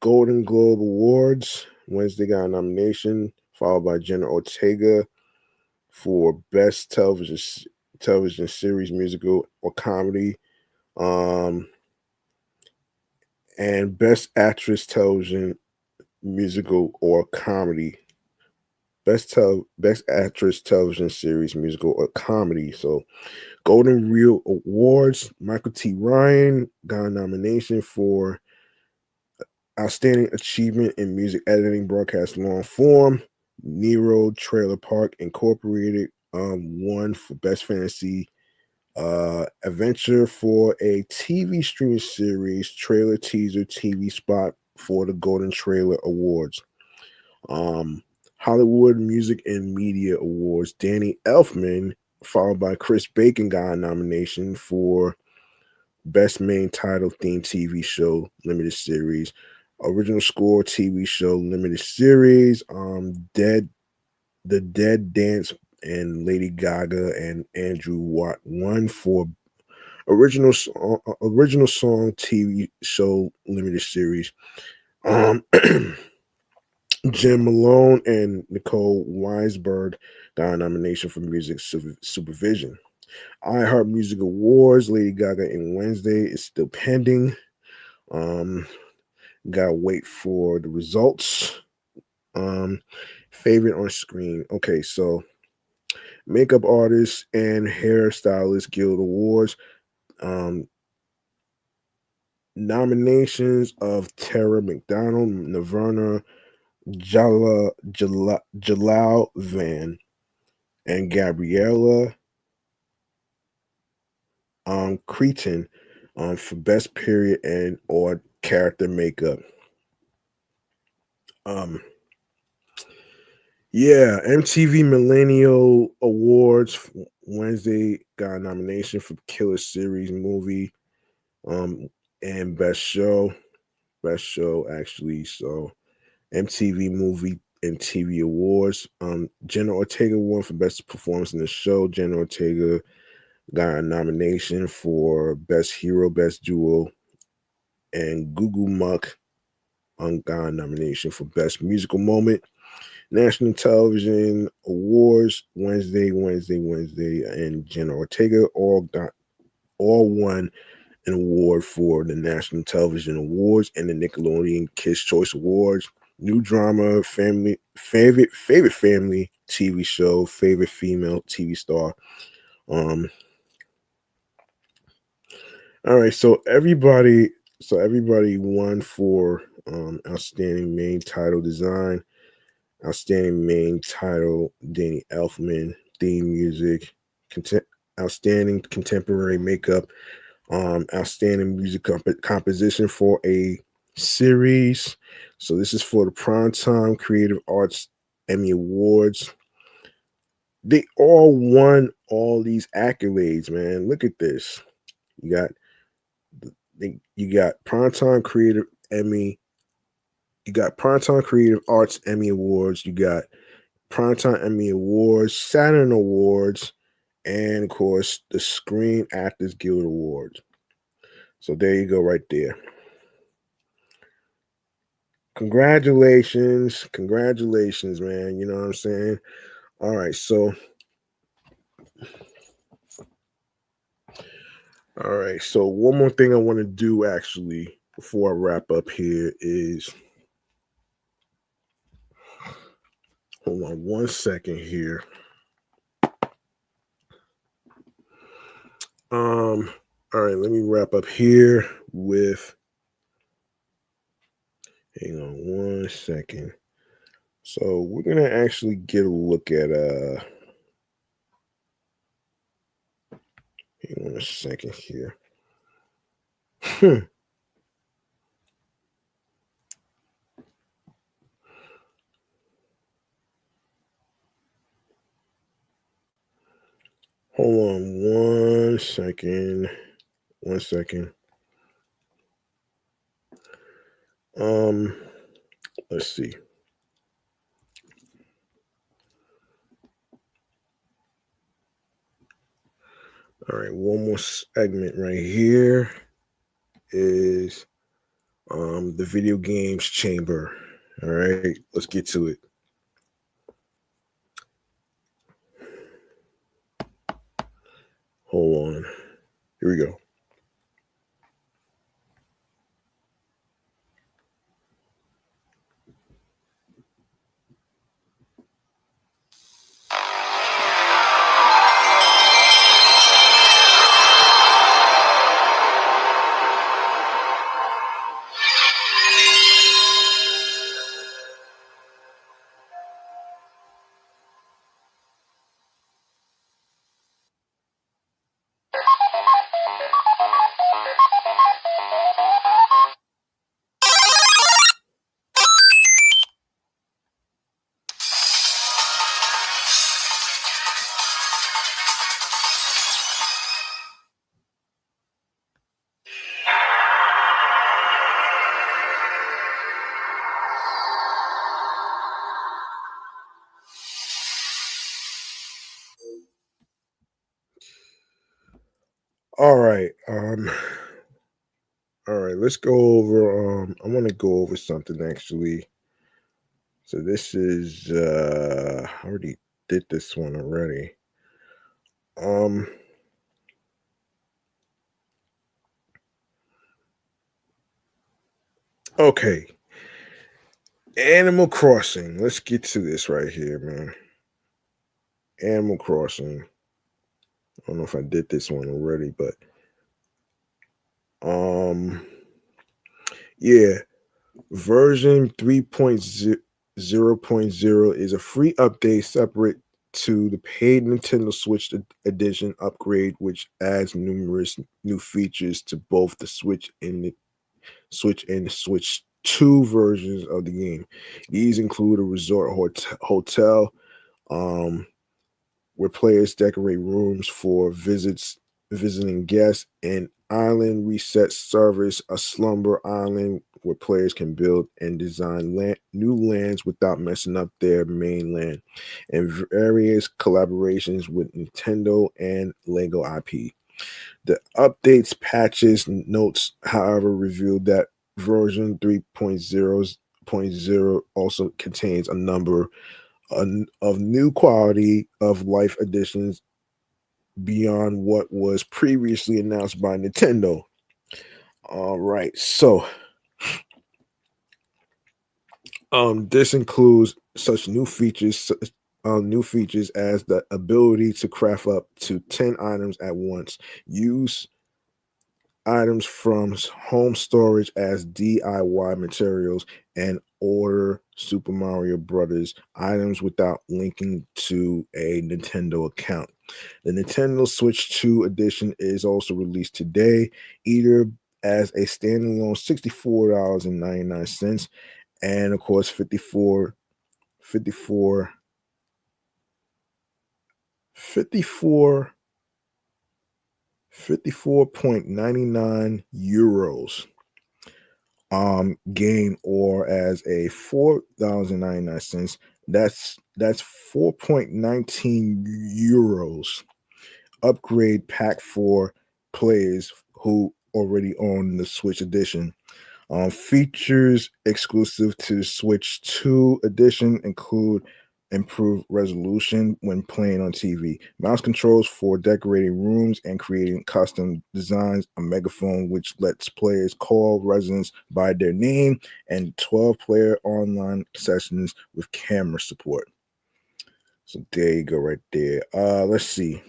Golden Globe Awards, Wednesday got a nomination, followed by Jenna Ortega for Best Television Series, Musical or Comedy, and Best Actress Television, Musical or Comedy. Best Actress Television Series, Musical or Comedy. So Golden Reel Awards, Michael T. Ryan got a nomination for Outstanding Achievement in Music Editing, Broadcast Long Form. Nero Trailer Park Incorporated won for Best Fantasy Adventure for a TV streaming series, trailer teaser TV spot for the Golden Trailer Awards. Hollywood Music and Media Awards, Danny Elfman, followed by Chris Bacon, got a nomination for Best Main Title Theme TV Show Limited Series. Original Score TV Show Limited Series, The Dead Dance, and Lady Gaga and Andrew Watt won for Original Song TV Show Limited Series. Jim Malone and Nicole Weisberg got a nomination for Music Supervision. iHeart Music Awards, Lady Gaga in Wednesday is still pending. Gotta wait for the results. Favorite on screen. Okay, so Makeup Artists and Hairstylist Guild Awards. Nominations of Tara McDonald, Nirvana, Jalal Van, and Gabriella Cretan for Best Period and or Character Makeup. Yeah, MTV Millennial Awards Wednesday got a nomination for Killer Series Movie, um, and Best Show actually. So MTV Movie and TV Awards. Jenna Ortega won for Best Performance in the Show. Jenna Ortega got a nomination for Best Hero, Best Duo, and Gugu Muck got a nomination for Best Musical Moment. National Television Awards Wednesday, and Jenna Ortega all won an award for the National Television Awards and the Nickelodeon Kids Choice Awards. New drama, favorite family TV show, favorite female TV star. Um, all right, so everybody won for outstanding main title design, outstanding main title Danny Elfman, theme music, content, outstanding contemporary makeup, outstanding music composition for a series. So this is for the Primetime Creative Arts Emmy Awards. They all won all these accolades, man. Look at this. You got you got Primetime Creative Emmy. You got Primetime Creative Arts Emmy Awards. You got Primetime Emmy Awards, Saturn Awards, and of course the Screen Actors Guild Awards. So there you go, right there. Congratulations, man. You know what I'm saying? All right, so one more thing I want to do actually before I wrap up here is hold on one second here. All right, let me wrap up here with hang on one second. So we're gonna actually get a look at hang on a second here. Hold on one second. One second. Let's see. All right, one more segment right here is the video games chamber. All right, let's get to it. Hold on. Here we go. All right. All right, let's go over I want to go over something actually. So this is I already did this one already. Um okay. Animal Crossing. Let's get to this right here, man. Animal Crossing. I don't know if I did this one already, but um yeah, version 3.0.0 is a free update separate to the paid Nintendo Switch edition upgrade, which adds numerous new features to both the Switch and the Switch 2 versions of the game. These include a resort hotel, um, where players decorate rooms for visiting guests, an island reset service, a slumber island where players can build and design new lands without messing up their main land, and various collaborations with Nintendo and Lego IP. The updates, patches, notes, however, revealed that version 3.0 also contains a number of new quality of life additions beyond what was previously announced by Nintendo. All right, so this includes such new features as the ability to craft up to 10 items at once, use items from home storage as DIY materials, and order Super Mario Brothers items without linking to a Nintendo account. The Nintendo Switch 2 edition is also released today, either as a standalone $64.99, and of course 54 54 54.99 euros game, or as a $4.99. That's 4.19 euros upgrade pack for players who already own the Switch edition. Features exclusive to Switch 2 edition include improved resolution when playing on TV, mouse controls for decorating rooms and creating custom designs, a megaphone which lets players call residents by their name, and 12-player online sessions with camera support. So there you go, right there. Let's see.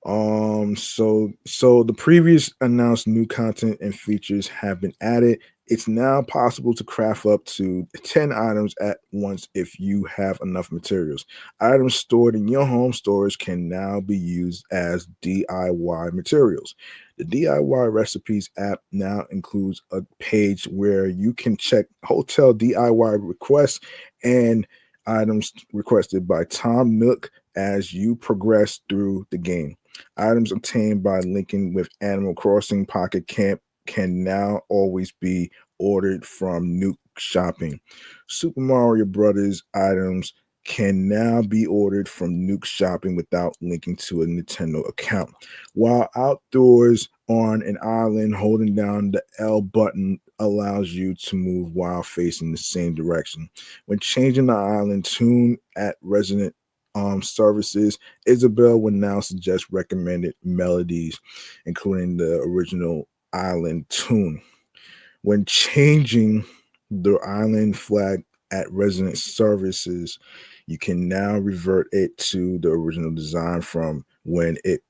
So the previous announced new content and features have been added. It's now possible to craft up to 10 items at once if you have enough materials. Items stored in your home storage can now be used as DIY materials. The DIY recipes app now includes a page where you can check hotel DIY requests and items requested by Tom Nook as you progress through the game. Items obtained by linking with Animal Crossing Pocket Camp can now always be ordered from Nuke Shopping. Super Mario Brothers items can now be ordered from Nuke Shopping without linking to a Nintendo account. While outdoors on an island, holding down the L button allows you to move while facing the same direction. When changing the island tune at resident services, Isabel will now suggest recommended melodies, including the original island tune. When changing the island flag at resident services, you can now revert it to the original design from when the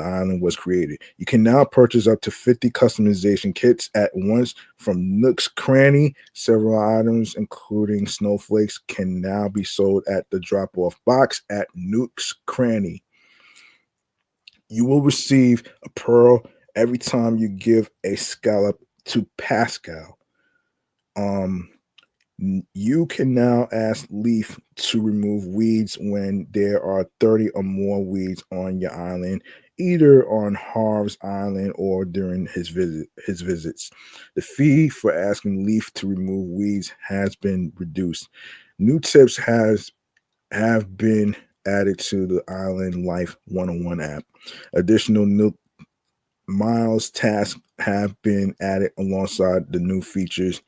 island was created. You can now purchase up to 50 customization kits at once from Nook's Cranny. Several items, including snowflakes, can now be sold at the drop-off box at Nook's Cranny. You will receive a pearl every time you give a scallop to Pascal. Um, you can now ask Leaf to remove weeds when there are 30 or more weeds on your island, either on Harv's Island or during his visits. The fee for asking Leaf to remove weeds has been reduced. New tips have been added to the Island Life 101 app. Additional new miles tasks have been added alongside the new features.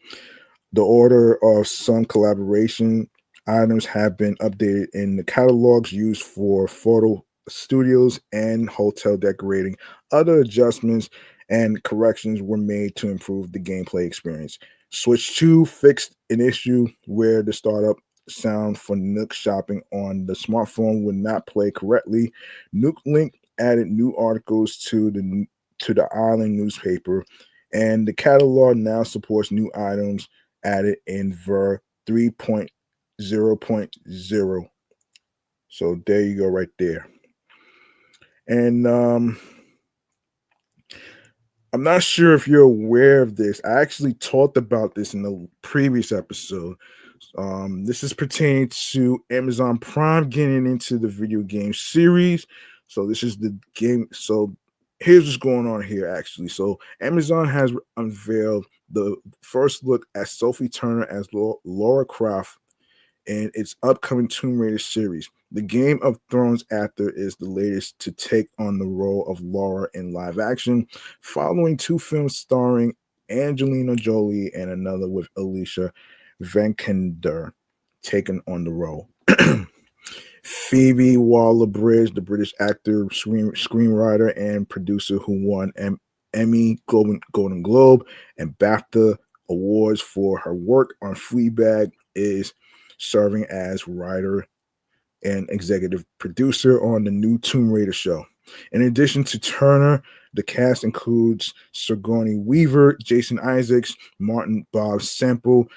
The order of some collaboration items have been updated in the catalogs used for photo studios and hotel decorating. Other adjustments and corrections were made to improve the gameplay experience. Switch 2 fixed an issue where the startup sound for Nook Shopping on the smartphone would not play correctly. Nook Link added new articles to the island newspaper, and the catalog now supports new items added in ver 3.0.0. So there you go, right there. And I'm not sure if you're aware of this. I actually talked about this in the previous episode. This is pertaining to Amazon Prime getting into the video game series. So this is the game. So here's what's going on here, actually. So Amazon has unveiled the first look at Sophie Turner as Laura Croft in its upcoming Tomb Raider series. The Game of Thrones actor is the latest to take on the role of Laura in live action, following two films starring Angelina Jolie and another with Alicia Vikander taking on the role. Phoebe Waller-Bridge, the British actor, screenwriter, and producer who won Emmy, Golden Globe, and BAFTA awards for her work on Fleabag, is serving as writer and executive producer on the new Tomb Raider show. In addition to Turner, the cast includes Sigourney Weaver, Jason Isaacs, Martin Bob Semple,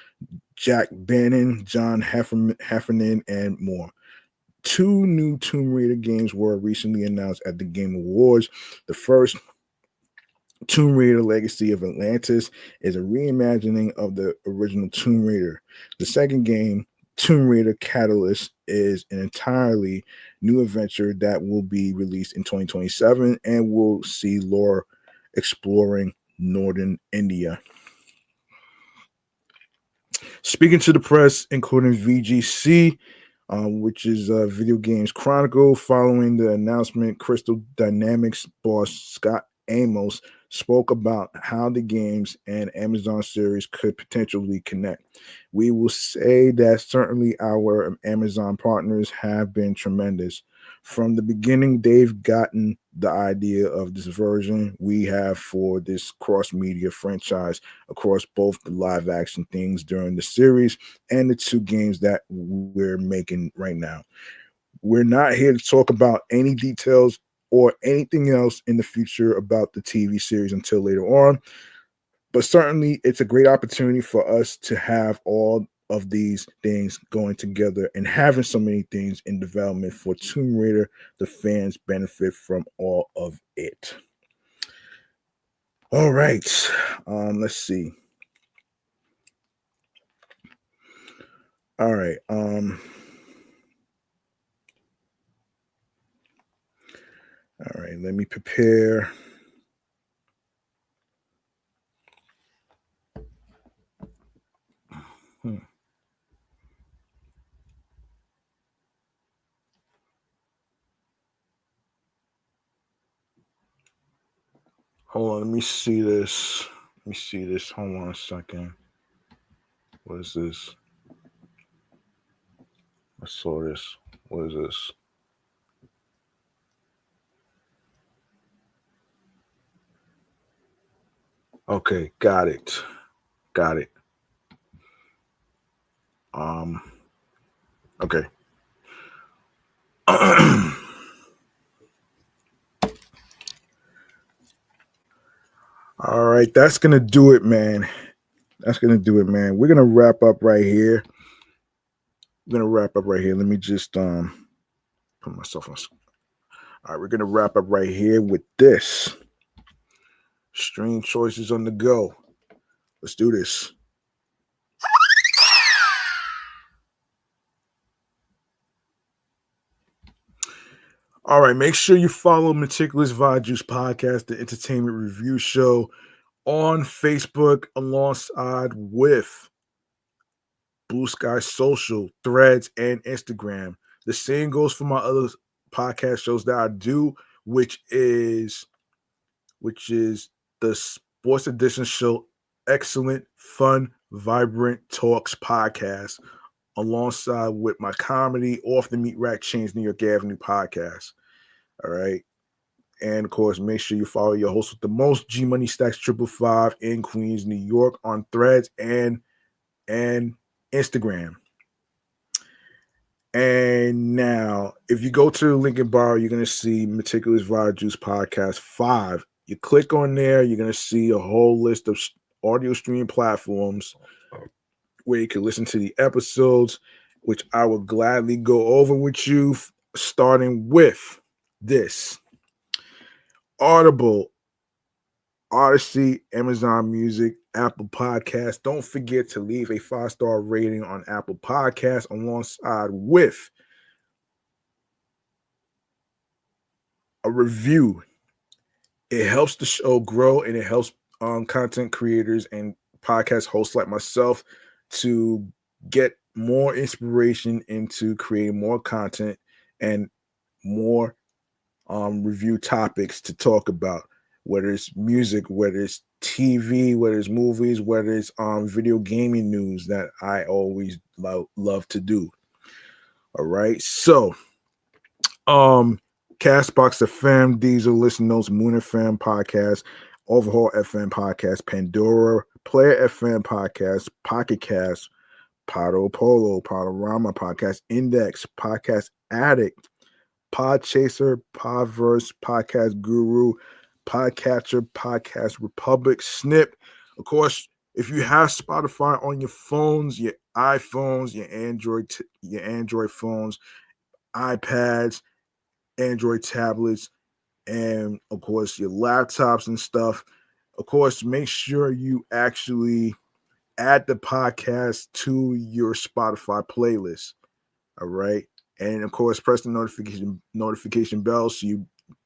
Jack Bannon, John Heffernan, and more. Two new Tomb Raider games were recently announced at the Game Awards. The first, Tomb Raider Legacy of Atlantis, is a reimagining of the original Tomb Raider. The second game, Tomb Raider Catalyst, is an entirely new adventure that will be released in 2027 and will see Laura exploring northern India. Speaking to the press, including VGC, which is Video Games Chronicle, following the announcement, Crystal Dynamics boss Scott Amos spoke about how the games and Amazon series could potentially connect. We will say that certainly our Amazon partners have been tremendous. From the beginning, they've gotten the idea of this version we have for this cross-media franchise across both the live action things during the series and the two games that we're making right now. We're not here to talk about any details or anything else in the future about the TV series until later on. But certainly, it's a great opportunity for us to have all of these things going together and having so many things in development for Tomb Raider. The fans benefit from all of it. All right. Let's see. All right. All right. Let me prepare. Hold on, let me see this. Hold on a second. What is this? I saw this. What is this? Okay, got it. Okay. All right, that's gonna do it, man. We're gonna wrap up right here. Let me just put myself on. All right, we're gonna wrap up right here with this. Stream choices on the go. Let's do this. All right, make sure you follow Meticulous Vibe Juice Podcast, the entertainment review show, on Facebook alongside with Bluesky Social, Threads, and Instagram. The same goes for my other podcast shows that I do, which is the Sports Edition show, Excellent, Fun, Vibrant Talks podcast, alongside with my comedy Off the Meat Rack Chainz New York Avenue podcast. All right. And of course, make sure you follow your host with the most, G Money Stacks 555 in Queens, New York, on Threads and Instagram. And now, if you go to the link in bio, you're going to see Meticulous Vibe Juice Podcast 5. You click on there, you're going to see a whole list of audio streaming platforms where you can listen to the episodes, which I will gladly go over with you, starting with this. Audible, Odyssey, Amazon Music, Apple Podcasts. Don't forget to leave a 5-star rating on Apple Podcasts alongside with a review. It helps the show grow, and it helps content creators and podcast hosts like myself to get more inspiration into creating more content and more review topics to talk about, whether it's music, whether it's TV, whether it's movies, whether it's video gaming news that I always love to do. All right. So Castbox FM, Diesel Listen Notes, Moon FM podcast, Overhaul FM podcast, Pandora, Player FM podcast, Pocket Cast, Podo Polo, Podorama podcast, Index, Podcast Addict, Podchaser, Podverse, Podcast Guru, Podcatcher, Podcast Republic, Snip. Of course, if you have Spotify on your phones, your iPhones, your Android phones, iPads, Android tablets, and of course your laptops and stuff, of course, make sure you actually add the podcast to your Spotify playlist. All right. And of course, press the notification bell so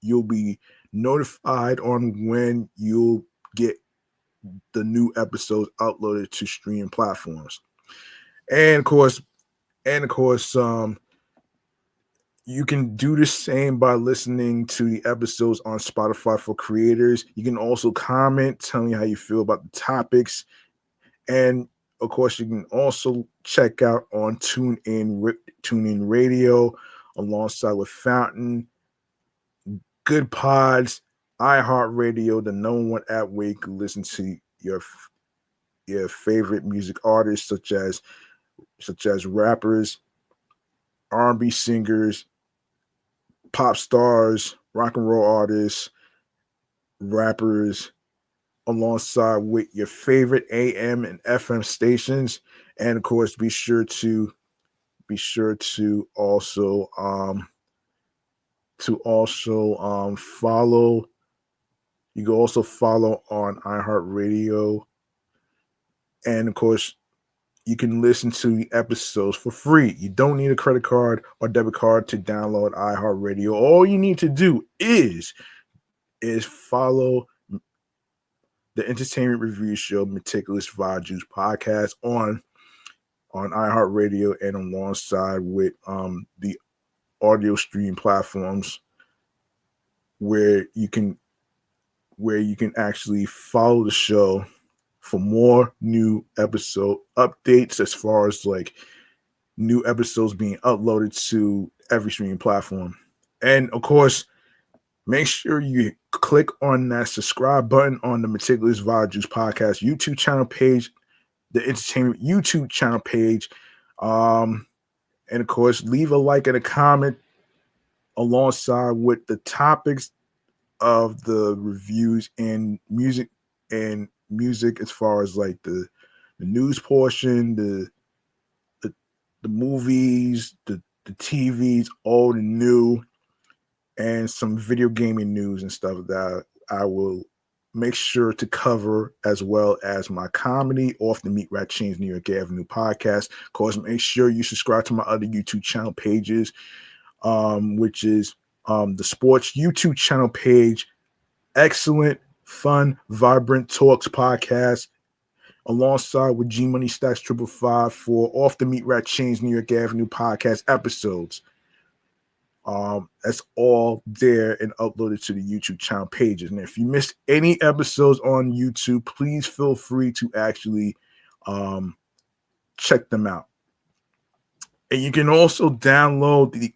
you'll be notified on when you'll get the new episodes uploaded to streaming platforms. And of course, you can do the same by listening to the episodes on Spotify for creators. You can also comment, tell me how you feel about the topics. And of course, you can also check out on TuneIn Radio alongside with Fountain, Good Pods, iHeartRadio, the number one app where you can listen to your favorite music artists, such as rappers, R&B singers, pop stars, rock and roll artists, rappers, alongside with your favorite AM and FM stations. And of course, be sure to also follow. You can also follow on iHeartRadio, and of course, you can listen to the episodes for free. You don't need a credit card or debit card to download iHeartRadio. All you need to do is follow the entertainment review show Meticulous Juice podcast on iHeartRadio and alongside with the audio stream platforms where you can actually follow the show for more new episode updates, as far as like new episodes being uploaded to every streaming platform. And of course, make sure you click on that subscribe button on the Meticulous Juice podcast YouTube channel page, the entertainment YouTube channel page. And of course, leave a like and a comment alongside with the topics of the reviews and music, as far as like the news portion, the movies, the TVs, all the new, and some video gaming news and stuff that I will make sure to cover, as well as my comedy off the Meet Rat Chainz New York Avenue podcast. Of course, make sure you subscribe to my other YouTube channel pages, which is the sports YouTube channel page, Excellent, Fun, Vibrant Talks podcast, alongside with G Money Stacks 555 for Off the Meet Rat Chainz New York Avenue podcast episodes. That's all there and uploaded to the YouTube channel pages. And if you missed any episodes on YouTube, please feel free to actually check them out. And you can also download the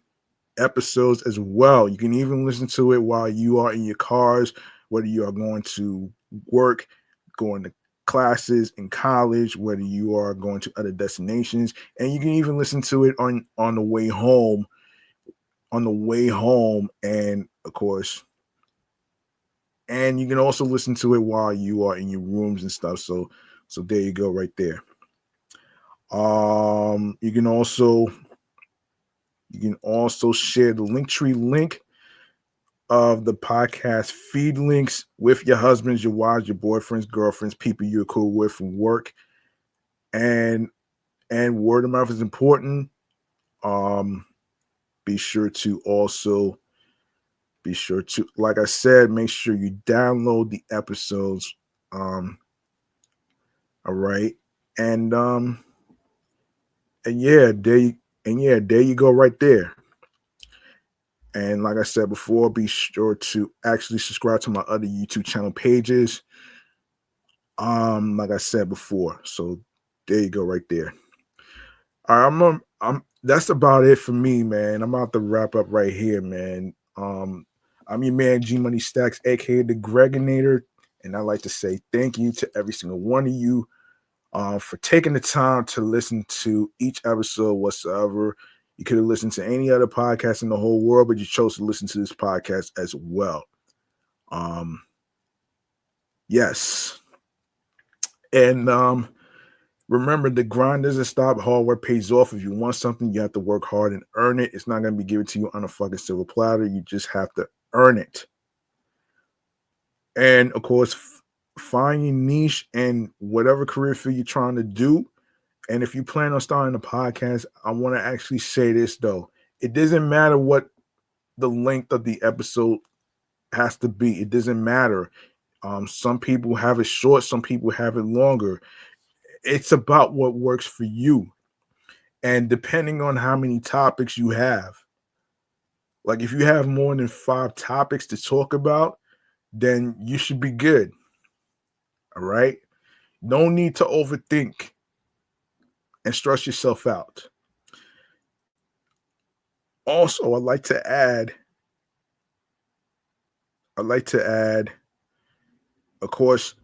episodes as well. You can even listen to it while you are in your cars, whether you are going to work, going to classes in college, whether you are going to other destinations, and you can even listen to it on the way home. And of course, and you can also listen to it while you are in your rooms and stuff. So there you go, right there. You can also share the Linktree link of the podcast feed links with your husbands, your wives, your boyfriends, girlfriends, people you're cool with from work, and word of mouth is important. Be sure to also like I said, make sure you download the episodes. All right, and yeah, there you go right there. And like I said before, be sure to actually subscribe to my other YouTube channel pages. Like I said before, so there you go right there. All right, I'm that's about it for me, man. I'm about to wrap up right here, man. I'm your man G Money Stacks, aka the Gregonator, and I'd like to say thank you to every single one of you for taking the time to listen to each episode whatsoever. You could have listened to any other podcast in the whole world, but you chose to listen to this podcast as well. Yes. And remember, the grind doesn't stop. Hard work pays off. If you want something, you have to work hard and earn it. It's not going to be given to you on a fucking silver platter. You just have to earn it. And of course, find your niche and whatever career field you're trying to do. And if you plan on starting a podcast, I want to actually say this though. It doesn't matter what the length of the episode has to be. It doesn't matter. Some people have it short, some people have it longer. It's about what works for you. And depending on how many topics you have, like if you have more than 5 topics to talk about, then you should be good. All right. No need to overthink and stress yourself out. Also, I'd like to add, of course,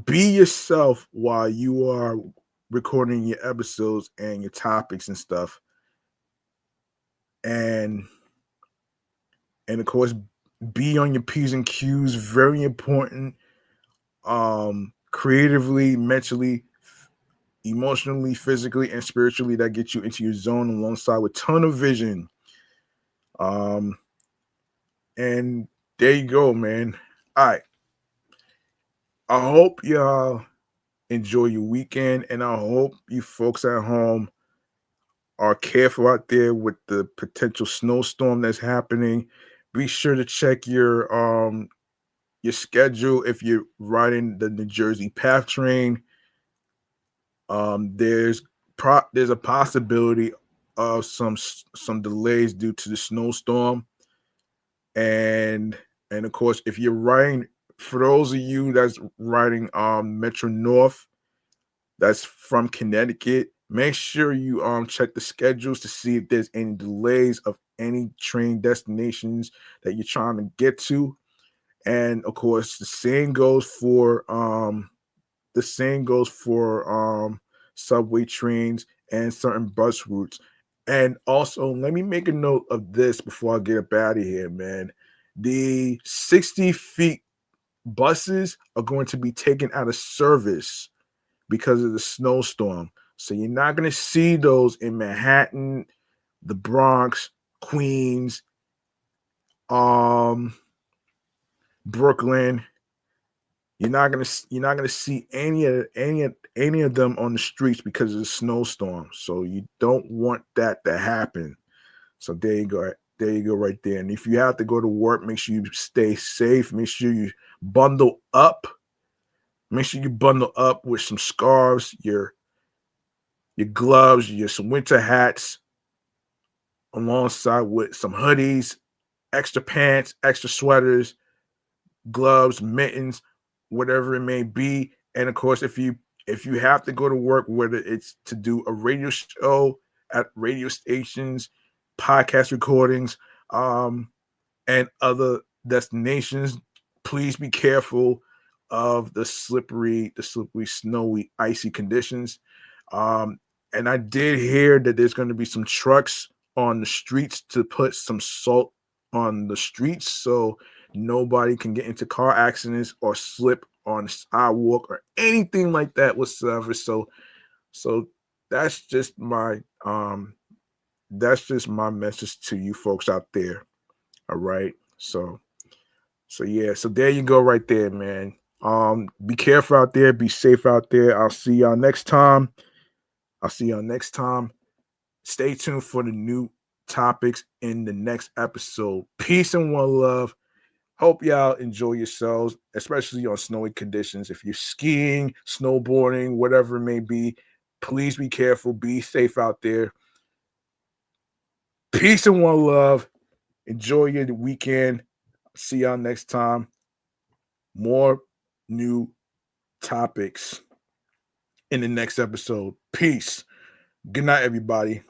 be yourself while you are recording your episodes and your topics and stuff. And of course, be on your P's and Q's, very important. Creatively, mentally, emotionally, physically, and spiritually, that gets you into your zone alongside with tunnel vision. And there you go, man. All right. I hope y'all enjoy your weekend, and I hope you folks at home are careful out there with the potential snowstorm that's happening. Be sure to check your schedule if you're riding the New Jersey PATH train. There's a possibility of some delays due to the snowstorm, and of course, if you're riding, for those of you that's riding Metro North, that's from Connecticut, make sure you check the schedules to see if there's any delays of any train destinations that you're trying to get to. And of course, the same goes for subway trains and certain bus routes. And also, let me make a note of this before I get up out of here, man. The 60 feet buses are going to be taken out of service because of the snowstorm. So you're not going to see those in Manhattan, the Bronx, Queens, Brooklyn. You're not gonna see any of them on the streets because of the snowstorm. So you don't want that to happen. So there you go. There you go right there. And if you have to go to work, make sure you stay safe. Make sure you bundle up. Make sure you bundle up with some scarves, your gloves, some winter hats, alongside with some hoodies, extra pants, extra sweaters, gloves, mittens, whatever it may be. And of course, if you have to go to work, whether it's to do a radio show at radio stations, podcast recordings, and other destinations, please be careful of the slippery, snowy, icy conditions. And I did hear that there's going to be some trucks on the streets to put some salt on the streets so nobody can get into car accidents or slip on the sidewalk or anything like that whatsoever. So that's just my message to you folks out there. All right. So yeah. So there you go right there, man. Be careful out there, be safe out there. I'll see y'all next time. Stay tuned for the new topics in the next episode. Peace and one love. Hope y'all enjoy yourselves, especially on snowy conditions. If you're skiing, snowboarding, whatever it may be, please be careful. Be safe out there. Peace and one love. Enjoy your weekend. See y'all next time. More new topics in the next episode. Peace. Good night, everybody.